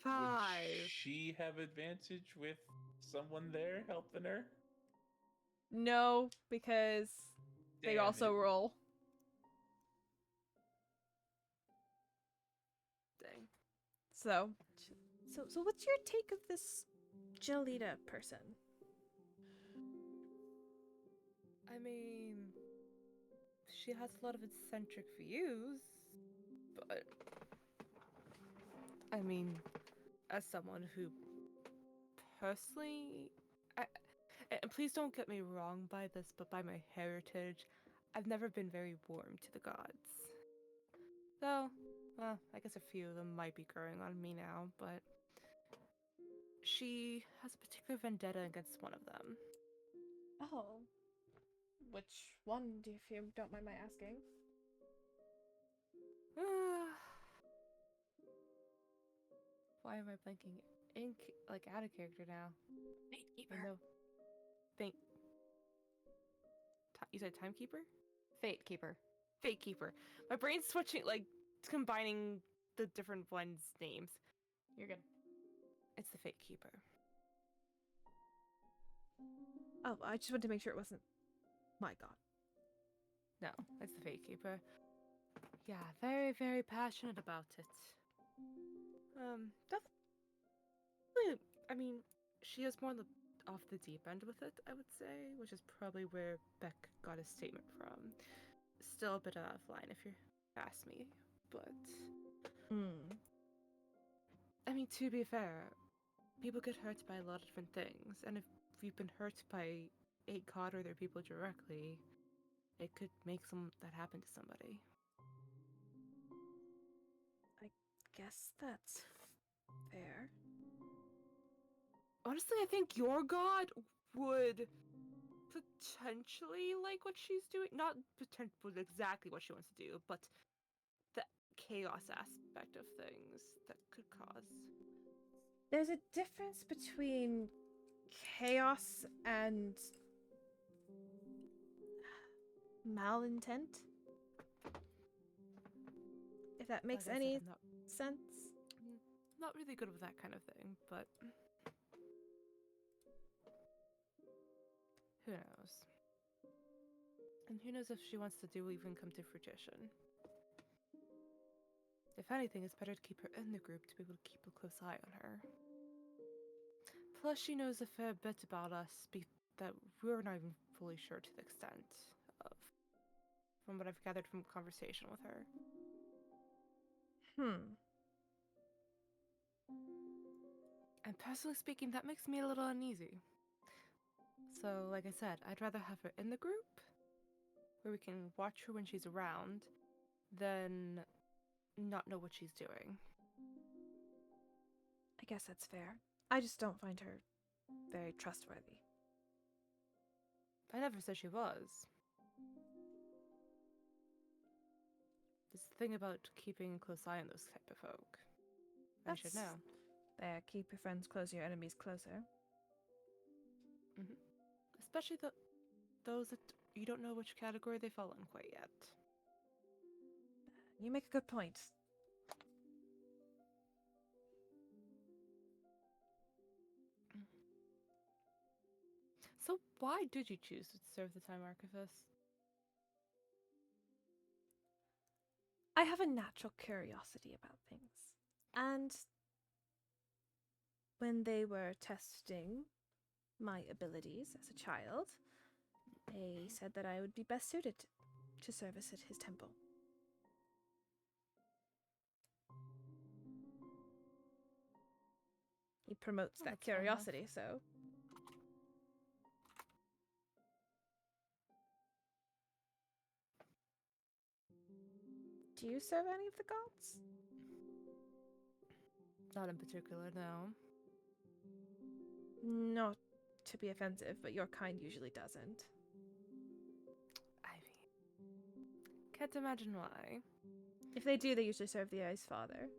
Would she have advantage with someone there helping her? No, because they Damn also it. roll. Dang. So what's your take of this Jolita person? I mean, she has a lot of eccentric views, but I mean, as someone who personally, and please don't get me wrong by this, but by my heritage, I've never been very warm to the gods. Though, well, I guess a few of them might be growing on me now, but she has a particular vendetta against one of them. Oh. Which one, if you don't mind my asking? Why am I blanking? Like out of character now. Gatekeeper. No. Think. You said Timekeeper? Fate Keeper. Fate Keeper. My brain's switching, like combining the different ones' names. You're good. It's the Fate Keeper. Oh, I just wanted to make sure it wasn't my god. No, it's the Fate Keeper. Yeah, very, very passionate about it. Definitely. I mean, she is more off the deep end with it, I would say, which is probably where Beck got his statement from. Still a bit out of line, if you ask me, but I mean, to be fair, people get hurt by a lot of different things, and if you've been hurt by a god or their people directly, it could make that happen to somebody. I guess that's fair. Honestly, I think your god would potentially like what she's doing. Not exactly what she wants to do, but the chaos aspect of things that could cause. There's a difference between chaos and malintent. If that makes Like I said, any I'm sense. not really good with that kind of thing, but who knows? And who knows if she wants to do even come to fruition. If anything, it's better to keep her in the group to be able to keep a close eye on her. Plus, she knows a fair bit about us that we're not even fully sure to the extent of, from what I've gathered from conversation with her. And personally speaking, that makes me a little uneasy. So, like I said, I'd rather have her in the group, where we can watch her when she's around, than not know what she's doing. I guess that's fair. I just don't find her very trustworthy. I never said she was. It's the thing about keeping a close eye on those type of folk. I should know. There, keep your friends close, your enemies closer. Especially those that you don't know which category they fall in quite yet. You make a good point. So why did you choose to serve the Time Archivist? I have a natural curiosity about things. And when they were testing my abilities as a child, they said that I would be best suited to service at his temple. He promotes that That's fair enough. curiosity, so. Do you serve any of the gods? Not in particular, no. Not to be offensive, but your kind usually doesn't. I mean, can't imagine why. If they do, they usually serve the Ice Father.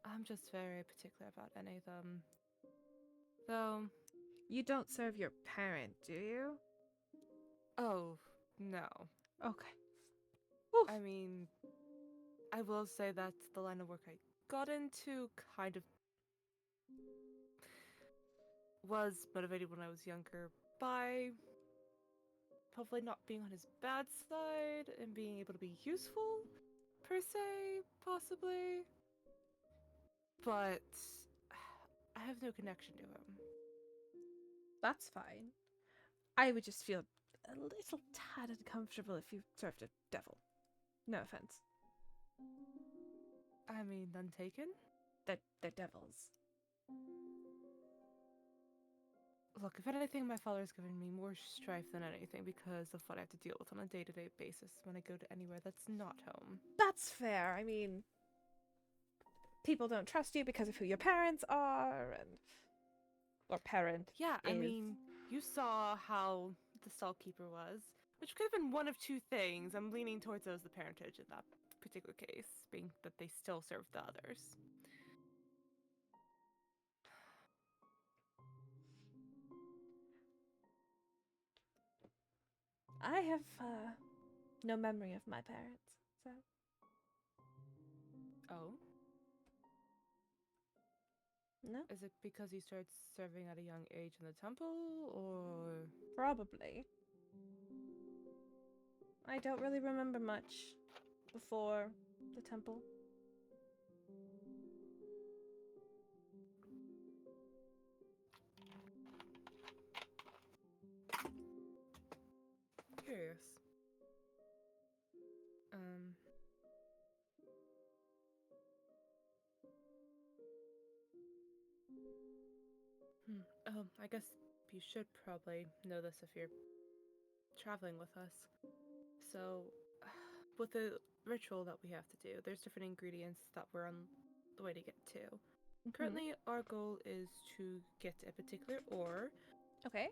I'm just very particular about any of them. Though, You don't serve your parent, do you? oh, no. Okay. I mean, I will say that the line of work I got into kind of was motivated when I was younger by probably not being on his bad side and being able to be useful, per se, possibly. But I have no connection to him. That's fine. I would just feel a little tad uncomfortable if you served a devil. No offense. I mean, none taken? They're devils. Look, if anything, my father's given me more strife than anything because of what I have to deal with on a day-to-day basis when I go to anywhere that's not home. That's fair. I mean, people don't trust you because of who your parents are, or parent. Yeah, I is. mean, you saw how the stallkeeper was, which could have been one of two things. I'm leaning towards those the parentage in that particular case, being that they still serve the others. I have no memory of my parents, so. Oh? No, Is it because you started serving at a young age in the temple, or...? probably. I don't really remember much before the temple. Curious. I guess you should probably know this if you're traveling with us. So, with the ritual that we have to do, there's different ingredients that we're on the way to get to. Currently, our goal is to get a particular ore. Okay.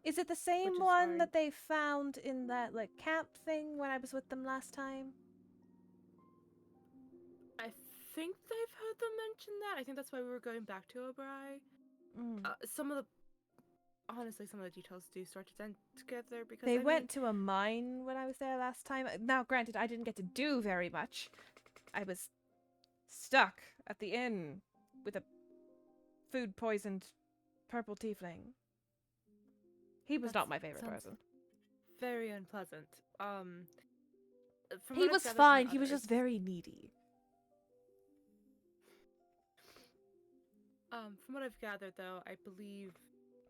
Is it the same which is one our- that they found in that like camp thing when I was with them last time? I think they've heard them mention that. I think that's why we were going back to Obrai. Honestly, some of the details do start to blend together because They I went mean, to a mine when I was there last time. Now, granted, I didn't get to do very much. I was stuck at the inn with a food poisoned purple tiefling. He was not That my favorite sounds person. very unpleasant. From He what I've was gathered from fine. He was others- just very needy. From what I've gathered, though, I believe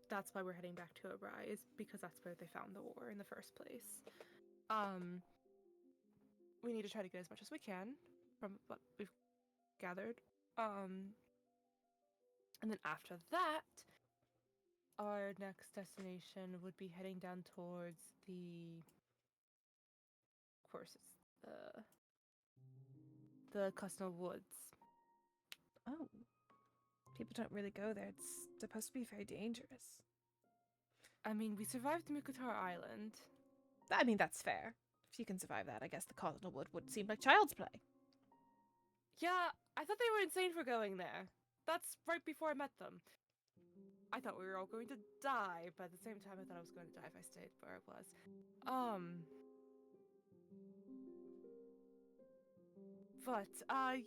that's why we're heading back to Obrai, is because that's where they found the ore in the first place. We need to try to get as much as we can from what we've gathered. And then after that, our next destination would be heading down towards of course, it's the Custom Woods. Oh. People don't really go there. It's supposed to be very dangerous. I mean, we survived Mukatar Island. I mean, that's fair. If you can survive that, I guess the Cottonwood would seem like child's play. Yeah, I thought they were insane for going there. That's right before I met them. I thought we were all going to die, but at the same time, I thought I was going to die if I stayed where I was.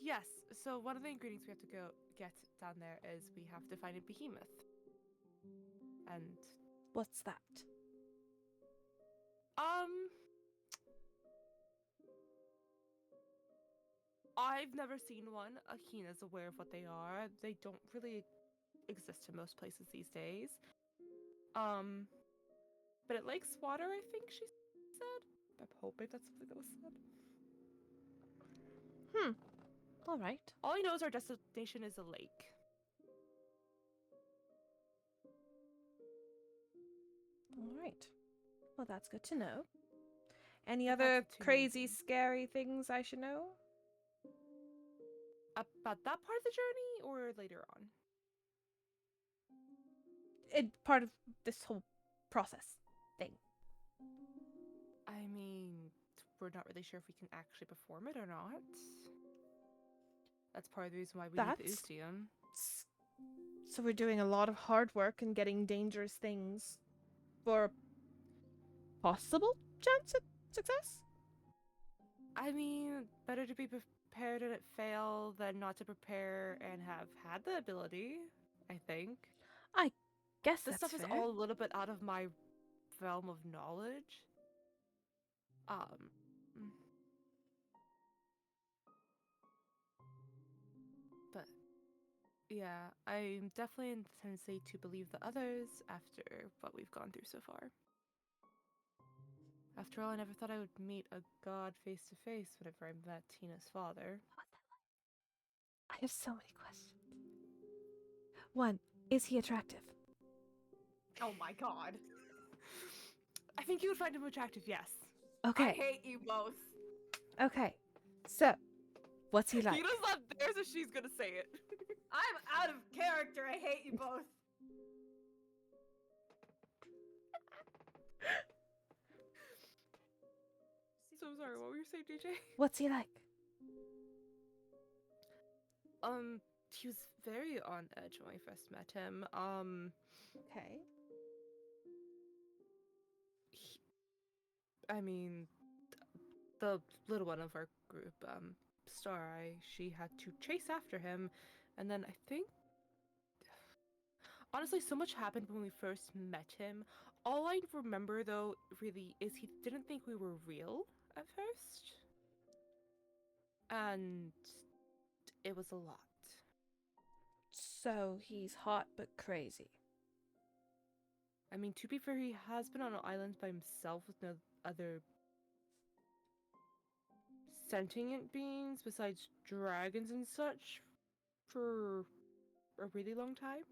Yes. So one of the ingredients we have to go get down there is we have to find a behemoth. And, What's that? I've never seen one. Akina's aware of what they are. They don't really exist in most places these days. But it likes water, I think she said. I'm hoping that's something that was said. All right. All I know is our destination is a lake. All right. Well, that's good to know. Any But other that's the two main crazy, things. scary things I should know? About that part of the journey, or later on? Part of this whole process thing. I mean, we're not really sure if we can actually perform it or not. That's part of the reason why we need the That's- Ustium. So we're doing a lot of hard work and getting dangerous things for a possible chance at success? I mean, better to be prepared and it fail than not to prepare and have had the ability, I think. Guess This that's stuff is fair. all a little bit out of my realm of knowledge. But yeah, I'm definitely in the tendency to believe the others after what we've gone through so far. After all, I never thought I would meet a god face to face whenever I met Tina's father. I have so many questions. 1. Is he attractive? Oh my god. I think you would find him attractive, yes. I Okay. hate you both. Okay. So, what's he like? Tina's not there, so she's gonna say it. I'm out of character. I hate you both. So sorry, what were you saying, DJ? What's he like? He was very on edge when we first met him. Okay. I mean, the little one of our group, Stareye, she had to chase after him, and then I think, honestly, so much happened when we first met him. All I remember, though, really, is he didn't think we were real at first, and it was a lot. So, he's hot but crazy. I mean, to be fair, he has been on an island by himself with no other sentient beings besides dragons and such for a really long time.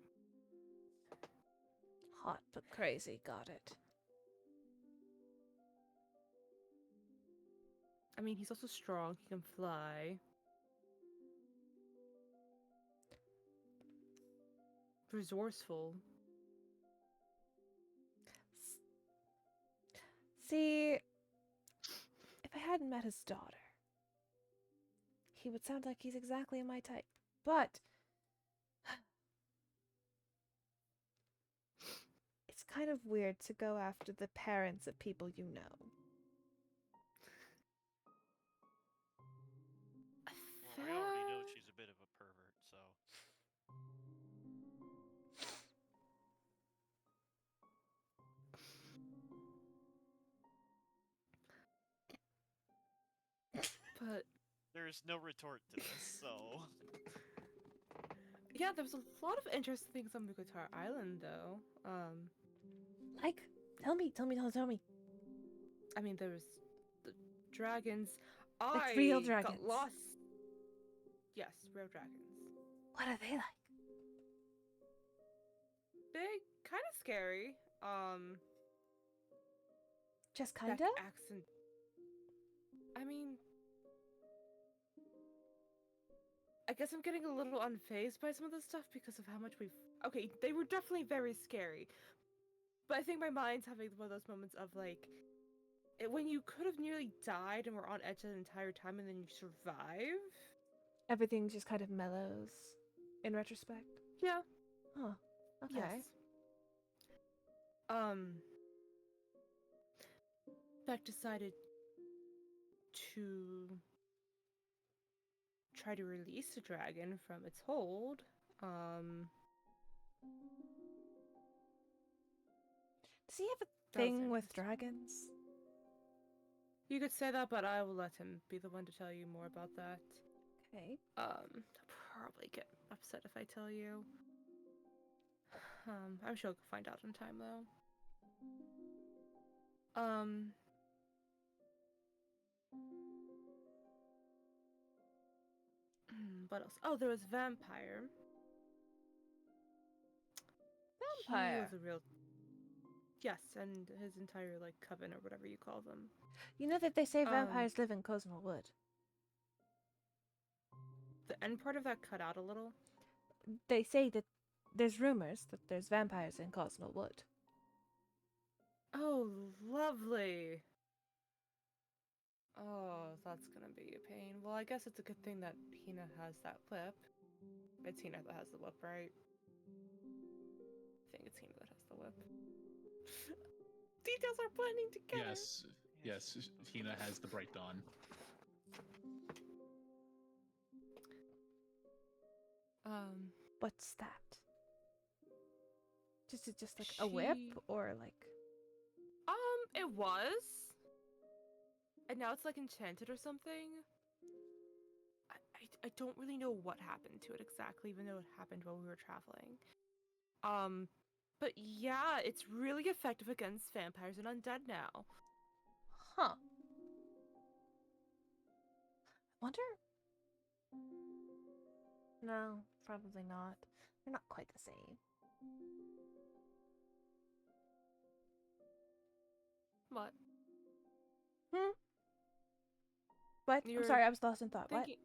Hot but crazy, got it. I mean, he's also strong. He can fly. Resourceful. See, if I hadn't met his daughter, he would sound like he's exactly my type. But it's kind of weird to go after the parents of people you know. Well, we already know she's a bit of a pervert, so. But There's no retort to this, so. yeah, there was a lot of interesting things on Mugutar Island, though. Like, tell me. I mean, there was the dragons. Like real I dragons. got lost. Yes, real dragons. What are they like? Big, kind of scary. Just Beck kinda? accent. I mean, I guess I'm getting a little unfazed by some of this stuff because of how much we've. Okay, they were definitely very scary, but I think my mind's having one of those moments of like, when you could have nearly died and were on edge the entire time, and then you survive. Everything just kind of mellows in retrospect. Yeah. Huh. Okay. Yes. Beck decided to try to release the dragon from its hold. Does he have a That was thing with interesting. dragons? You could say that, but I will let him be the one to tell you more about that. Okay. I'll probably get upset if I tell you. I'm sure he'll find out in time, though. What else? Oh, there was vampire. He Vampire. was a real. Yes, and his entire like coven or whatever you call them. You know that they say vampires live in Cosmo Wood. The end part of that cut out a little. They say that there's rumors that there's vampires in Cosmo Wood. Oh, lovely. Oh, that's gonna be a pain. Well, I guess it's a good thing that Hina has that whip. It's Hina that has the whip, right? I think it's Hina that has the whip. Details are blending together. Yes, Tina has the Bright Dawn. What's that? Just like a whip or like? It was. And now it's like enchanted or something. I don't really know what happened to it exactly, even though it happened while we were traveling. But yeah, it's really effective against vampires and undead now. Huh. Wonder. No, probably not. They're not quite the same. What? What? I'm You're sorry, I was lost in thought. Thinking,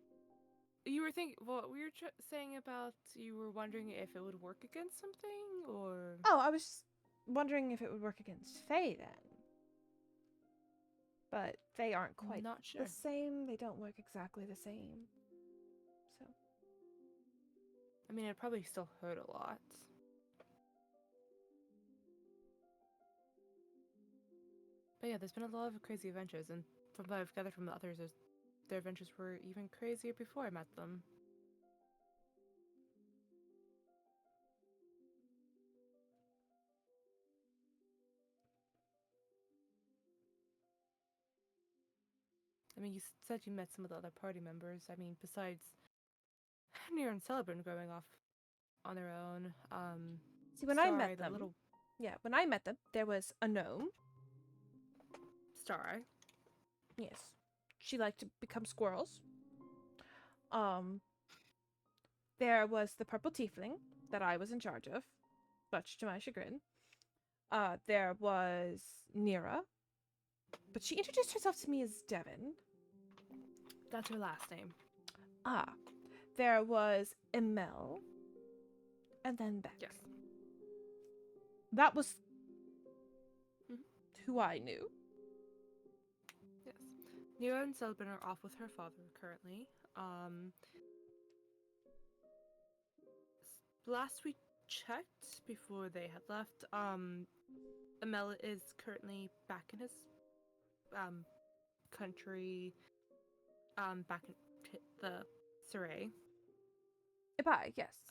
you were thinking. What we were saying about? You were wondering if it would work against something, or? What? Oh, I was just wondering if it would work against Fae then. But Fae aren't quite Not sure. the same. They don't work exactly the same. So. I mean, it probably still hurt a lot. But yeah, there's been a lot of crazy adventures, and from what I've gathered from the others, their adventures were even crazier before I met them. I mean, you said you met some of the other party members. I mean, besides Nira and Celebrin growing off on their own. See, when I met them, when I met them, there was a gnome. Star. Yes, she liked to become squirrels. There was the purple tiefling that I was in charge of, much to my chagrin. There was Nira, but she introduced herself to me as Devin. That's her last name. Ah, there was Emel, and then Beck. Yes. That was Mhm. who I knew. Yes. Nira and Celebrin are off with her father currently. Last we checked before they had left, Emel is currently back in his country, back in the Saray. Ibai, yes.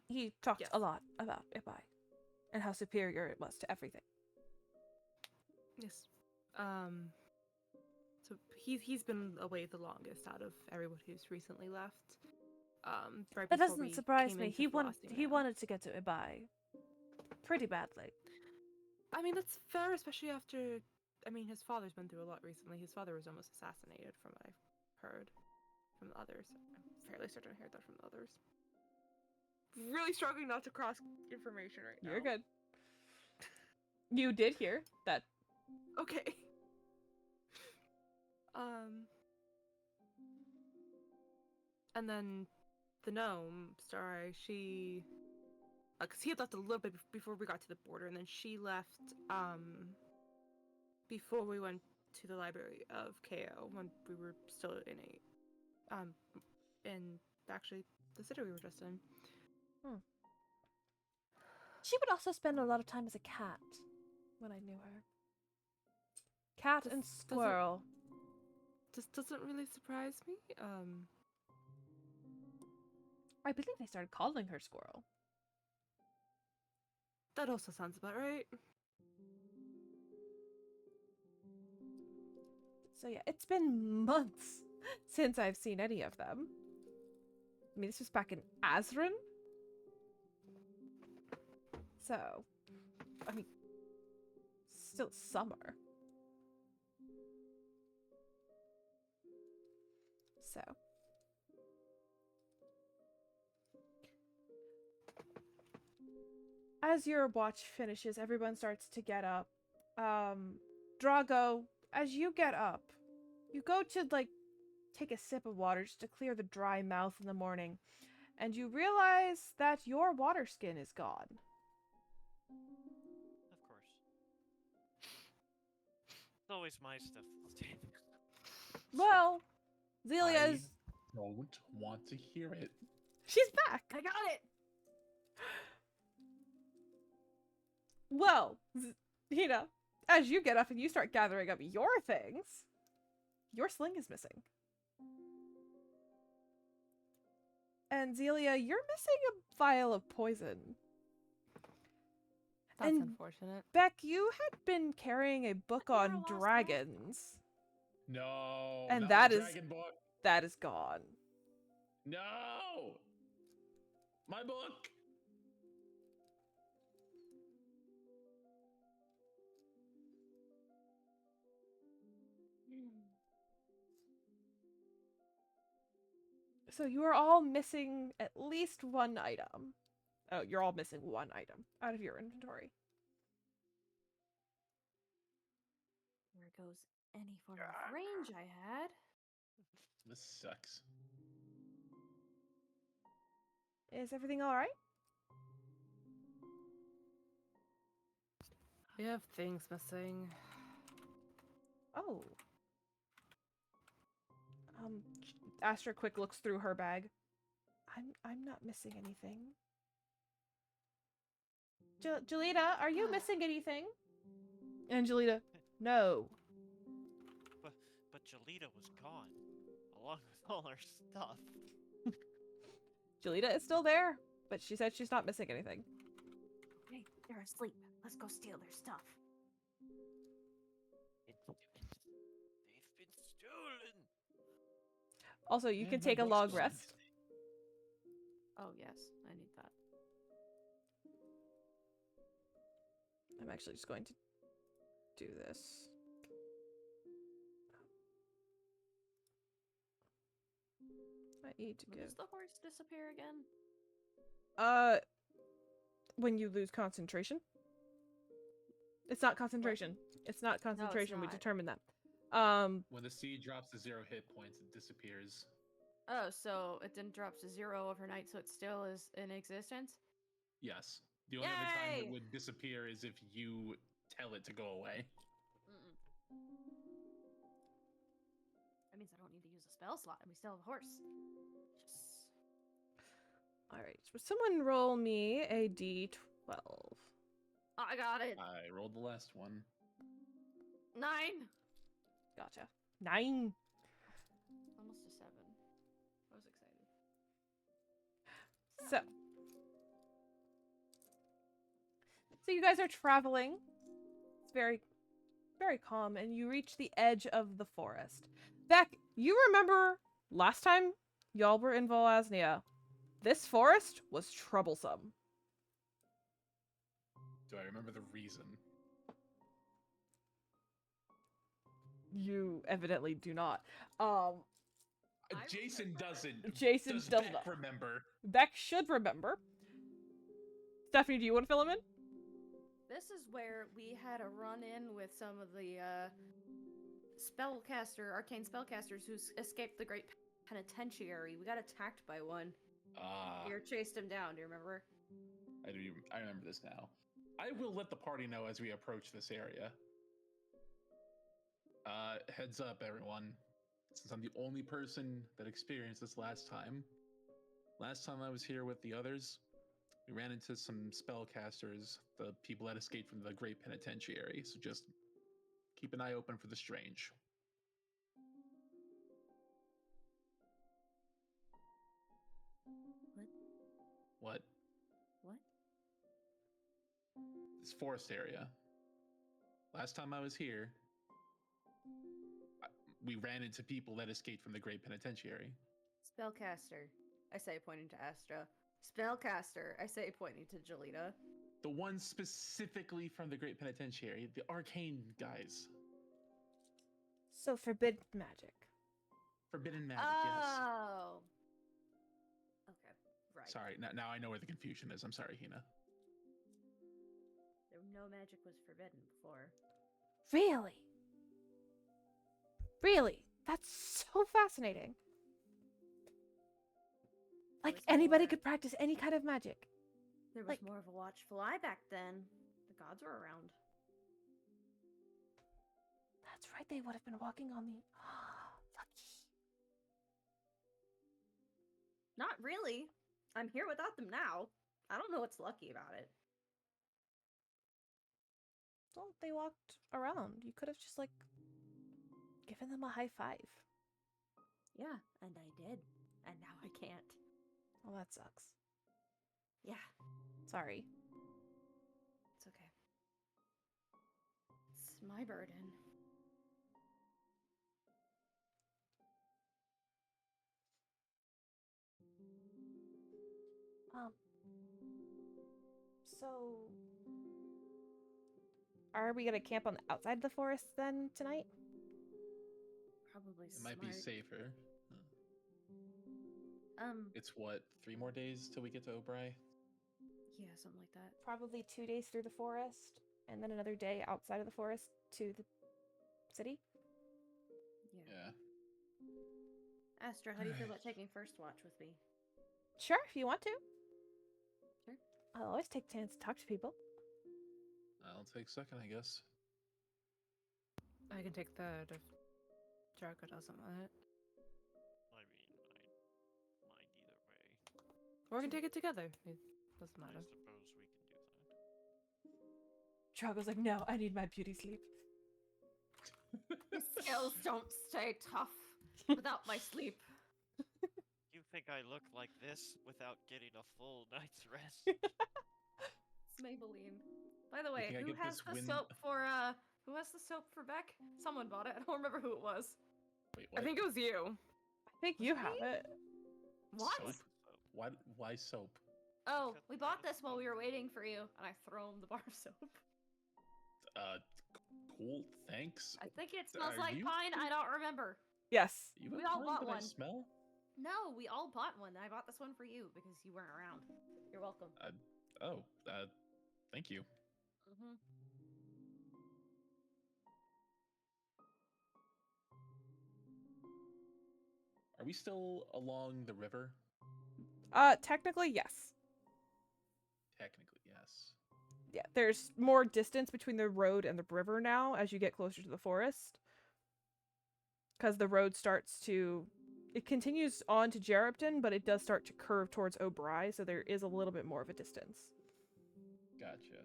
He talked yes. a lot about Ibai and how superior it was to everything. Yes. So he's been away the longest out of everyone who's recently left. Right That before doesn't we surprise came me. into He Philosophy now. wanted to get to Ibai pretty badly. I mean, that's fair, especially after. I mean, his father's been through a lot recently. His father was almost assassinated, from what I've heard from the others. I'm fairly certain I heard that from the others. Really struggling not to cross information right now. You're good. You did hear that. Okay. And then the gnome, Stareye, she, because he had left a little bit before we got to the border, and then she left before we went to the library of KO when we were still in actually the city we were just in. She would also spend a lot of time as a cat when I knew her. Cat and squirrel. Just doesn't really surprise me. I believe they started calling her Squirrel. That also sounds about right. So yeah, it's been months since I've seen any of them. I mean, this was back in Azrin. So, I mean, still summer. So. As your watch finishes, everyone starts to get up. Drago, as you get up, you go to, like, take a sip of water just to clear the dry mouth in the morning, and you realize that your water skin is gone. Of course. It's always my stuff. Well, Zelia's... I don't want to hear it. She's back! I got it. Well, as you get up and you start gathering up your things, your sling is missing. And Zelia, you're missing a vial of poison. That's And unfortunate. Beck, you had been carrying a book You're a on lost book. dragons. No. And not that my is- dragon book. That is gone. No. My book. So you are all missing at least one item. Oh, you're all missing one item out of your inventory. Where goes any form of range I had? This sucks. Is everything all right? We have things missing. Oh. Astra quick looks through her bag. I'm not missing anything. Jelita, are you missing anything? And Jelita, no. But Jelita was gone, along with all our stuff. Jelita is still there, but she said she's not missing anything. Hey, they're asleep. Let's go steal their stuff. They've been stolen. Also, you can My take a book's long gone. rest. Oh yes, I need that. I'm actually just going to do this. I need to When give... does the horse disappear again? When you lose concentration. It's not concentration. It's not concentration. We not. determined that. When the seed drops to 0 hit points, it disappears. Oh, so it didn't drop to 0 overnight, so it still is in existence? Yes. The only other time Yay! it would disappear is if you tell it to go away. Mm-mm. That means I don't need to use a spell slot, and we still have a horse. Yes. All right. Someone roll me a d12. I got it. I rolled the last one. 9. Gotcha. 9. Almost a 7. I was excited. So you guys are traveling. It's very, very calm, and you reach the edge of the forest. Beck, you remember last time y'all were in Volaznia? This forest was troublesome. Do I remember the reason? You evidently do not. Jason doesn't. Jason Does does Beck not. remember? Beck should remember. Stephanie, do you want to fill him in? This is where we had a run-in with some of the arcane spellcasters who escaped the Great Penitentiary. We got attacked by one. We chased him down. Do you remember? I do. I remember this now. I will let the party know as we approach this area. Heads up, everyone. Since I'm the only person that experienced this last time I was here with the others, we ran into some spellcasters, the people that escaped from the Great Penitentiary. So just keep an eye open for the strange. What? What? This forest area. Last time I was here, we ran into people that escaped from the Great Penitentiary. Spellcaster, I say, pointing to Astra. Spellcaster, I say, pointing to Jelita. The ones specifically from the Great Penitentiary, the arcane guys. So forbidden magic. Forbidden magic, yes. Oh. Okay, right. Sorry, now I know where the confusion is. I'm sorry, Hina. No magic was forbidden before. Really? Really? That's so fascinating. Like was anybody more- could practice any kind of magic. There was Like- more of a watchful eye back then. The gods were around. That's right, they would have been walking on the lucky. Not really. I'm here without them now. I don't know what's lucky about it. Well, they walked around. You could have just like given them a high five. Yeah, and I did. And now I can't. Well, that sucks. Yeah, Sorry. It's okay. It's my burden. So are we gonna camp on the outside of the forest then tonight? probably It might be safer. It's what, 3 more days till we get to Obrai? Yeah, something like that. Probably 2 days through the forest, and then another day outside of the forest to the city. Yeah. Astra, how do you feel about taking first watch with me? Sure, if you want to. Sure. I'll always take a chance to talk to people. I'll take second, I guess. I can take third if Draco doesn't want it. I mean, I mind either way. Or we can take it together. It doesn't I matter. suppose we can do that. Trago's like, no, I need my beauty sleep. My skills don't stay tough without my sleep. You think I look like this without getting a full night's rest? It's Maybelline. By the way, think I who get has this the win- soap for Beck? Someone bought it. I don't remember who it was. Wait, I what? think it was you. I think you have it. What? Soap? Why soap? Oh, Because we bought this while we were waiting for you, and I throw him the bar of soap. Cool, thanks. I think it smells Are like you- pine. I don't remember. Yes. You we have all pine bought that I one. smell? No, we all bought one. I bought this one for you because you weren't around. You're welcome. Thank you. Mm-hmm. Are we still along the river? Technically, yes. Technically, yes. Yeah, there's more distance between the road and the river now as you get closer to the forest. Because the road it continues on to Jerepton, but it does start to curve towards O'Bry, so there is a little bit more of a distance. Gotcha.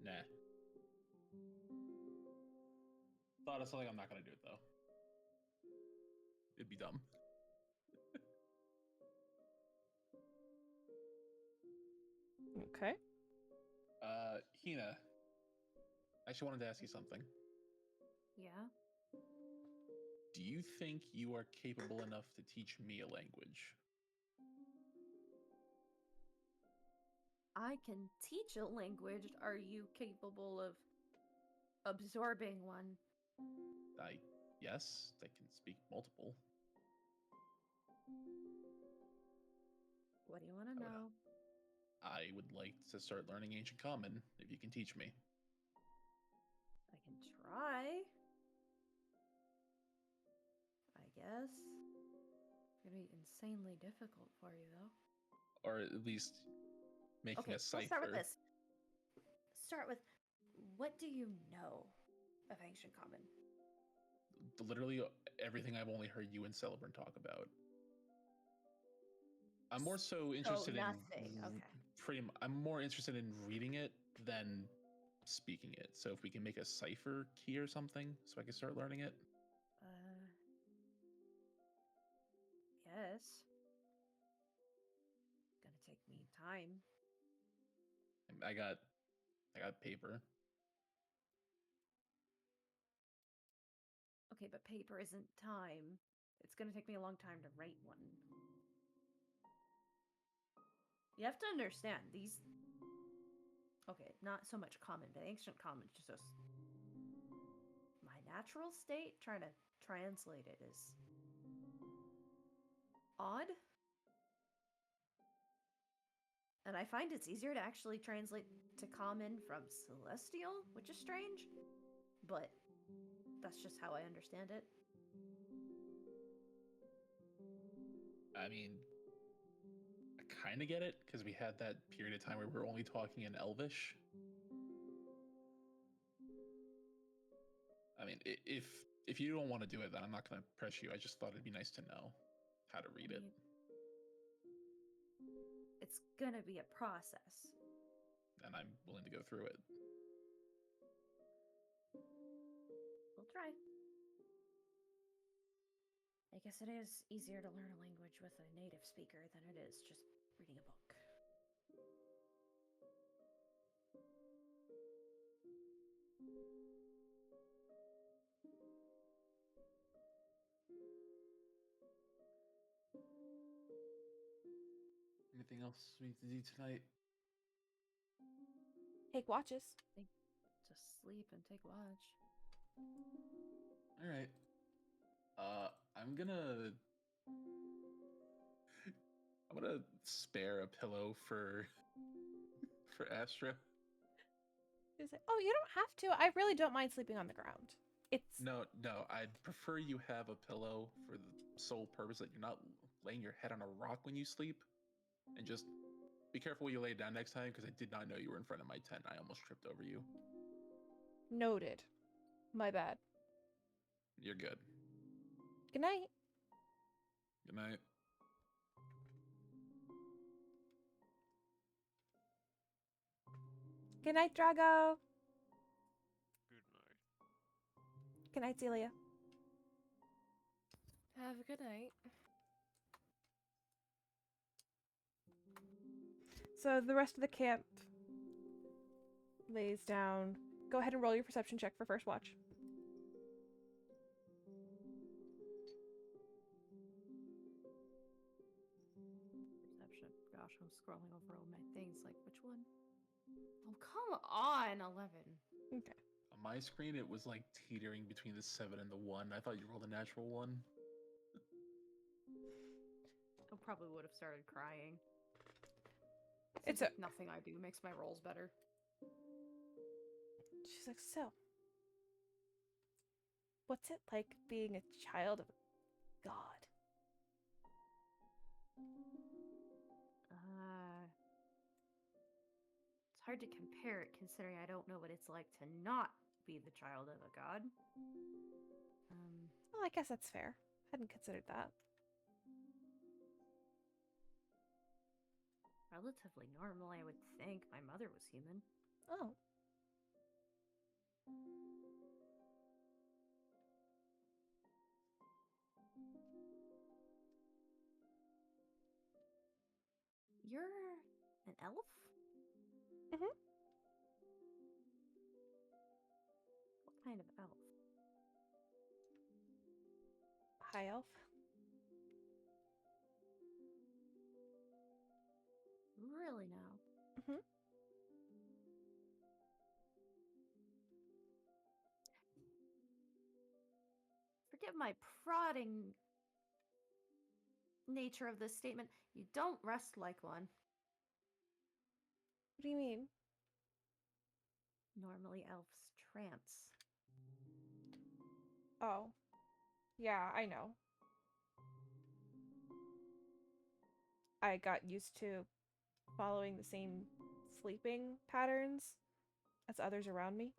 Nah. Thought of something. I'm not gonna do it though. It'd be dumb. Okay. Hina. I actually wanted to ask you something. Yeah. Do you think you are capable enough to teach me a language? I can teach a language. Are you capable of absorbing one? Yes, I can speak multiple. What do you want to know? I would like to start learning Ancient Common, if you can teach me. I can try. I guess. It's gonna be insanely difficult for you, though. Or at least making Okay, a cipher. let's start with this. Start with, what do you know of Ancient Common? Literally everything I've only heard you and Celebrin talk about. I'm more so interested nothing. in Okay. I'm more interested in reading it than speaking it. So if we can make a cipher key or something so I can start learning it. Yes. It's gonna take me time. I got paper. Okay, but paper isn't time. It's gonna take me a long time to write one. You have to understand, these... Okay, not so much common, but ancient common is just... My natural state, trying to translate it is... odd. And I find it's easier to actually translate to common from celestial, which is strange. But that's just how I understand it. I mean, I kind of get it, because we had that period of time where we were only talking in Elvish. I mean, if you don't want to do it, then I'm not going to press you. I just thought it'd be nice to know how to read it. It's gonna be a process. And I'm willing to go through it. We'll try. I guess it is easier to learn a language with a native speaker than it is just reading a book. Anything else we need to do tonight? Take watches. Just sleep and take watch. All right. I'm gonna spare a pillow for Astra. She's like, oh, you don't have to. I really don't mind sleeping on the ground. It's No, I'd prefer you have a pillow for the sole purpose that you're not laying your head on a rock when you sleep. And just be careful when you lay down next time, because I did not know you were in front of my tent. I almost tripped over you. noted. My bad. You're good. Good night. Good night. Good night, Drago. Good night. Good night, Celia. Have a good night. So the rest of the camp lays down. Go ahead and roll your perception check for first watch. Perception. Gosh, I'm scrolling over all my things. Like, which one? Oh, come on, 11. Okay. On my screen, it was like teetering between the 7 and the 1. I thought you rolled a natural 1. I probably would have started crying. It's Seems like nothing I do makes my rolls better. She's like, so, what's it like being a child of a god? It's hard to compare it considering I don't know what it's like to not be the child of a god. Well, I guess that's fair. Hadn't considered that. Relatively normal, I would think. My mother was human. Oh. You're an elf? Mhm. What kind of elf? High elf. Really now? Mhm. Forgive my prodding nature of this statement. You don't rest like one. What do you mean? Normally elves trance. Oh. Yeah, I know. I got used to following the same sleeping patterns as others around me.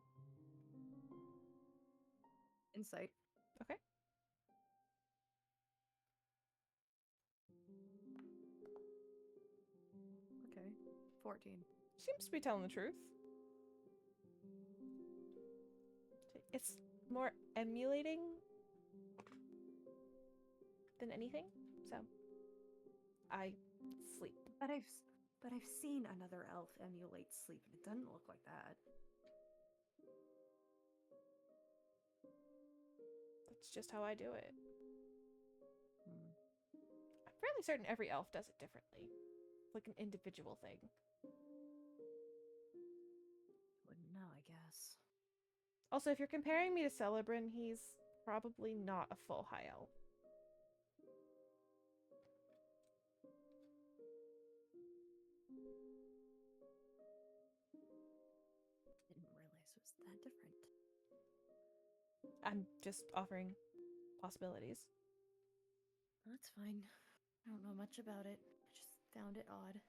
Insight. Okay. Okay. 14. Seems to be telling the truth. It's more emulating than anything, so I sleep. But I've seen another elf emulate sleep, and it doesn't look like that. That's just how I do it. Hmm. I'm fairly certain every elf does it differently. It's like an individual thing. Wouldn't know, I guess. Also, if you're comparing me to Celebrin, he's probably not a full high elf. Didn't realize it was that different. I'm just offering possibilities. That's fine. I don't know much about it. I just found it odd.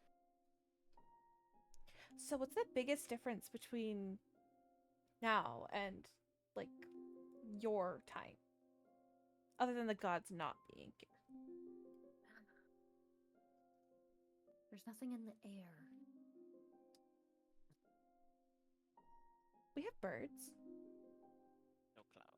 So what's the biggest difference between now and, like, your time? Other than the gods not being here. There's nothing in the air. We have birds. No clouds.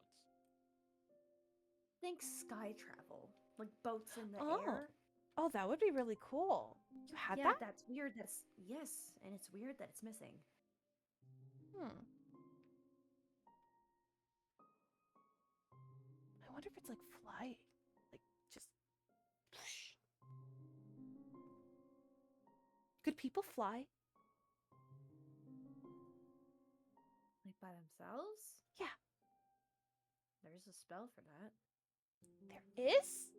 Think sky travel. Like boats in the Oh. air. Oh, that would be really cool. You had Yeah, that? that's weird. Yes, and it's weird that it's missing. Hmm. I wonder if it's like flying. Like, just... whoosh. Could people fly? Like by themselves? Yeah. There's a spell for that. There is?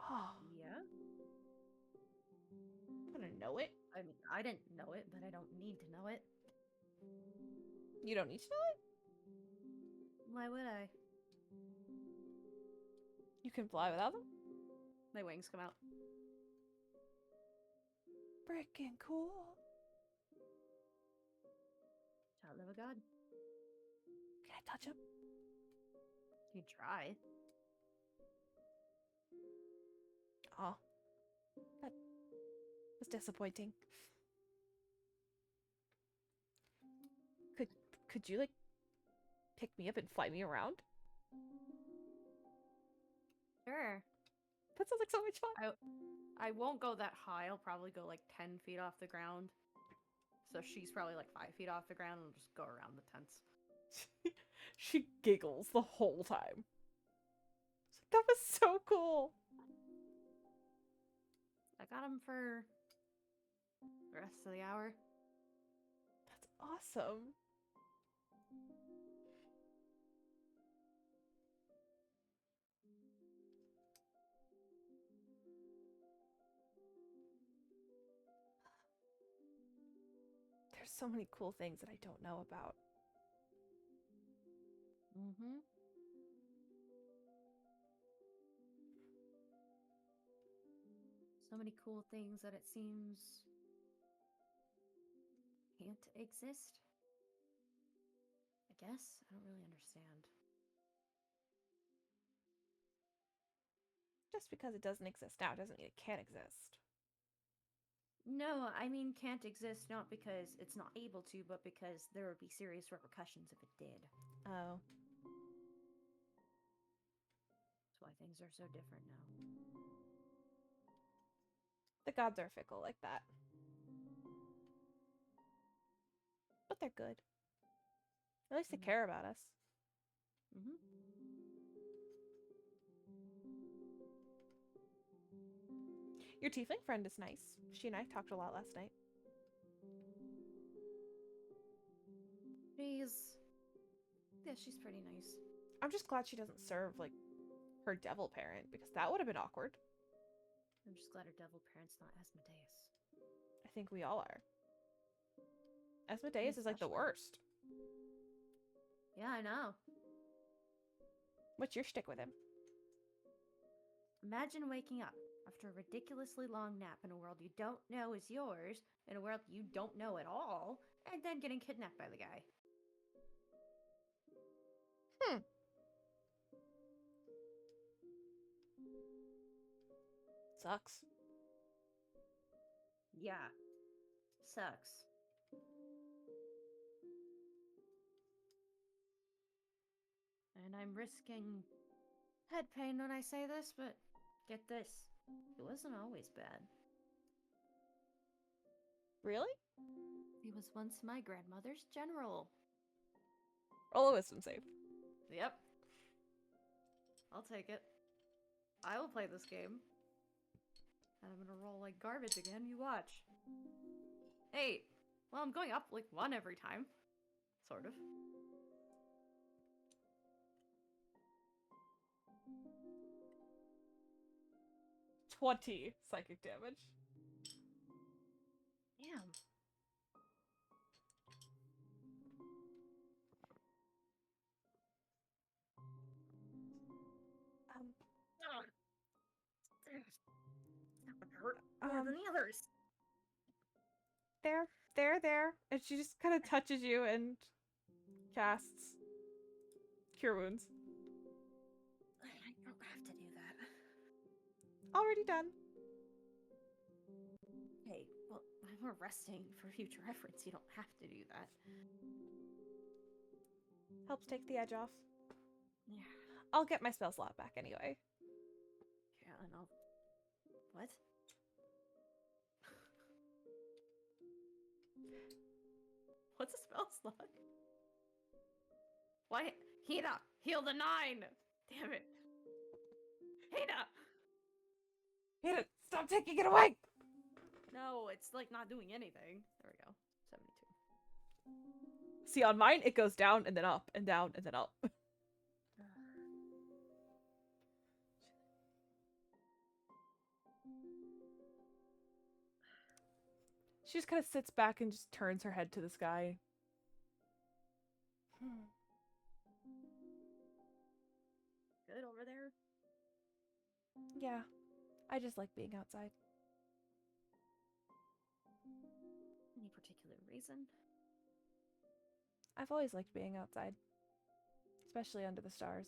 Oh, Yeah. I want to know it. I mean, I didn't know it, but I don't need to know it. You don't need to know it? Why would I? You can fly without them? My wings come out. Frickin' cool. Child of a god. Can I touch them? You try. Oh. That was disappointing. Could you, like, pick me up and fly me around? Sure. That sounds like so much fun. I won't go that high. I'll probably go like 10 feet off the ground. So she's probably like 5 feet off the ground and we'll just go around the tents. She giggles the whole time. That was so cool. I got him for the rest of the hour. That's awesome. There's so many cool things that I don't know about. Mm-hmm. So many cool things that it seems can't exist. I guess I don't really understand. Just because it doesn't exist now doesn't mean it can't exist. No, I mean can't exist not because it's not able to, but because there would be serious repercussions if it did. Oh. That's why things are so different now. The gods are fickle like that. But they're good. At least they Mhm. care about us. Mm-hmm. Your tiefling friend is nice. She and I talked a lot last night. She's pretty nice. I'm just glad she doesn't serve, like, her devil parent, because that would have been awkward. I'm just glad her devil parent's not Asmodeus. I think we all are. Asmodeus is like the Especially. worst. Yeah, I know. What's your shtick with him? Imagine waking up after a ridiculously long nap in a world you don't know is yours, in a world you don't know at all, and then getting kidnapped by the guy. Sucks. Yeah. Sucks. And I'm risking head pain when I say this, but get this. He wasn't always bad. Really? He was once my grandmother's general. Roll a wisdom save. Yep. I'll take it. I will play this game. And I'm gonna roll like garbage again, you watch. 8. Well, I'm going up like 1 every time. Sort of. $20 psychic damage. Damn. Ugh. That would hurt more than the others. There. And she just kind of touches you and casts Cure Wounds. I don't have to do that. Already done. Hey, well, I'm resting for future reference. You don't have to do that. Helps take the edge off. Yeah. I'll get my spell slot back anyway. Yeah, and I'll... What? What's a spell slot? Why? Hina! Heal the 9! Damn it. Hina! Hit it! Stop taking it away! No, it's like not doing anything. There we go. 72. See, on mine, it goes down and then up and down and then up. She just kind of sits back and just turns her head to the sky. Good over there? Yeah, I just like being outside. Any particular reason? I've always liked being outside, especially under the stars.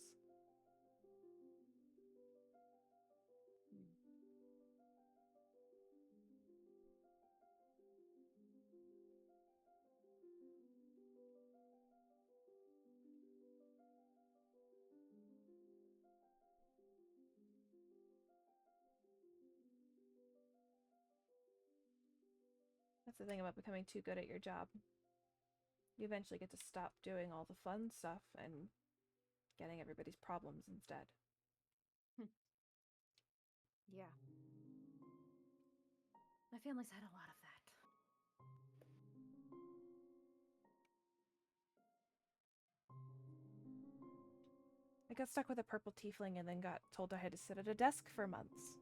That's the thing about becoming too good at your job. You eventually get to stop doing all the fun stuff and getting everybody's problems instead. Yeah. My family's had a lot of that. I got stuck with a purple tiefling and then got told I had to sit at a desk for months.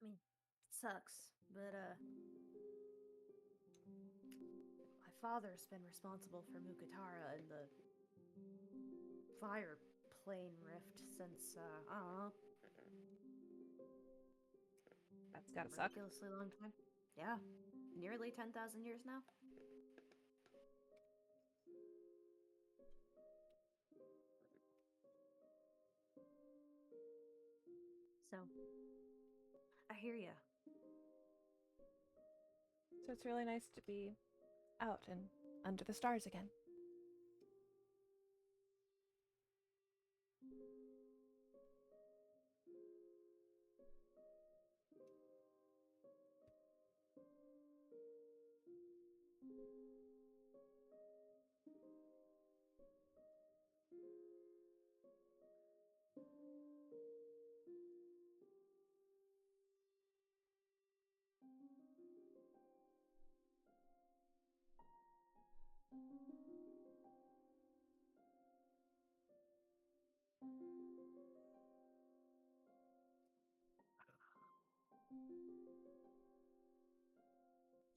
I mean, it sucks, but I father's been responsible for Mukatara and the fire plane rift since, I don't know, That's gotta suck. ridiculously long time. Yeah, nearly 10,000 years now. So, I hear ya. So it's really nice to be out and under the stars again.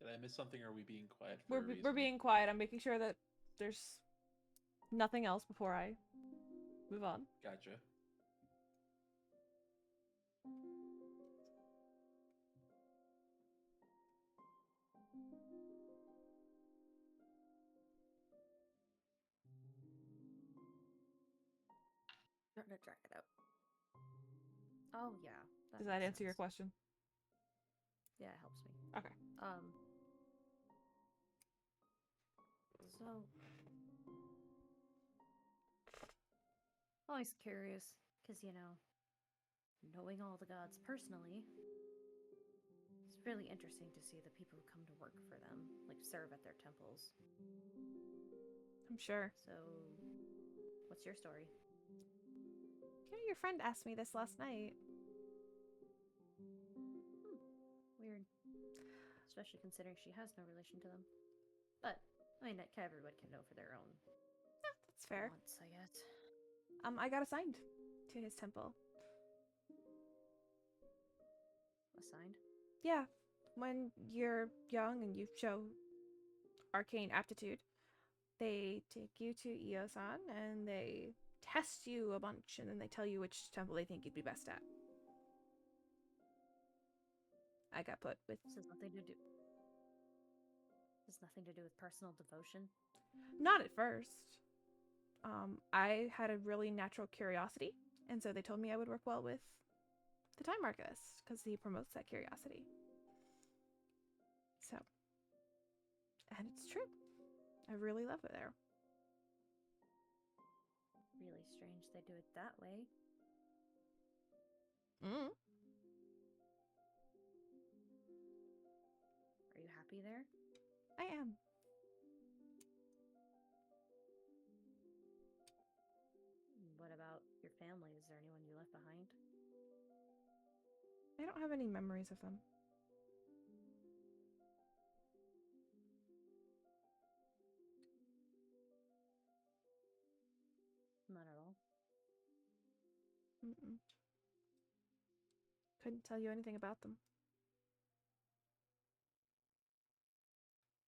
Did I miss something, or are we being quiet for a reason? We're being quiet. I'm making sure that there's nothing else before I move on. Gotcha. Starting to track it out. Oh yeah. Does that makes answer your sense. question? Yeah, it helps me. Okay. So always curious, because knowing all the gods personally, it's really interesting to see the people who come to work for them, like serve at their temples. I'm sure. So, what's your story? Your friend asked me this last night. Weird. Especially considering she has no relation to them. But, I mean, everyone can know for their own That's fair. wants, I guess. I got assigned to his temple. Assigned? Yeah. When you're young and you show arcane aptitude, they take you to Io-san and they test you a bunch, and then they tell you which temple they think you'd be best at. I got put with... This has nothing to do... This has nothing to do with personal devotion? Not at first. I had a really natural curiosity, and so they told me I would work well with the Time Archivist, because he promotes that curiosity. So, and it's true. I really love it there. Really strange they do it that way. Mm. Are you happy there? I am. What about your family? Is there anyone you left behind? I don't have any memories of them. Not at all. Mm-mm. Couldn't tell you anything about them.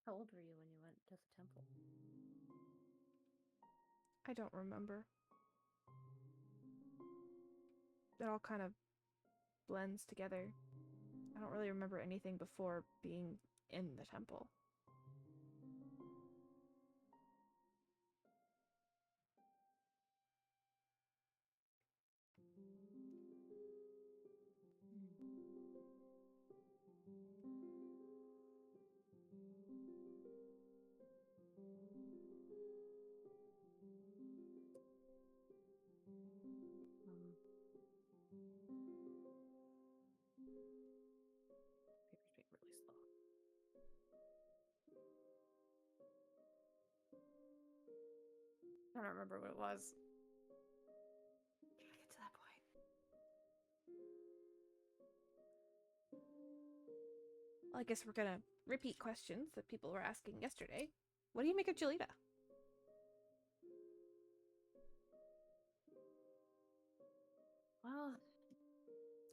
How old were you when you went to the temple? I don't remember. It all kind of blends together. I don't really remember anything before being in the temple. Paper's being really slow. I don't remember what it was. Trying to get to that point. Well, I guess we're gonna repeat questions that people were asking yesterday. What do you make of Jolita? Well,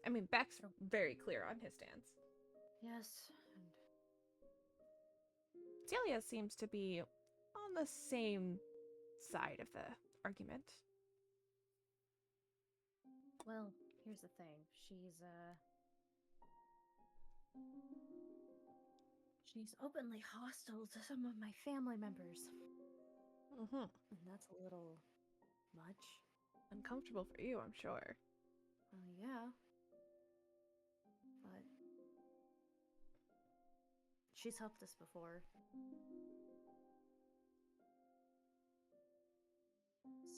I mean, Beck's very clear on his stance. yes, and Celia seems to be on the same side of the argument. Well, here's the thing. She's openly hostile to some of my family members. Mm-hmm. And that's a little much. Uncomfortable for you, I'm sure. Yeah. But she's helped us before.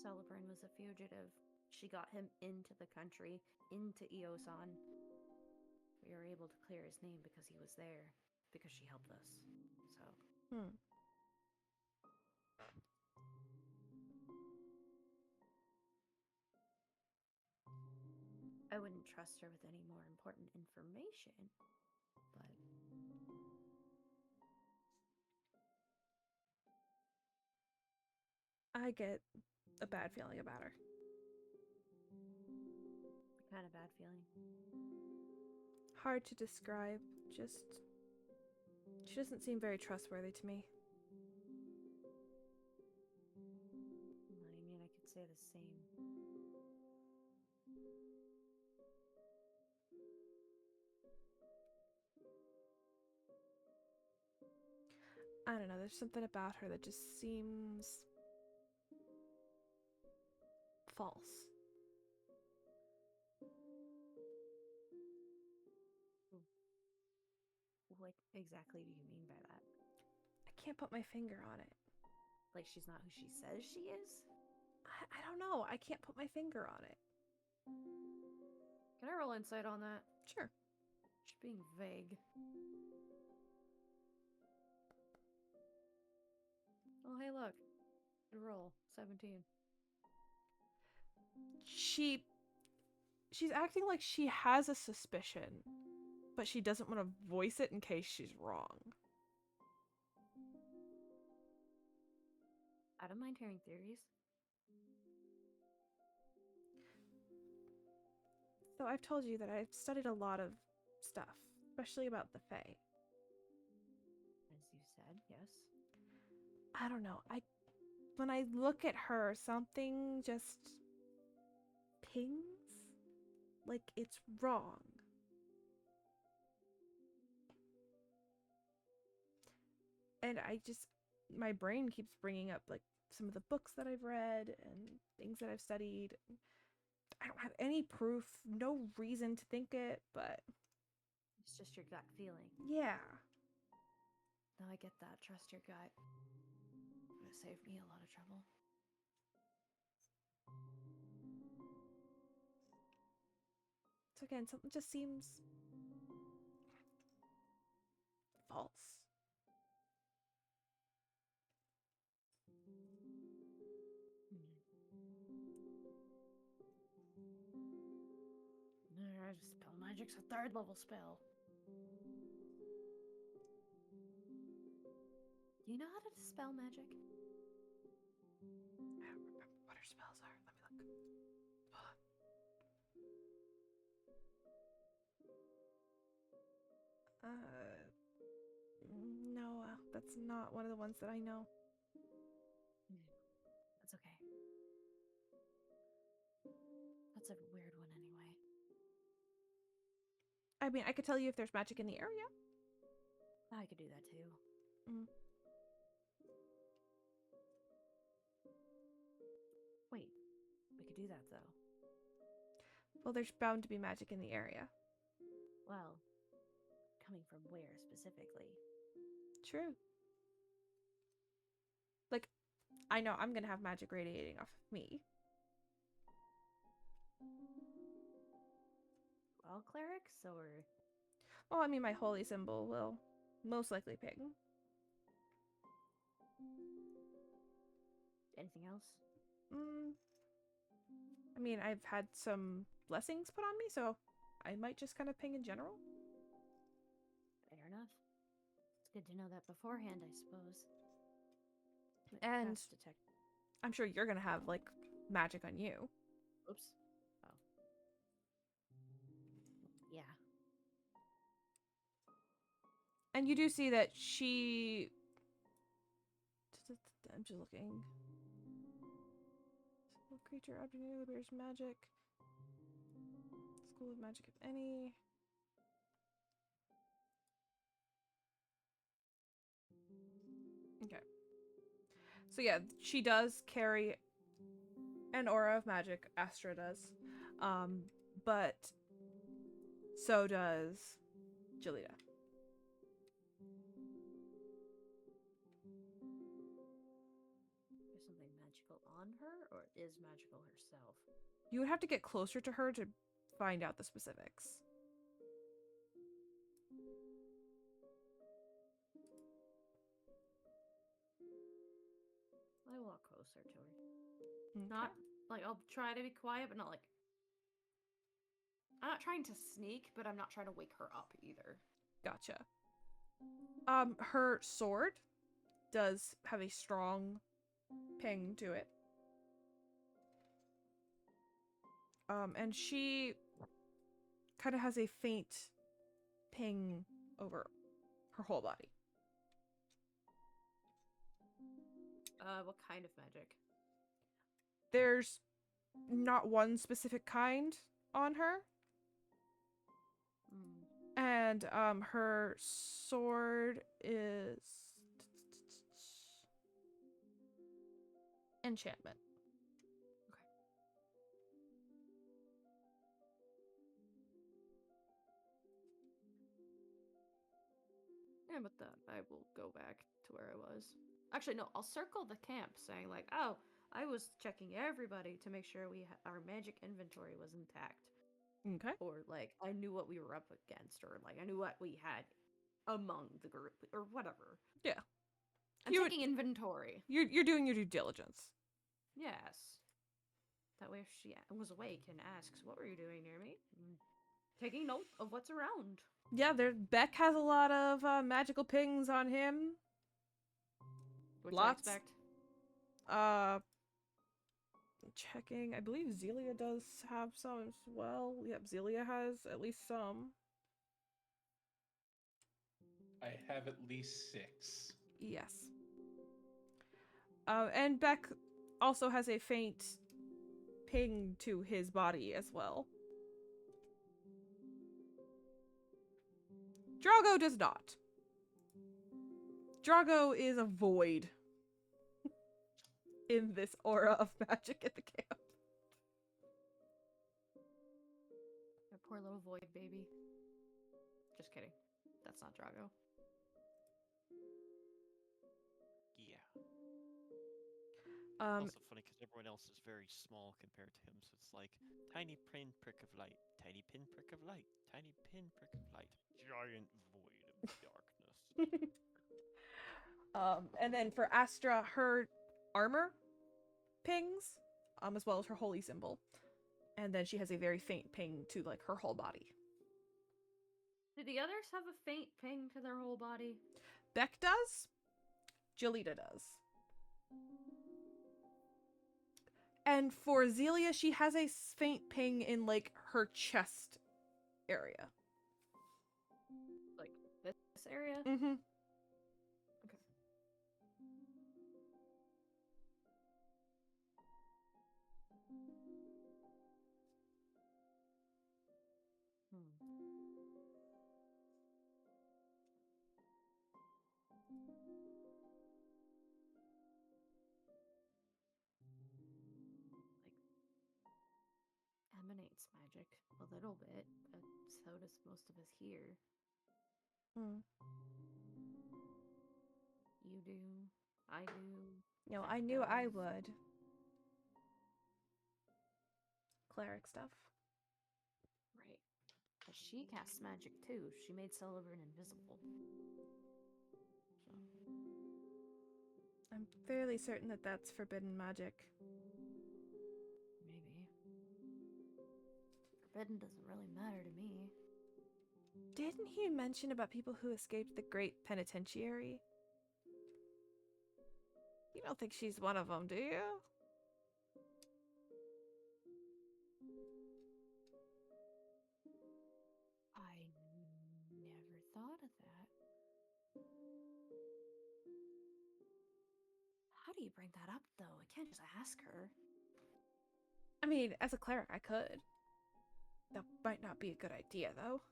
Celebrin was a fugitive. She got him into the country, into Iosan. We were able to clear his name because he was there, because she helped us. So. I wouldn't trust her with any more important information, but I get a bad feeling about her. what kind of bad feeling? Hard to describe. Just, she doesn't seem very trustworthy to me. I mean, I could say the same. I don't know, there's something about her that just seems false. What exactly do you mean by that? I can't put my finger on it. Like she's not who she says she is? I don't know. I can't put my finger on it. Can I roll insight on that? Sure. She's being vague. Oh, hey, look. Good roll. 17. She's acting like she has a suspicion, but she doesn't want to voice it in case she's wrong. I don't mind hearing theories. So I've told you that I've studied a lot of stuff, especially about the Fae. As you said, yes. I don't know. When I look at her, something just pings like it's wrong. And my brain keeps bringing up like some of the books that I've read and things that I've studied. I don't have any proof, no reason to think it, but It's just your gut feeling. yeah. No, I get that. Trust your gut. It would save me a lot of trouble. So again, something just seems false. Spell magic's a 3rd level spell. Do you know how to dispel magic? I don't remember what her spells are. Let me look. No, that's not one of the ones that I know. That's okay. That's a weird one anyway. I mean, I could tell you if there's magic in the area. I could do that too. Wait, we could do that though. Well, there's bound to be magic in the area. Well, coming from where specifically? True. Like, I know I'm gonna have magic radiating off of me. All clerics, or? Well, I mean, my holy symbol will most likely ping. Anything else? I mean, I've had some blessings put on me, so I might just kind of ping in general. Fair enough. It's good to know that beforehand, I suppose. And Cast detect. I'm sure you're gonna have, like, magic on you. Oops. Oh. Yeah. And you do see that she I'm just looking. So creature, object, nearly bears magic. School of magic, if any. Okay. So yeah, she does carry an aura of magic. Astra does. But so does Jilida. Is something magical on her, or is magical herself? You would have to get closer to her to find out the specifics. I walk closer to her. Okay. Not like I'll try to be quiet, but not like I'm not trying to sneak, but I'm not trying to wake her up either. Gotcha. Her sword does have a strong ping to it. And she kind of has a faint ping over her whole body. What kind of magic? There's not one specific kind on her. And her sword is enchantment. And with that, I will go back to where I was. Actually, no, I'll circle the camp saying, like, oh, I was checking everybody to make sure our magic inventory was intact. Okay. Or, like, I knew what we were up against, or, like, I knew what we had among the group, or whatever. Yeah. I'm taking inventory. You're doing your due diligence. Yes. That way, if she was awake and asks, what were you doing near me? Taking note of what's around. Yeah, Beck has a lot of magical pings on him. Which Lots. I expect. Checking. I believe Zelia does have some as well. Yep, Zelia has at least some. I have at least 6. Yes. And Beck also has a faint ping to his body as well. Drago does not. Drago is a void in this aura of magic at the camp. My poor little void baby. Just kidding. That's not Drago. Yeah. Um, Also funny because everyone else is very small compared to him, so it's like tiny pinprick of light, tiny pinprick of light, tiny pinprick of light, giant void of darkness. And then for Astra, her armor pings, as well as her holy symbol. And then she has a very faint ping to like her whole body. Do the others have a faint ping to their whole body? Beck does. Jilida does. And for Zelia, she has a faint ping in like her chest area. Like this area? Mm-hmm. Okay. Emanates magic a little bit, but so does most of us here. You do. I do. No, Beck I knew I does. would. Cleric stuff. Right. But she casts magic too. She made Celebrin invisible. So. I'm fairly certain that that's forbidden magic. Maybe. Forbidden doesn't really matter to me. Didn't he mention about people who escaped the Great Penitentiary? You don't think she's one of them, do you? I never thought of that. How do do you bring that up, though? I can't just ask her. I mean, as a cleric, I could. That might not be a good idea, though.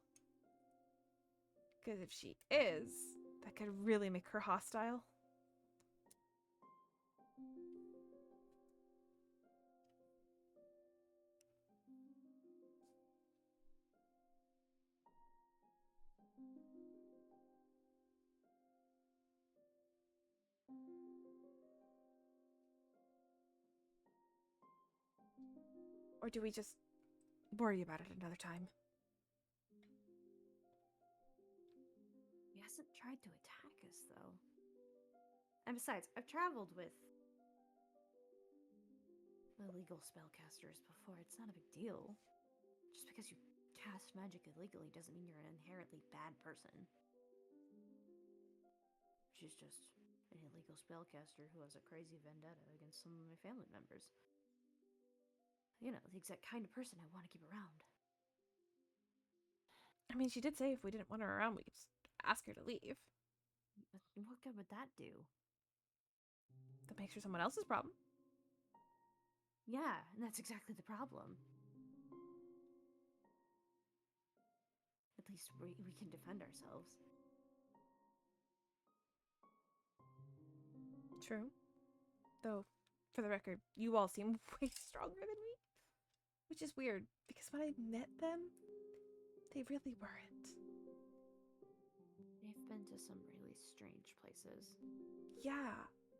Because if she is, that could really make her hostile. Or do we just worry about it another time? He hasn't tried to attack us, though. And besides, I've traveled with illegal spellcasters before. It's not a big deal. Just because you cast magic illegally doesn't mean you're an inherently bad person. She's just an illegal spellcaster who has a crazy vendetta against some of my family members. You know, the exact kind of person I want to keep around. I mean, she did say if we didn't want her around, we could just ask her to leave. But what good would that do? That makes her someone else's problem. Yeah, and that's exactly the problem. At least we can defend ourselves. True. Though, for the record, you all seem way stronger than me. Which is weird, because when I met them, they really weren't. They've been to some really strange places. Yeah,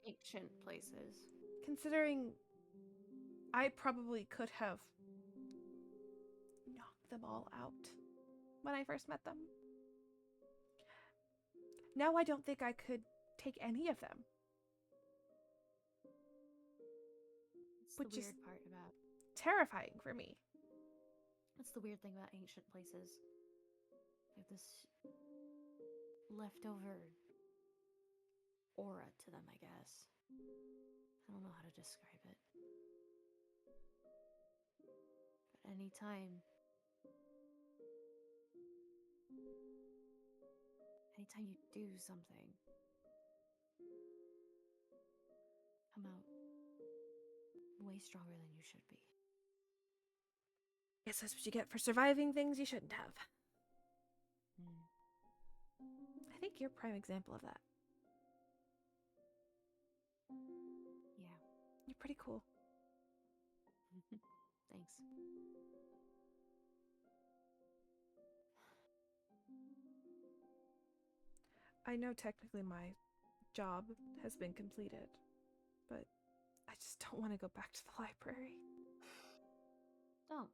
Ancient places. considering I probably could have knocked them all out when I first met them. Now I don't think I could take any of them. That's Which the is- weird part about... Terrifying for me. That's the weird thing about ancient places. They have this leftover aura to them, I guess. I don't know how to describe it. But anytime you do something, come out way stronger than you should be. Guess that's what you get for surviving things you shouldn't have. I think you're a prime example of that. Yeah. You're pretty cool. Thanks. I know technically my job has been completed, but I just don't want to go back to the library. Don't.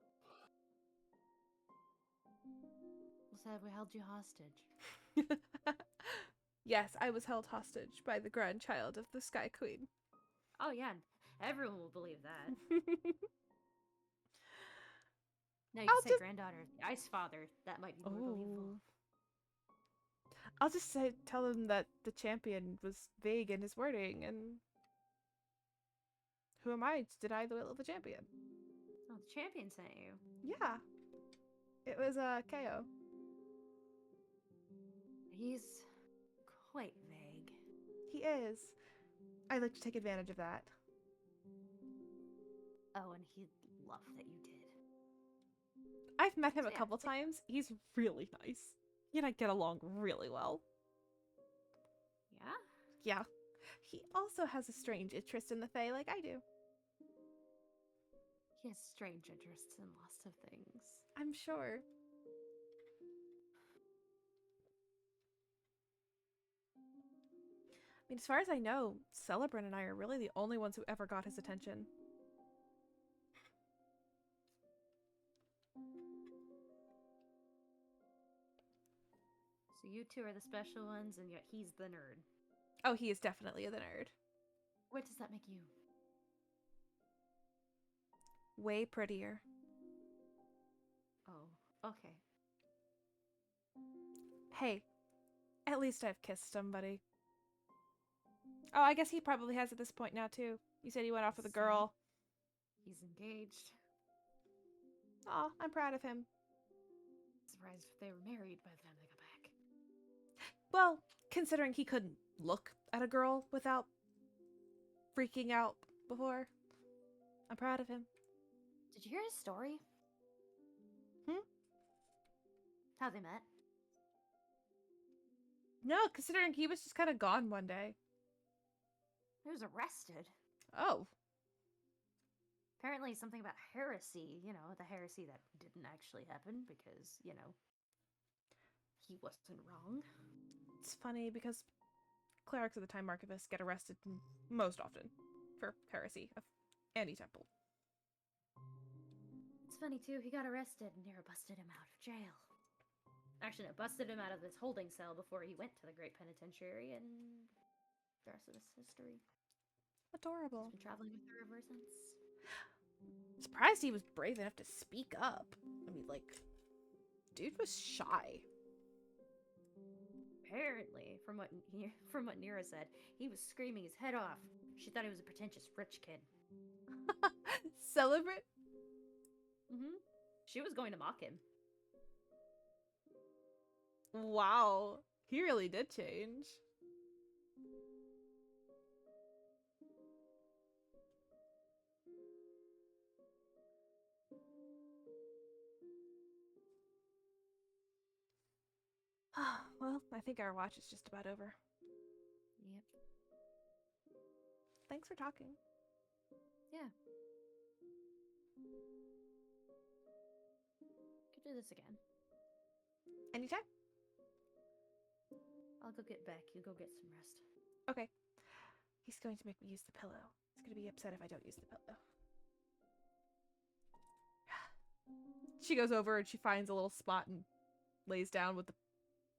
We said we held you hostage. Yes, I was held hostage by the grandchild of the Sky Queen. Oh yeah, everyone will believe that. No, you I'll can say just- granddaughter of the Ice Father. That might be more believable. Oh. I'll just tell them that the champion was vague in his wording, and who am I to deny the will of the champion? Oh, the champion sent you. Yeah, it was KO. He's quite vague. He is. I'd like to take advantage of that. Oh, and he'd love that you did. I've met him a Yeah. couple times. He's really nice. He and I get along really well. Yeah? Yeah. He also has a strange interest in the Fae like I do. He has strange interests in lots of things. I'm sure. I mean, as far as I know, Celebrin and I are really the only ones who ever got his attention. So you two are the special ones, and yet he's the nerd. Oh, he is definitely the nerd. What does that make you? Way prettier. Oh, okay. Hey, at least I've kissed somebody. Oh, I guess he probably has at this point now, too. You said he went off with a Same. girl. He's engaged. Aw, I'm proud of him. Surprised if they were married by the time they got back. Well, considering he couldn't look at a girl without freaking out before. I'm proud of him. Did you hear his story? Hmm? How they met? No, considering he was just kind of gone one day. He was arrested. Oh. Apparently something about heresy, you know, the heresy that didn't actually happen because, you know, he wasn't wrong. It's funny because clerics of the Time Archivist get arrested most often for heresy of any temple. It's funny too, he got arrested and Nira busted him out of jail. Actually, no, busted him out of this holding cell before he went to the Great Penitentiary, and the rest of his history. Adorable. He's been traveling with her ever since. Surprised he was brave enough to speak up. I mean, like, dude was shy. Apparently, from what Nira said, he was screaming his head off. She thought he was a pretentious rich kid. Celebrant? She was going to mock him. Wow. He really did change. Well, I think our watch is just about over. Yep. Thanks for talking. Yeah. Could do this again. Anytime? I'll go get Beck. You go get some rest. Okay. He's going to make me use the pillow. He's going to be upset if I don't use the pillow. She goes over and she finds a little spot and lays down with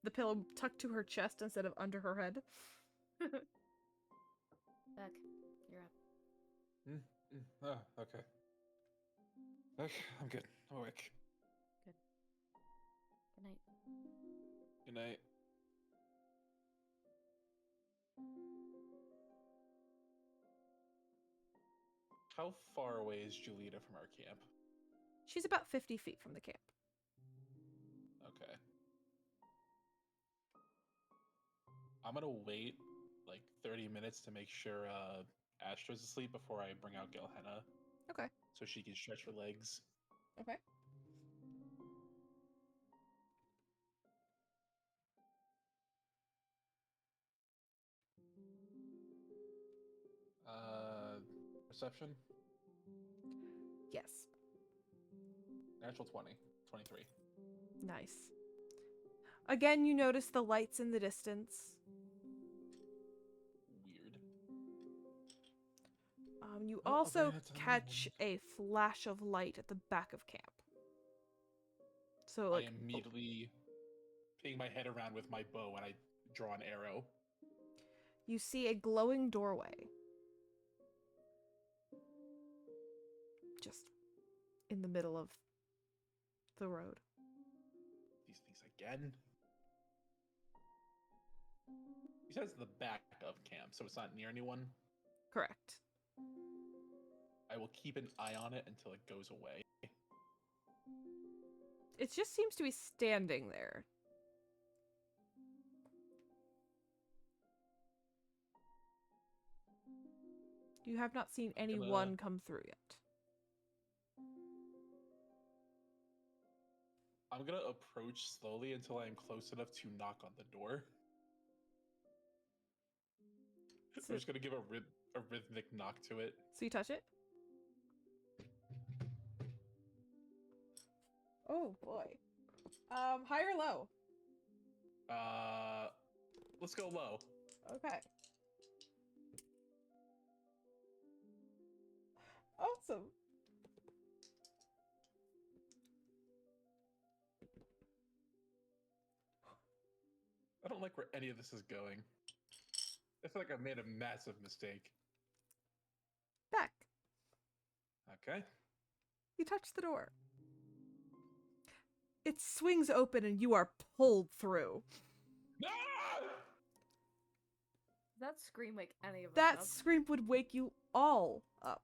the pillow tucked to her chest instead of under her head. Beck, you're up. Oh, okay. Okay, I'm good. I'm awake. Good night. Good night. How far away is Julita from our camp? She's about 50 feet from the camp. Okay. I'm gonna wait like 30 minutes to make sure Astra's asleep before I bring out Gelhenna. Okay. So she can stretch her legs. Okay. Perception? Yes. Natural 20. 23. Nice. Again, you notice the lights in the distance. Weird. You Oh, also okay, that's catch a flash of light at the back of camp. So, like, I immediately ping my head around with my bow and I draw an arrow. you see a glowing doorway. Just in the middle of the road. These things again. He says the back of camp, so it's not near anyone. Correct. I will keep an eye on it until it goes away. It just seems to be standing there. You have not seen anyone come through yet. I'm gonna approach slowly until I am close enough to knock on the door. I'm just gonna give a rhythmic knock to it. So you touch it? Oh boy. High or low? Let's go low. Okay. Awesome. I don't like where any of this is going. I feel like I've made a massive mistake. Beck, Okay. you touch the door. It swings open and you are pulled through. Ah! That scream wake any of us That up? scream would wake you all up.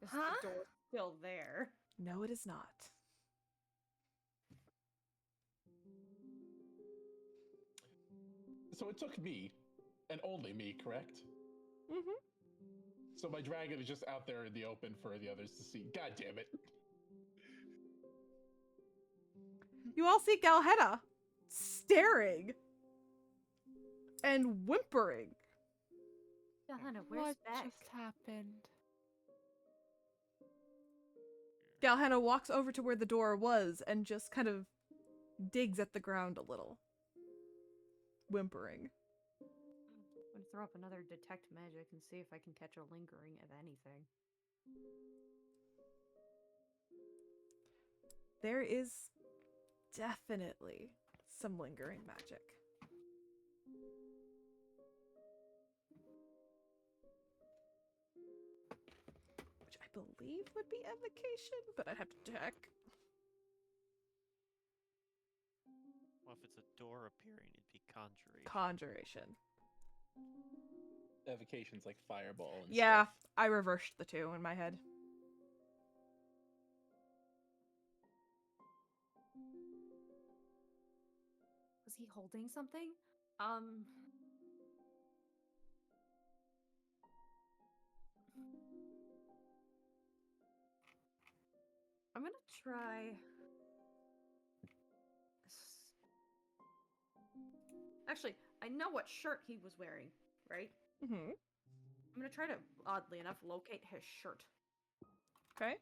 Is Huh? the door still there? No, it is not. So it took me and only me, correct? Mm-hmm. So my dragon is just out there in the open for the others to see. God damn it. You all see Galhetta staring and whimpering. Hannah, where's What Beck? just happened? Galhetta walks over to where the door was and just kind of digs at the ground a little, whimpering. I'm gonna throw up another detect magic and see if I can catch a lingering of anything. There is definitely some lingering magic. Which I believe would be evocation, but I'd have to check. Well, if it's a door appearing, it'd be conjuration. Conjuration. Evocation's like fireball and Yeah, stuff. I reversed the two in my head. Was he holding something? I'm gonna try. Actually, I know what shirt he was wearing, right? Mm-hmm. I'm gonna try to, oddly enough, locate his shirt. Okay.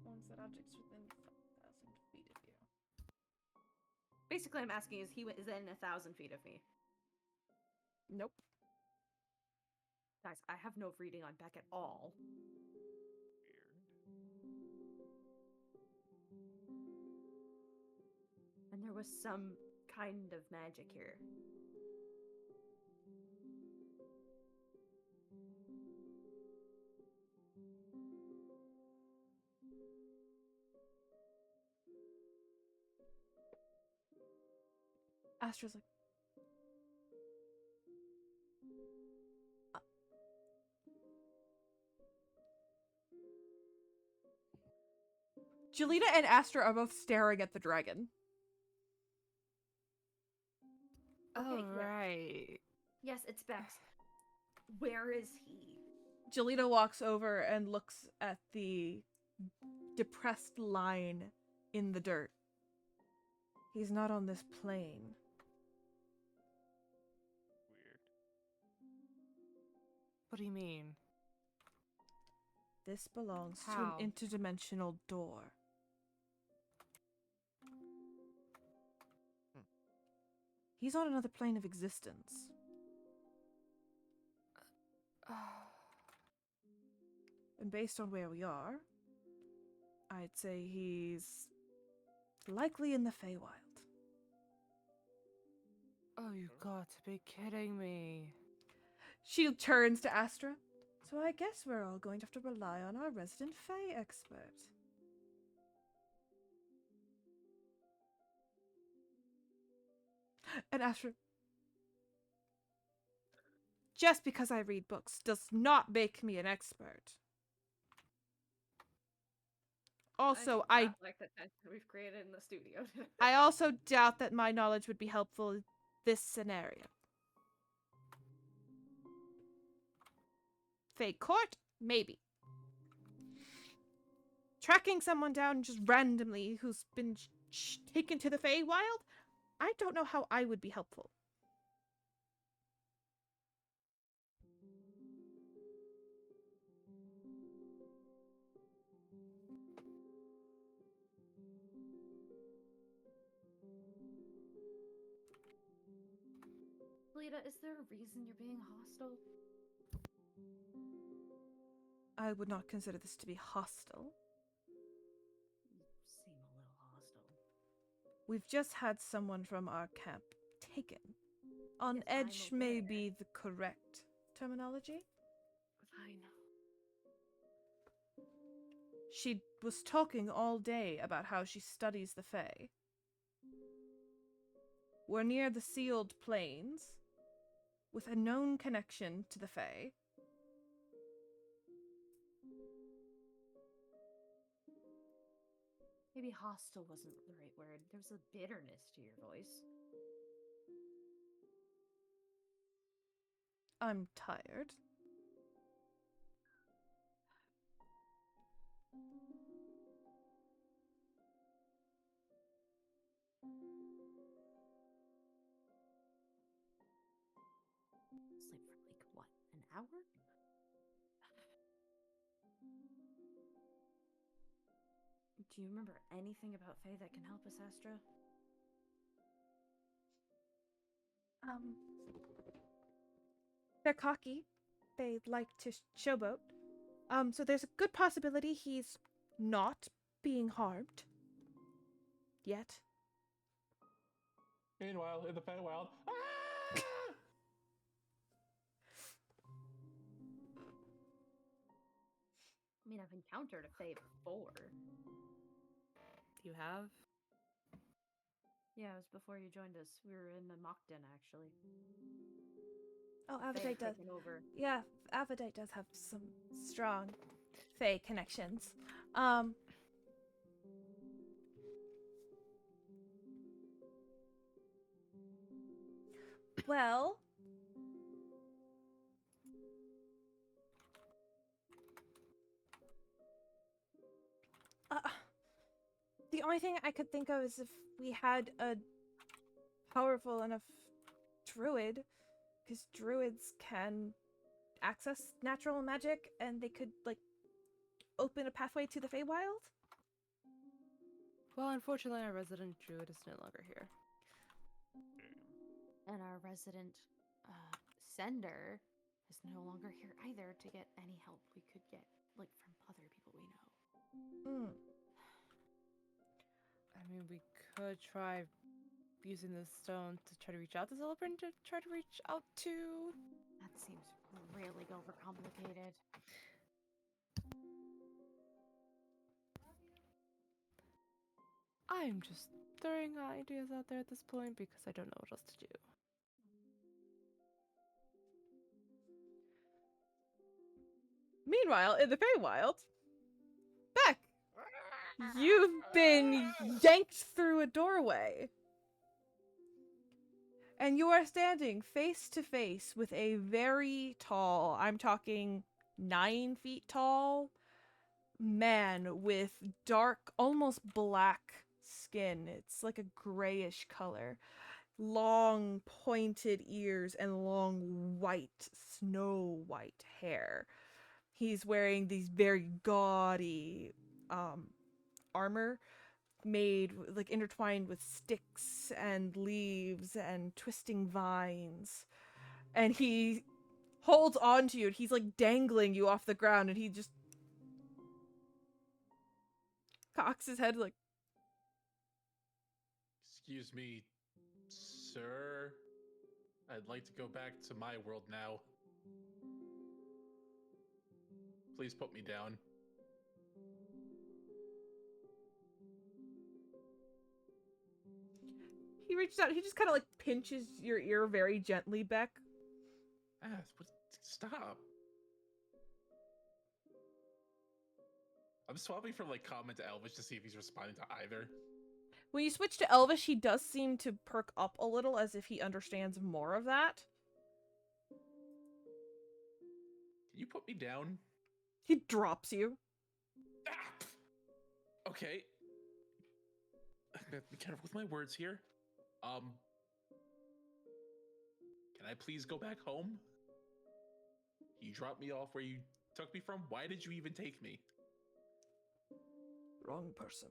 Ones that objects within 5,000 feet of you. Basically, I'm asking, is he within 1,000 feet of me? Nope. Guys, I have no reading on Beck at all. And there was some kind of magic here. Astra's like, Jelita and Astra are both staring at the dragon. Okay, Oh, yeah. right. Yes, it's Bex. Where is he? Jelita walks over and looks at the depressed line in the dirt. He's not on this plane. Weird. What do you mean? This belongs to How? an interdimensional door. He's on another plane of existence. And based on where we are, I'd say he's likely in the Feywild. Oh, you got to be kidding me. She turns to Astra. So I guess we're all going to have to rely on our resident Fey expert. And Astra, just because I read books does not make me an expert. Also, I do not like the tension we've created in the studio. I also doubt that my knowledge would be helpful in this scenario. Fey court? Maybe. Tracking someone down just randomly who's been taken to the Feywild? I don't know how I would be helpful. Lita, is there a reason you're being hostile? I would not consider this to be hostile. You seem a little hostile. We've just had someone from our camp taken. On Yes, I'm edge may aware. be the correct terminology. Fine. She was talking all day about how she studies the Fae. We're near the sealed plains, with a known connection to the Fae. Maybe hostile wasn't the right word. There was a bitterness to your voice. I'm tired. Sleep for like, what, an hour? Do you remember anything about Faye that can help us, Astra? They're cocky. They like to showboat. So there's a good possibility he's not being harmed. Yet. Meanwhile, in the Feywild, I mean, I've encountered a Faye before. You have? Yeah, it was before you joined us. We were in the mock den, actually. Oh, Faye had Aphrodite does. taken over. Yeah, Aphrodite does have some strong Fae connections. Well, the only thing I could think of is if we had a powerful enough druid, because druids can access natural magic and they could, like, open a pathway to the Feywild. Well, unfortunately, our resident druid is no longer here. And our resident sender is no longer here either to get any help we could get, like, from other people we know. I mean, we could try using the stone to try to reach out to Celebrin to try to reach out to... That seems really overcomplicated. I'm just throwing ideas out there at this point because I don't know what else to do. Meanwhile, in the Feywild, Beck, you've been yanked through a doorway. And you are standing face to face with a very tall, I'm talking 9 feet tall, man with dark, almost black skin. It's like a grayish color. Long pointed ears and long white, snow white hair. He's wearing these very gaudy armor made, like, intertwined with sticks and leaves and twisting vines. And he holds on to you, and he's, like, dangling you off the ground, and he just cocks his head like, excuse me, sir. I'd like to go back to my world now. Please put me down. he reaches out, he just kind of, like, pinches your ear very gently, Beck. Stop. I'm swapping from, like, common to Elvish to see if he's responding to either. When you switch to Elvish, he does seem to perk up a little, as if he understands more of that. Can you put me down? He drops you. Ah! Okay. Be careful with my words here. Can I please go back home? You dropped me off where you took me from? Why did you even take me? Wrong person.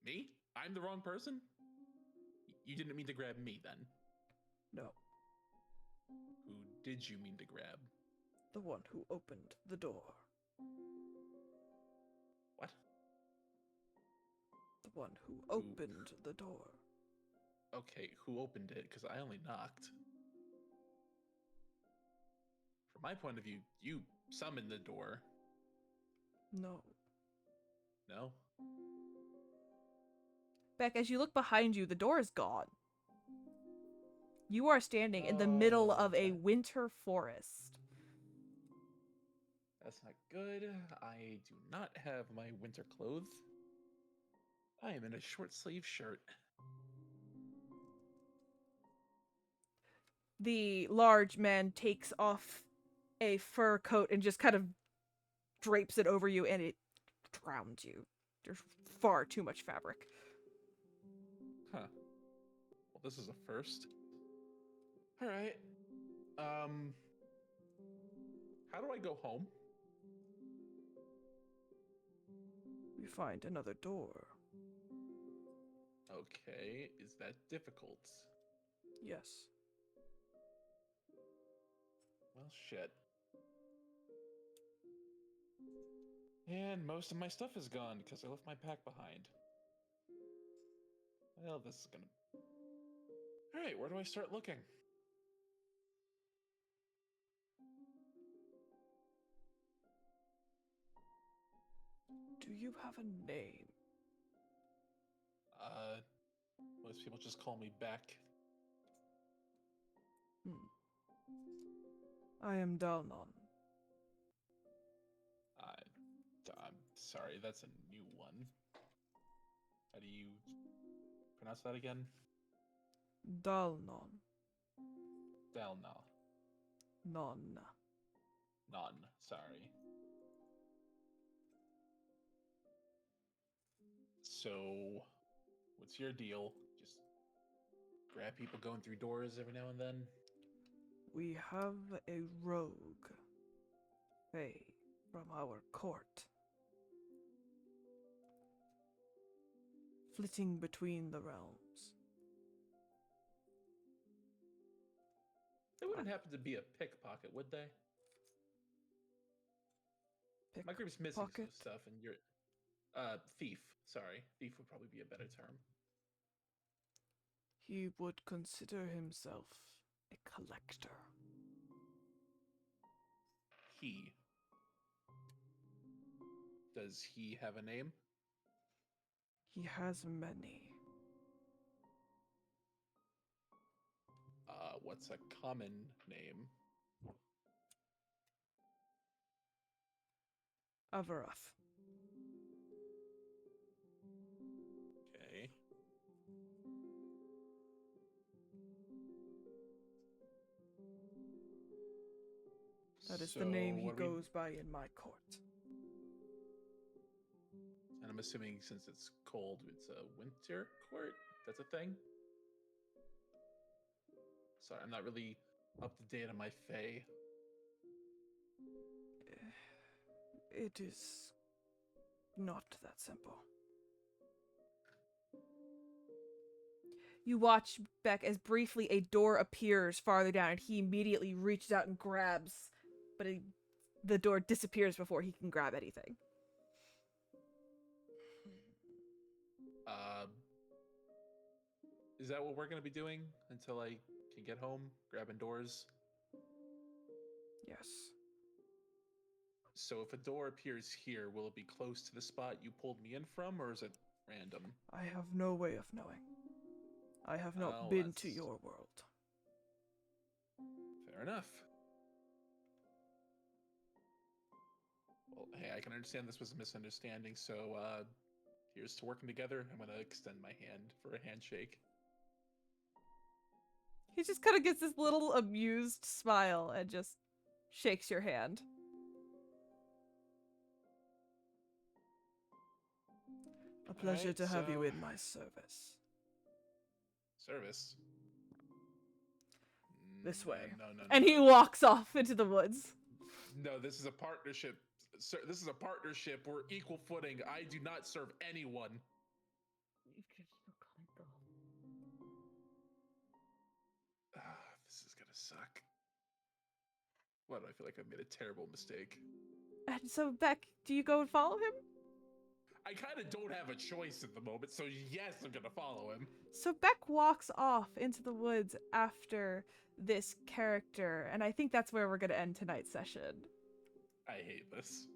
Me? I'm the wrong person? You didn't mean to grab me then? No, Who did you mean to grab? the one who opened the door. What? The one who opened the door. Okay, who opened it? Because I only knocked. From my point of view, you summoned the door. No. No? Beck, as you look behind you, the door is gone. You are standing in the middle of a Okay. winter forest. That's not good. I do not have my winter clothes. I am in a short sleeve shirt. The large man takes off a fur coat and just kind of drapes it over you, and it drowns you. There's far too much fabric. Huh. Well, this is a first. All right. How do I go home? We find another door. Okay, is that difficult? Yes. Well, shit. And most of my stuff is gone because I left my pack behind. Well, this is gonna... Alright, where do I start looking? Do you have a name? Most people just call me Beck. I am Dalnon. I'm sorry, that's a new one. How do you pronounce that again? Dalnon. Dalna. Non. None, sorry. So, what's your deal? Just grab people going through doors every now and then? We have a rogue. Faye, from our court. Flitting between the realms. They wouldn't happen to be a pickpocket, would they? My group's missing some Pickpocket? stuff, and you're... thief. Sorry. Thief would probably be a better term. He would consider himself a collector. He. Does he have a name? He has many. What's a common name? Avarath. Okay. That is So the name he what do we- goes by in my court. And I'm assuming since it's cold, it's a winter court? That's a thing? Sorry, I'm not really up to date on my Fae. It is not that simple. You watch Beck as briefly a door appears farther down, and he immediately reaches out and grabs, but the door disappears before he can grab anything. Is that what we're going to be doing until I can get home? Grabbing doors? Yes. So if a door appears here, will it be close to the spot you pulled me in from, or is it random? I have no way of knowing. I have not Oh, been to that's- your world. Fair enough. Well, hey, I can understand this was a misunderstanding, so here's to working together. I'm going to extend my hand for a handshake. He just kind of gets this little amused smile and just shakes your hand. A pleasure Alright, to have you so- in my service. Service? This way. No. And he walks off into the woods. No, this is a partnership. Sir, this is a partnership. We're equal footing. I do not serve anyone. You can still comment though. This is gonna suck. Why do I feel like I've made a terrible mistake? And so, Beck, do you go and follow him? I kind of don't have a choice at the moment, so yes, I'm gonna follow him. So Beck walks off into the woods after this character, and I think that's where we're going to end tonight's session. I hate this.